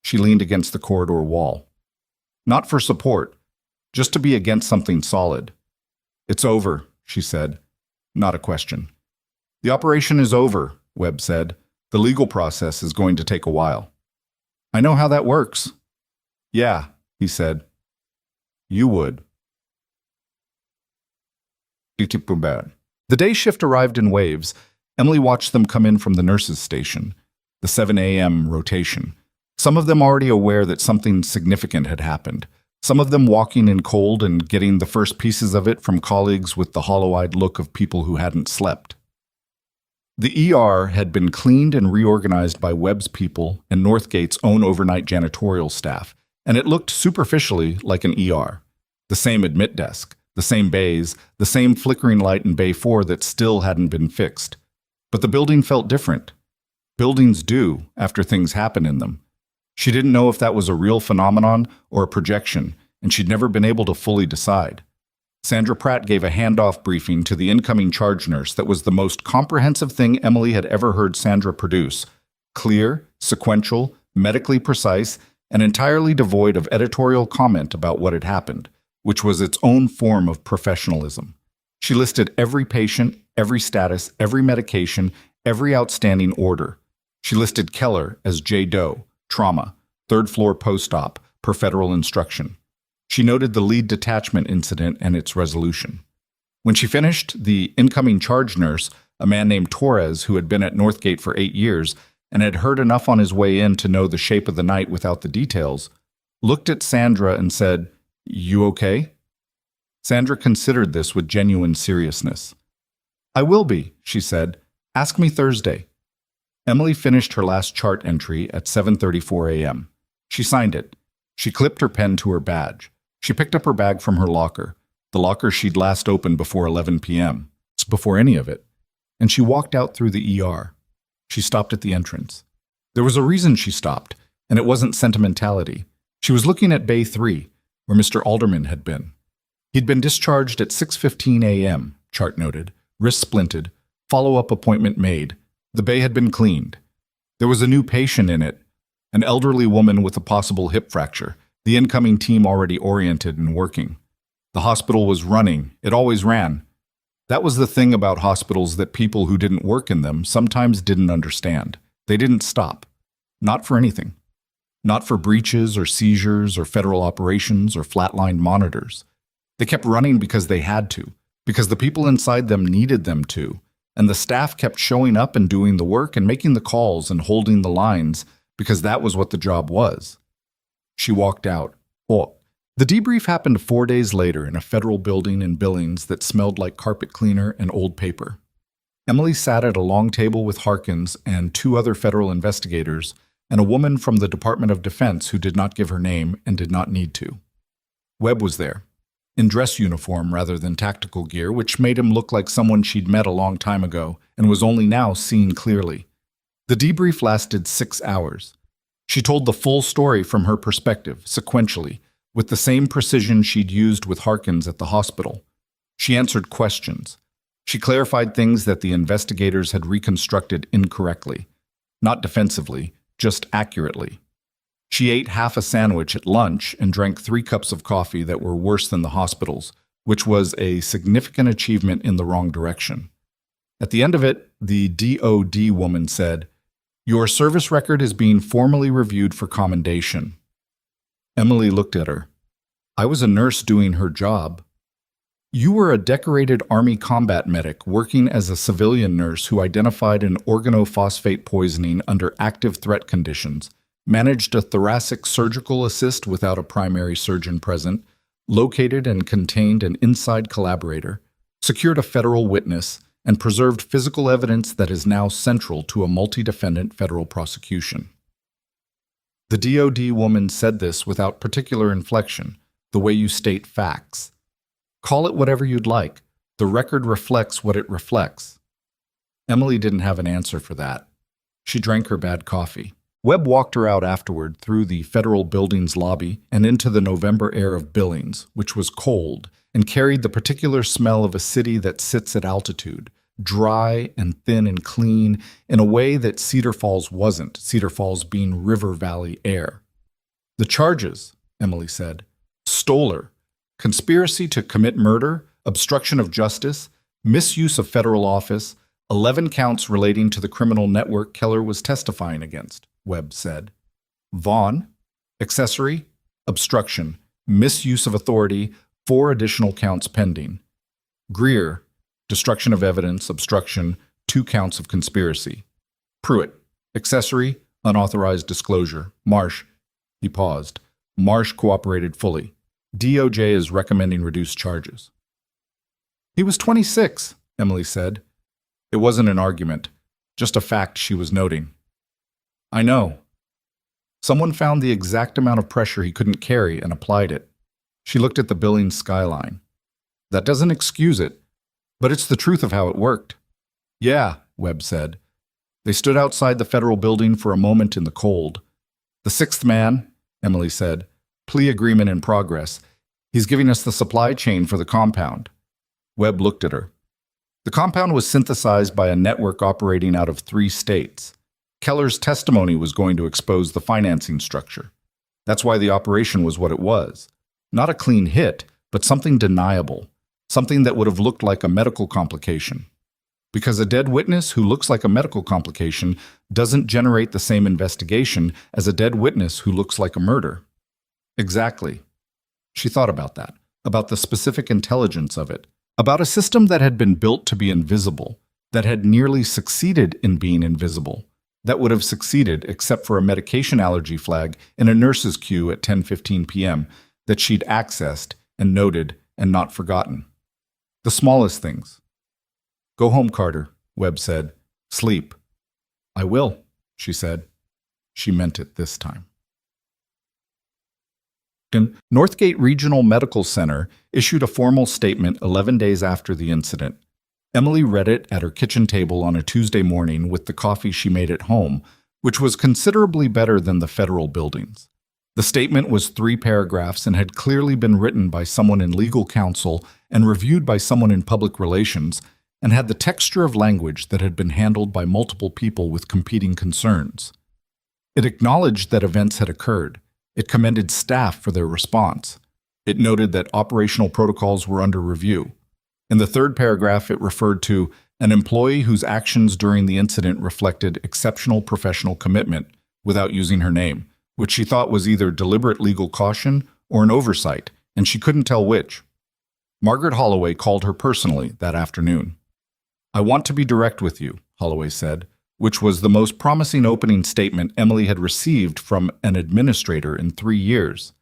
She leaned against the corridor wall. Not for support, just to be against something solid. It's over, she said. Not a question. The operation is over, Webb said. The legal process is going to take a while. I know how that works. Yeah, he said. You would. The day shift arrived in waves. Emily watched them come in from the nurses' station, the 7 a.m. rotation. Some of them already aware that something significant had happened. Some of them walking in cold and getting the first pieces of it from colleagues with the hollow-eyed look of people who hadn't slept. The ER had been cleaned and reorganized by Webb's people and Northgate's own overnight janitorial staff, and it looked superficially like an ER. The same admit desk, the same bays, the same flickering light in Bay 4 that still hadn't been fixed. But the building felt different. Buildings do after things happen in them. She didn't know if that was a real phenomenon or a projection, and she'd never been able to fully decide. Sandra Pratt gave a handoff briefing to the incoming charge nurse that was the most comprehensive thing Emily had ever heard Sandra produce. Clear, sequential, medically precise, and entirely devoid of editorial comment about what had happened, which was its own form of professionalism. She listed every patient, every status, every medication, every outstanding order. She listed Keller as J. Doe, trauma, third floor post-op, per federal instruction. She noted the lead detachment incident and its resolution. When she finished, the incoming charge nurse, a man named Torres who had been at Northgate for 8 years and had heard enough on his way in to know the shape of the night without the details, looked at Sandra and said, "You okay?" Sandra considered this with genuine seriousness. "I will be," she said. "Ask me Thursday." Emily finished her last chart entry at 7:34 a.m. She signed it. She clipped her pen to her badge. She picked up her bag from her locker, the locker she'd last opened before 11 p.m., before any of it, and she walked out through the ER. She stopped at the entrance. There was a reason she stopped, and it wasn't sentimentality. She was looking at Bay 3, where Mr. Alderman had been. He'd been discharged at 6:15 a.m., chart noted, wrist splinted, follow-up appointment made. The bay had been cleaned. There was a new patient in it, an elderly woman with a possible hip fracture, the incoming team already oriented and working. The hospital was running. It always ran. That was the thing about hospitals that people who didn't work in them sometimes didn't understand. They didn't stop. Not for anything. Not for breaches or seizures or federal operations or flatlined monitors. They kept running because they had to, because the people inside them needed them to, and the staff kept showing up and doing the work and making the calls and holding the lines because that was what the job was. She walked out. Oh, the debrief happened 4 days later in a federal building in Billings that smelled like carpet cleaner and old paper. Emily sat at a long table with Harkins and 2 other federal investigators and a woman from the Department of Defense who did not give her name and did not need to. Webb was there, in dress uniform rather than tactical gear, which made him look like someone she'd met a long time ago and was only now seen clearly. The debrief lasted 6 hours. She told the full story from her perspective, sequentially, with the same precision she'd used with Harkins at the hospital. She answered questions. She clarified things that the investigators had reconstructed incorrectly. Not defensively, just accurately. She ate half a sandwich at lunch and drank 3 cups of coffee that were worse than the hospital's, which was a significant achievement in the wrong direction. At the end of it, the DOD woman said, "Your service record is being formally reviewed for commendation." Emily looked at her. "I was a nurse doing her job." "You were a decorated Army combat medic working as a civilian nurse who identified an organophosphate poisoning under active threat conditions, managed a thoracic surgical assist without a primary surgeon present, located and contained an inside collaborator, secured a federal witness, and preserved physical evidence that is now central to a multi-defendant federal prosecution." The DOD woman said this without particular inflection, the way you state facts. Call it whatever you'd like. The record reflects what it reflects. Emily didn't have an answer for that. She drank her bad coffee. Webb walked her out afterward through the federal building's lobby and into the November air of Billings, which was cold and carried the particular smell of a city that sits at altitude, dry and thin and clean in a way that Cedar Falls wasn't, Cedar Falls being river valley air. "The charges," Emily said, "stole her. Conspiracy to commit murder, obstruction of justice, misuse of federal office, 11 counts relating to the criminal network Keller was testifying against," Webb said. "Vaughn, accessory, obstruction, misuse of authority, 4 additional counts pending. Greer, destruction of evidence, obstruction, 2 counts of conspiracy. Pruitt, accessory, unauthorized disclosure. Marsh," he paused. "Marsh cooperated fully. DOJ is recommending reduced charges." "He was 26, Emily said. It wasn't an argument, just a fact she was noting. "I know. Someone found the exact amount of pressure he couldn't carry and applied it." She looked at the Billings skyline. "That doesn't excuse it, but it's the truth of how it worked." "Yeah," Webb said. They stood outside the federal building for a moment in the cold. "The 6th man," Emily said, "plea agreement in progress. He's giving us the supply chain for the compound. Webb looked at her. The compound was synthesized by a network operating out of 3 states. Keller's testimony was going to expose the financing structure. That's why the operation was what it was. Not a clean hit, but something deniable. Something that would have looked like a medical complication. Because a dead witness who looks like a medical complication doesn't generate the same investigation as a dead witness who looks like a murder. Exactly. She thought about that, about the specific intelligence of it, about a system that had been built to be invisible, that had nearly succeeded in being invisible, that would have succeeded except for a medication allergy flag in a nurse's queue at 10:15 p.m. that she'd accessed and noted and not forgotten. The smallest things. Go home, Carter, Webb said. Sleep. I will, she said. She meant it this time. Northgate Regional Medical Center issued a formal statement 11 days after the incident. Emily read it at her kitchen table on a Tuesday morning with the coffee she made at home, which was considerably better than the federal buildings. The statement was 3 paragraphs and had clearly been written by someone in legal counsel and reviewed by someone in public relations, and had the texture of language that had been handled by multiple people with competing concerns. It acknowledged that events had occurred. It commended staff for their response. It noted that operational protocols were under review. In the 3rd paragraph, it referred to an employee whose actions during the incident reflected exceptional professional commitment, without using her name, which she thought was either deliberate legal caution or an oversight, and she couldn't tell which. Margaret Holloway called her personally that afternoon. I want to be direct with you, Holloway said, which was the most promising opening statement Emily had received from an administrator in 3 years.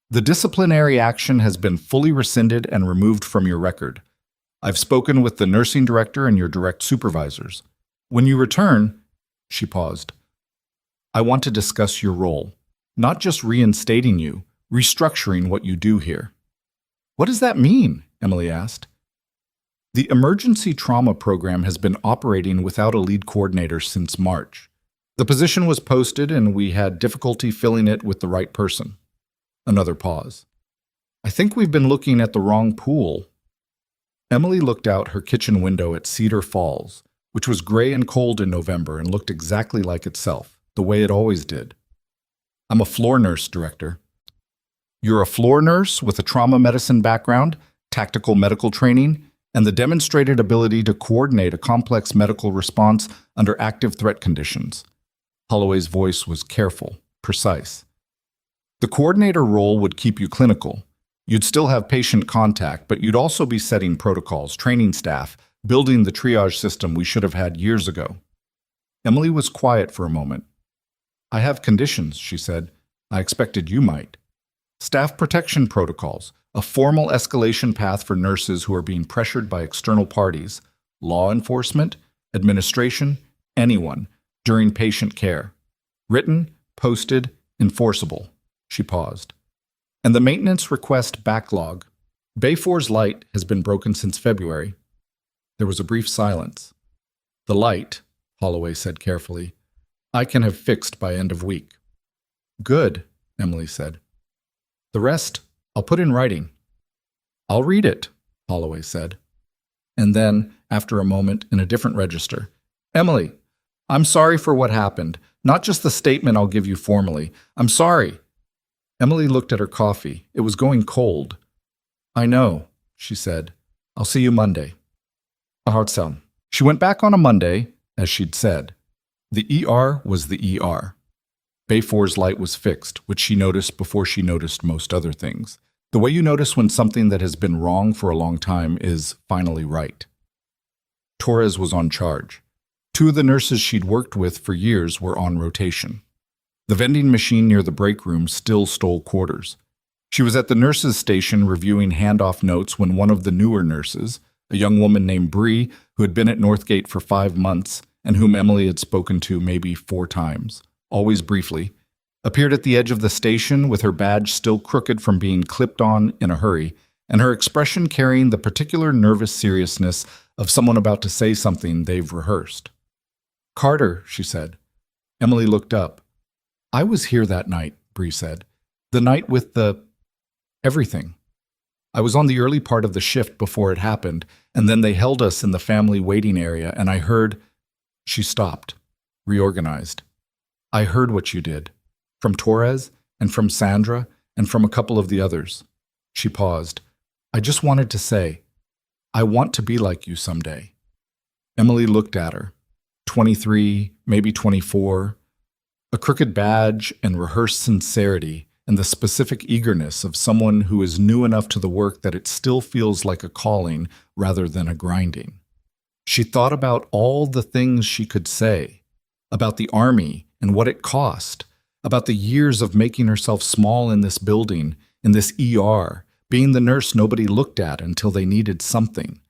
The disciplinary action has been fully rescinded and removed from your record. I've spoken with the nursing director and your direct supervisors. When you return, she paused. I want to discuss your role, not just reinstating you, restructuring what you do here. What does that mean? Emily asked. The emergency trauma program has been operating without a lead coordinator since March. The position was posted and we had difficulty filling it with the right person. Another pause. I think we've been looking at the wrong pool. Emily looked out her kitchen window at Cedar Falls, which was gray and cold in November and looked exactly like itself, the way it always did. I'm a floor nurse, Director. You're a floor nurse with a trauma medicine background, tactical medical training, and the demonstrated ability to coordinate a complex medical response under active threat conditions. Holloway's voice was careful, precise. The coordinator role would keep you clinical. You'd still have patient contact, but you'd also be setting protocols, training staff, building the triage system we should have had years ago. Emily was quiet for a moment. I have conditions, she said. I expected you might. Staff protection protocols, a formal escalation path for nurses who are being pressured by external parties, law enforcement, administration, anyone, during patient care. Written, posted, enforceable. She paused. And the maintenance request backlog. Bay 4's light has been broken since February. There was a brief silence. The light, Holloway said carefully, I can have fixed by end of week. Good, Emily said. The rest, I'll put in writing. I'll read it, Holloway said. And then, after a moment, in a different register, Emily, I'm sorry for what happened. Not just the statement I'll give you formally. I'm sorry. Emily looked at her coffee. It was going cold. I know, she said. I'll see you Monday. A hard sound. She went back on a Monday, as she'd said. The ER was the ER. Bay 4's light was fixed, which she noticed before she noticed most other things. The way you notice when something that has been wrong for a long time is finally right. Torres was on charge. 2 of the nurses she'd worked with for years were on rotation. The vending machine near the break room still stole quarters. She was at the nurses' station reviewing handoff notes when one of the newer nurses, a young woman named Bree, who had been at Northgate for 5 months and whom Emily had spoken to maybe 4 times, always briefly, appeared at the edge of the station with her badge still crooked from being clipped on in a hurry, and her expression carrying the particular nervous seriousness of someone about to say something they've rehearsed. Carter, she said. Emily looked up. I was here that night, Bree said. The night with the everything. I was on the early part of the shift before it happened, and then they held us in the family waiting area, and I heard—" She stopped, reorganized. "I heard what you did. From Torres, and from Sandra, and from a couple of the others." She paused. "I just wanted to say, I want to be like you someday." Emily looked at her. 23, maybe 24. A crooked badge and rehearsed sincerity and the specific eagerness of someone who is new enough to the work that it still feels like a calling rather than a grinding. She thought about all the things she could say, about the army and what it cost, about the years of making herself small in this building, in this ER, being the nurse nobody looked at until they needed something,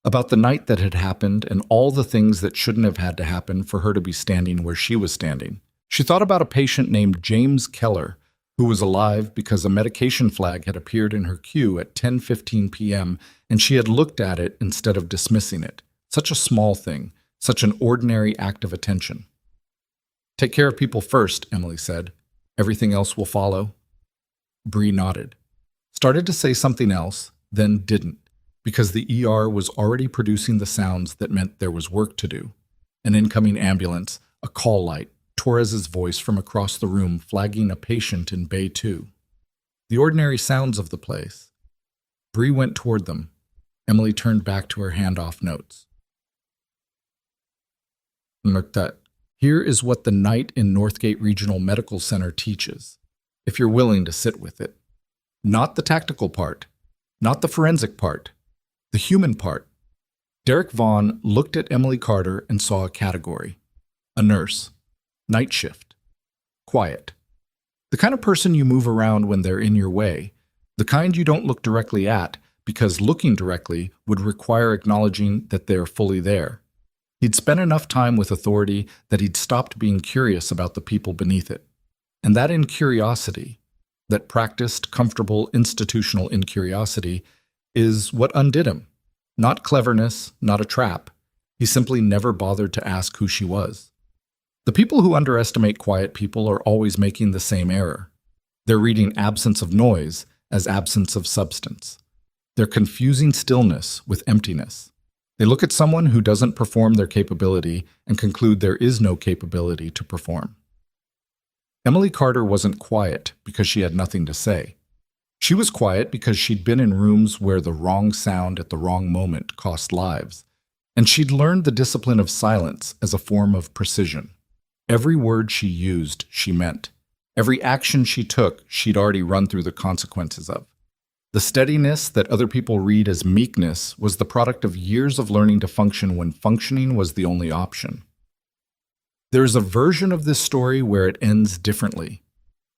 about the night that had happened and all the things that shouldn't have had to happen for her to be standing where she was standing. She thought about a patient named James Keller, who was alive because a medication flag had appeared in her queue at 10:15 p.m. and she had looked at it instead of dismissing it. Such a small thing, such an ordinary act of attention. "Take care of people first," Emily said. "Everything else will follow." Bree nodded. Started to say something else, then didn't, because the ER was already producing the sounds that meant there was work to do. An incoming ambulance, a call light, Torres's voice from across the room flagging a patient in Bay 2. The ordinary sounds of the place. Bree went toward them. Emily turned back to her handoff notes. Look that. Here is what the night in Northgate Regional Medical Center teaches, if you're willing to sit with it. Not the tactical part, not the forensic part, the human part. Derek Vaughn looked at Emily Carter and saw a category. A nurse. Night shift. Quiet. The kind of person you move around when they're in your way. The kind you don't look directly at, because looking directly would require acknowledging that they're fully there. He'd spent enough time with authority that he'd stopped being curious about the people beneath it. And that incuriosity, that practiced, comfortable, institutional incuriosity, is what undid him. Not cleverness, not a trap. He simply never bothered to ask who she was. The people who underestimate quiet people are always making the same error. They're reading absence of noise as absence of substance. They're confusing stillness with emptiness. They look at someone who doesn't perform their capability and conclude there is no capability to perform. Emily Carter wasn't quiet because she had nothing to say. She was quiet because she'd been in rooms where the wrong sound at the wrong moment cost lives, and she'd learned the discipline of silence as a form of precision. Every word she used, she meant. Every action she took, she'd already run through the consequences of. The steadiness that other people read as meekness was the product of years of learning to function when functioning was the only option. There is a version of this story where it ends differently,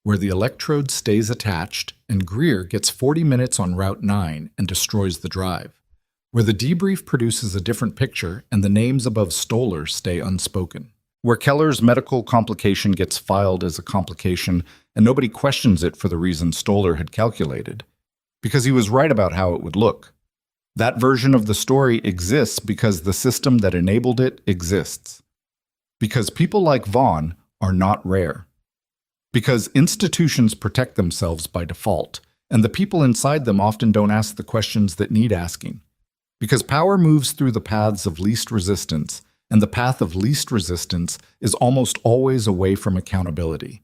where the electrode stays attached and Greer gets 40 minutes on Route 9 and destroys the drive, where the debrief produces a different picture and the names above Stoller stay unspoken, where Keller's medical complication gets filed as a complication and nobody questions it for the reason Stoller had calculated, because he was right about how it would look. That version of the story exists because the system that enabled it exists. Because people like Vaughn are not rare. Because institutions protect themselves by default, and the people inside them often don't ask the questions that need asking. Because power moves through the paths of least resistance, and the path of least resistance is almost always away from accountability.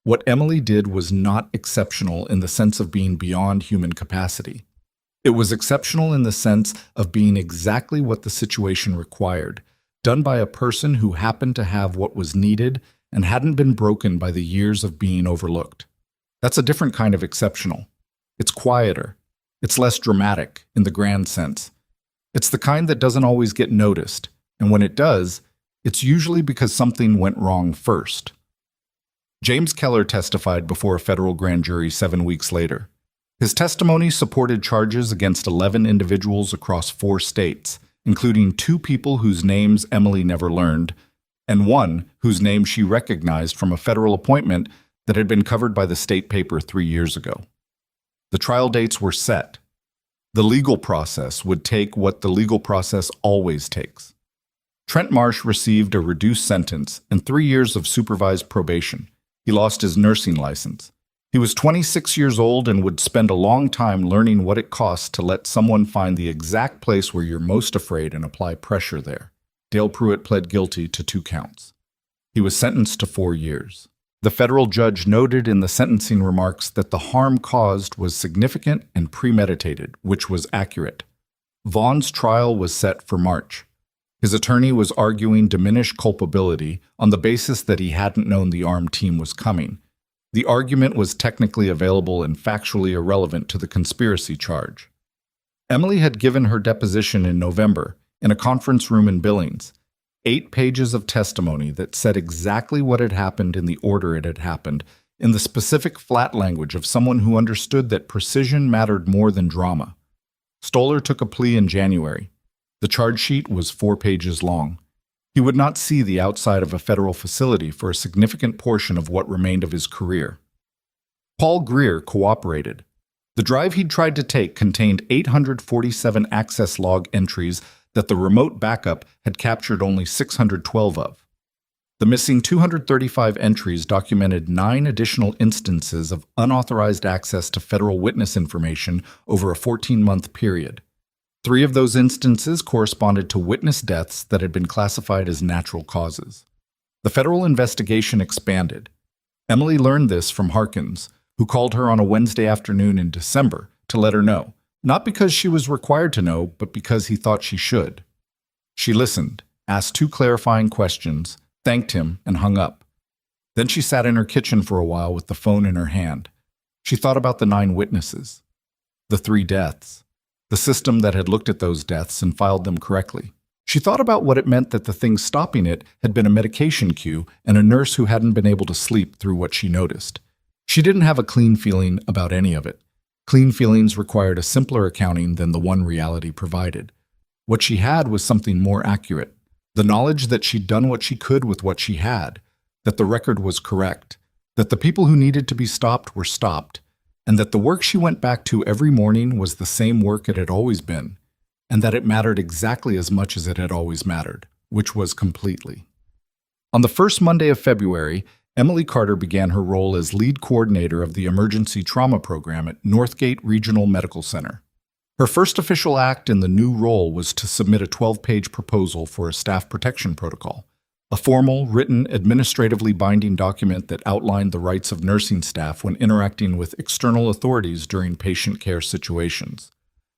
What Emily did was not exceptional in the sense of being beyond human capacity. It was exceptional in the sense of being exactly what the situation required, done by a person who happened to have what was needed and hadn't been broken by the years of being overlooked. That's a different kind of exceptional. It's quieter. It's less dramatic in the grand sense. It's the kind that doesn't always get noticed, and when it does, it's usually because something went wrong first. James Keller testified before a federal grand jury 7 weeks later. His testimony supported charges against 11 individuals across 4 states, including 2 people whose names Emily never learned, and 1 whose name she recognized from a federal appointment that had been covered by the state paper 3 years ago. The trial dates were set. The legal process would take what the legal process always takes. Trent Marsh received a reduced sentence and 3 years of supervised probation. He lost his nursing license. He was 26 years old and would spend a long time learning what it costs to let someone find the exact place where you're most afraid and apply pressure there. Dale Pruitt pled guilty to 2 counts. He was sentenced to 4 years. The federal judge noted in the sentencing remarks that the harm caused was significant and premeditated, which was accurate. Vaughn's trial was set for March. His attorney was arguing diminished culpability on the basis that he hadn't known the armed team was coming. The argument was technically available and factually irrelevant to the conspiracy charge. Emily had given her deposition in November in a conference room in Billings. 8 pages of testimony that said exactly what had happened in the order it had happened, in the specific flat language of someone who understood that precision mattered more than drama. Stoller took a plea in January. The charge sheet was 4 pages long. He would not see the outside of a federal facility for a significant portion of what remained of his career. Paul Greer cooperated. The drive he'd tried to take contained 847 access log entries that the remote backup had captured only 612 of. The missing 235 entries documented 9 additional instances of unauthorized access to federal witness information over a 14-month period. 3 of those instances corresponded to witness deaths that had been classified as natural causes. The federal investigation expanded. Emily learned this from Harkins, who called her on a Wednesday afternoon in December to let her know, not because she was required to know, but because he thought she should. She listened, asked 2 clarifying questions, thanked him, and hung up. Then she sat in her kitchen for a while with the phone in her hand. She thought about the 9 witnesses, the 3 deaths, the system that had looked at those deaths and filed them correctly. She thought about what it meant that the thing stopping it had been a medication queue and a nurse who hadn't been able to sleep through what she noticed. She didn't have a clean feeling about any of it. Clean feelings required a simpler accounting than the one reality provided. What she had was something more accurate. The knowledge that she'd done what she could with what she had, that the record was correct, that the people who needed to be stopped were stopped, and that the work she went back to every morning was the same work it had always been, and that it mattered exactly as much as it had always mattered, which was completely. On the first Monday of February, Emily Carter began her role as lead coordinator of the emergency trauma program at Northgate Regional Medical Center. Her first official act in the new role was to submit a 12-page proposal for a staff protection protocol, a formal, written, administratively binding document that outlined the rights of nursing staff when interacting with external authorities during patient care situations,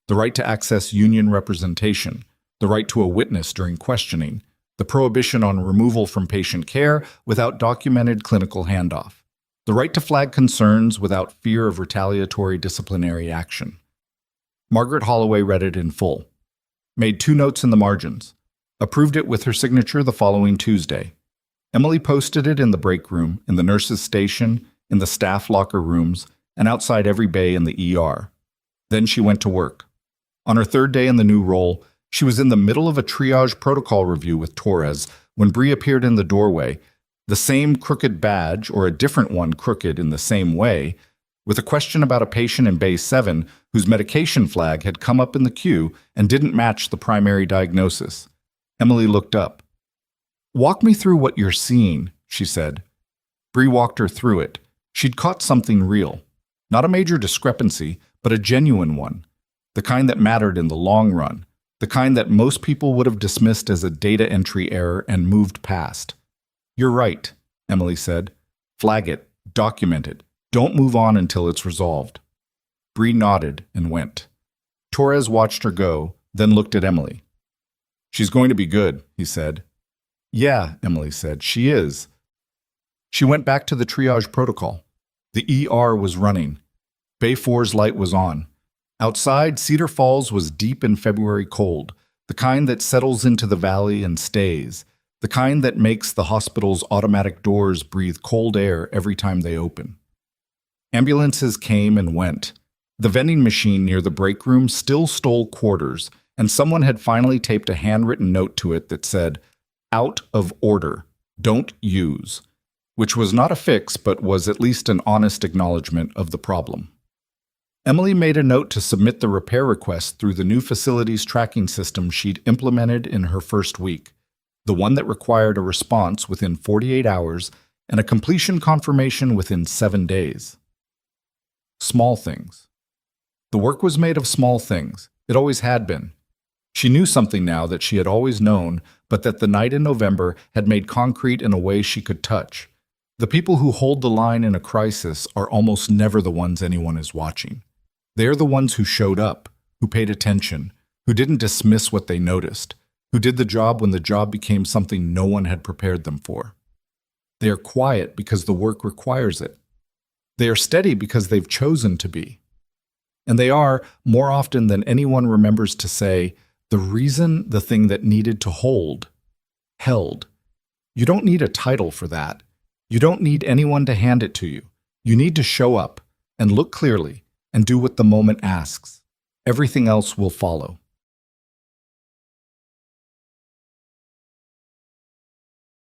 the right to access union representation, the right to a witness during questioning, the prohibition on removal from patient care without documented clinical handoff, the right to flag concerns without fear of retaliatory disciplinary action. Margaret Holloway read it in full, made 2 notes in the margins, approved it with her signature the following Tuesday. Emily posted it in the break room, in the nurses' station, in the staff locker rooms, and outside every bay in the ER. Then she went to work. On her 3rd day in the new role, she was in the middle of a triage protocol review with Torres when Bree appeared in the doorway, the same crooked badge, or a different one crooked in the same way, with a question about a patient in Bay 7 whose medication flag had come up in the queue and didn't match the primary diagnosis. Emily looked up. "Walk me through what you're seeing," she said. Bree walked her through it. She'd caught something real. Not a major discrepancy, but a genuine one. The kind that mattered in the long run. The kind that most people would have dismissed as a data entry error and moved past. "You're right," Emily said. "Flag it. Document it. Don't move on until it's resolved." Bree nodded and went. Torres watched her go, then looked at Emily. "She's going to be good," he said. "Yeah," Emily said, "she is." She went back to the triage protocol. The ER was running. Bay 4's light was on. Outside, Cedar Falls was deep in February cold, the kind that settles into the valley and stays, the kind that makes the hospital's automatic doors breathe cold air every time they open. Ambulances came and went. The vending machine near the break room still stole quarters, and someone had finally taped a handwritten note to it that said, "Out of order. Don't use," which was not a fix, but was at least an honest acknowledgement of the problem. Emily made a note to submit the repair request through the new facilities tracking system she'd implemented in her first week, the one that required a response within 48 hours and a completion confirmation within 7 days. Small things. The work was made of small things. It always had been. She knew something now that she had always known, but that the night in November had made concrete in a way she could touch. The people who hold the line in a crisis are almost never the ones anyone is watching. They are the ones who showed up, who paid attention, who didn't dismiss what they noticed, who did the job when the job became something no one had prepared them for. They are quiet because the work requires it. They are steady because they've chosen to be. And they are, more often than anyone remembers to say, the reason the thing that needed to hold, held. You don't need a title for that. You don't need anyone to hand it to you. You need to show up and look clearly and do what the moment asks. Everything else will follow.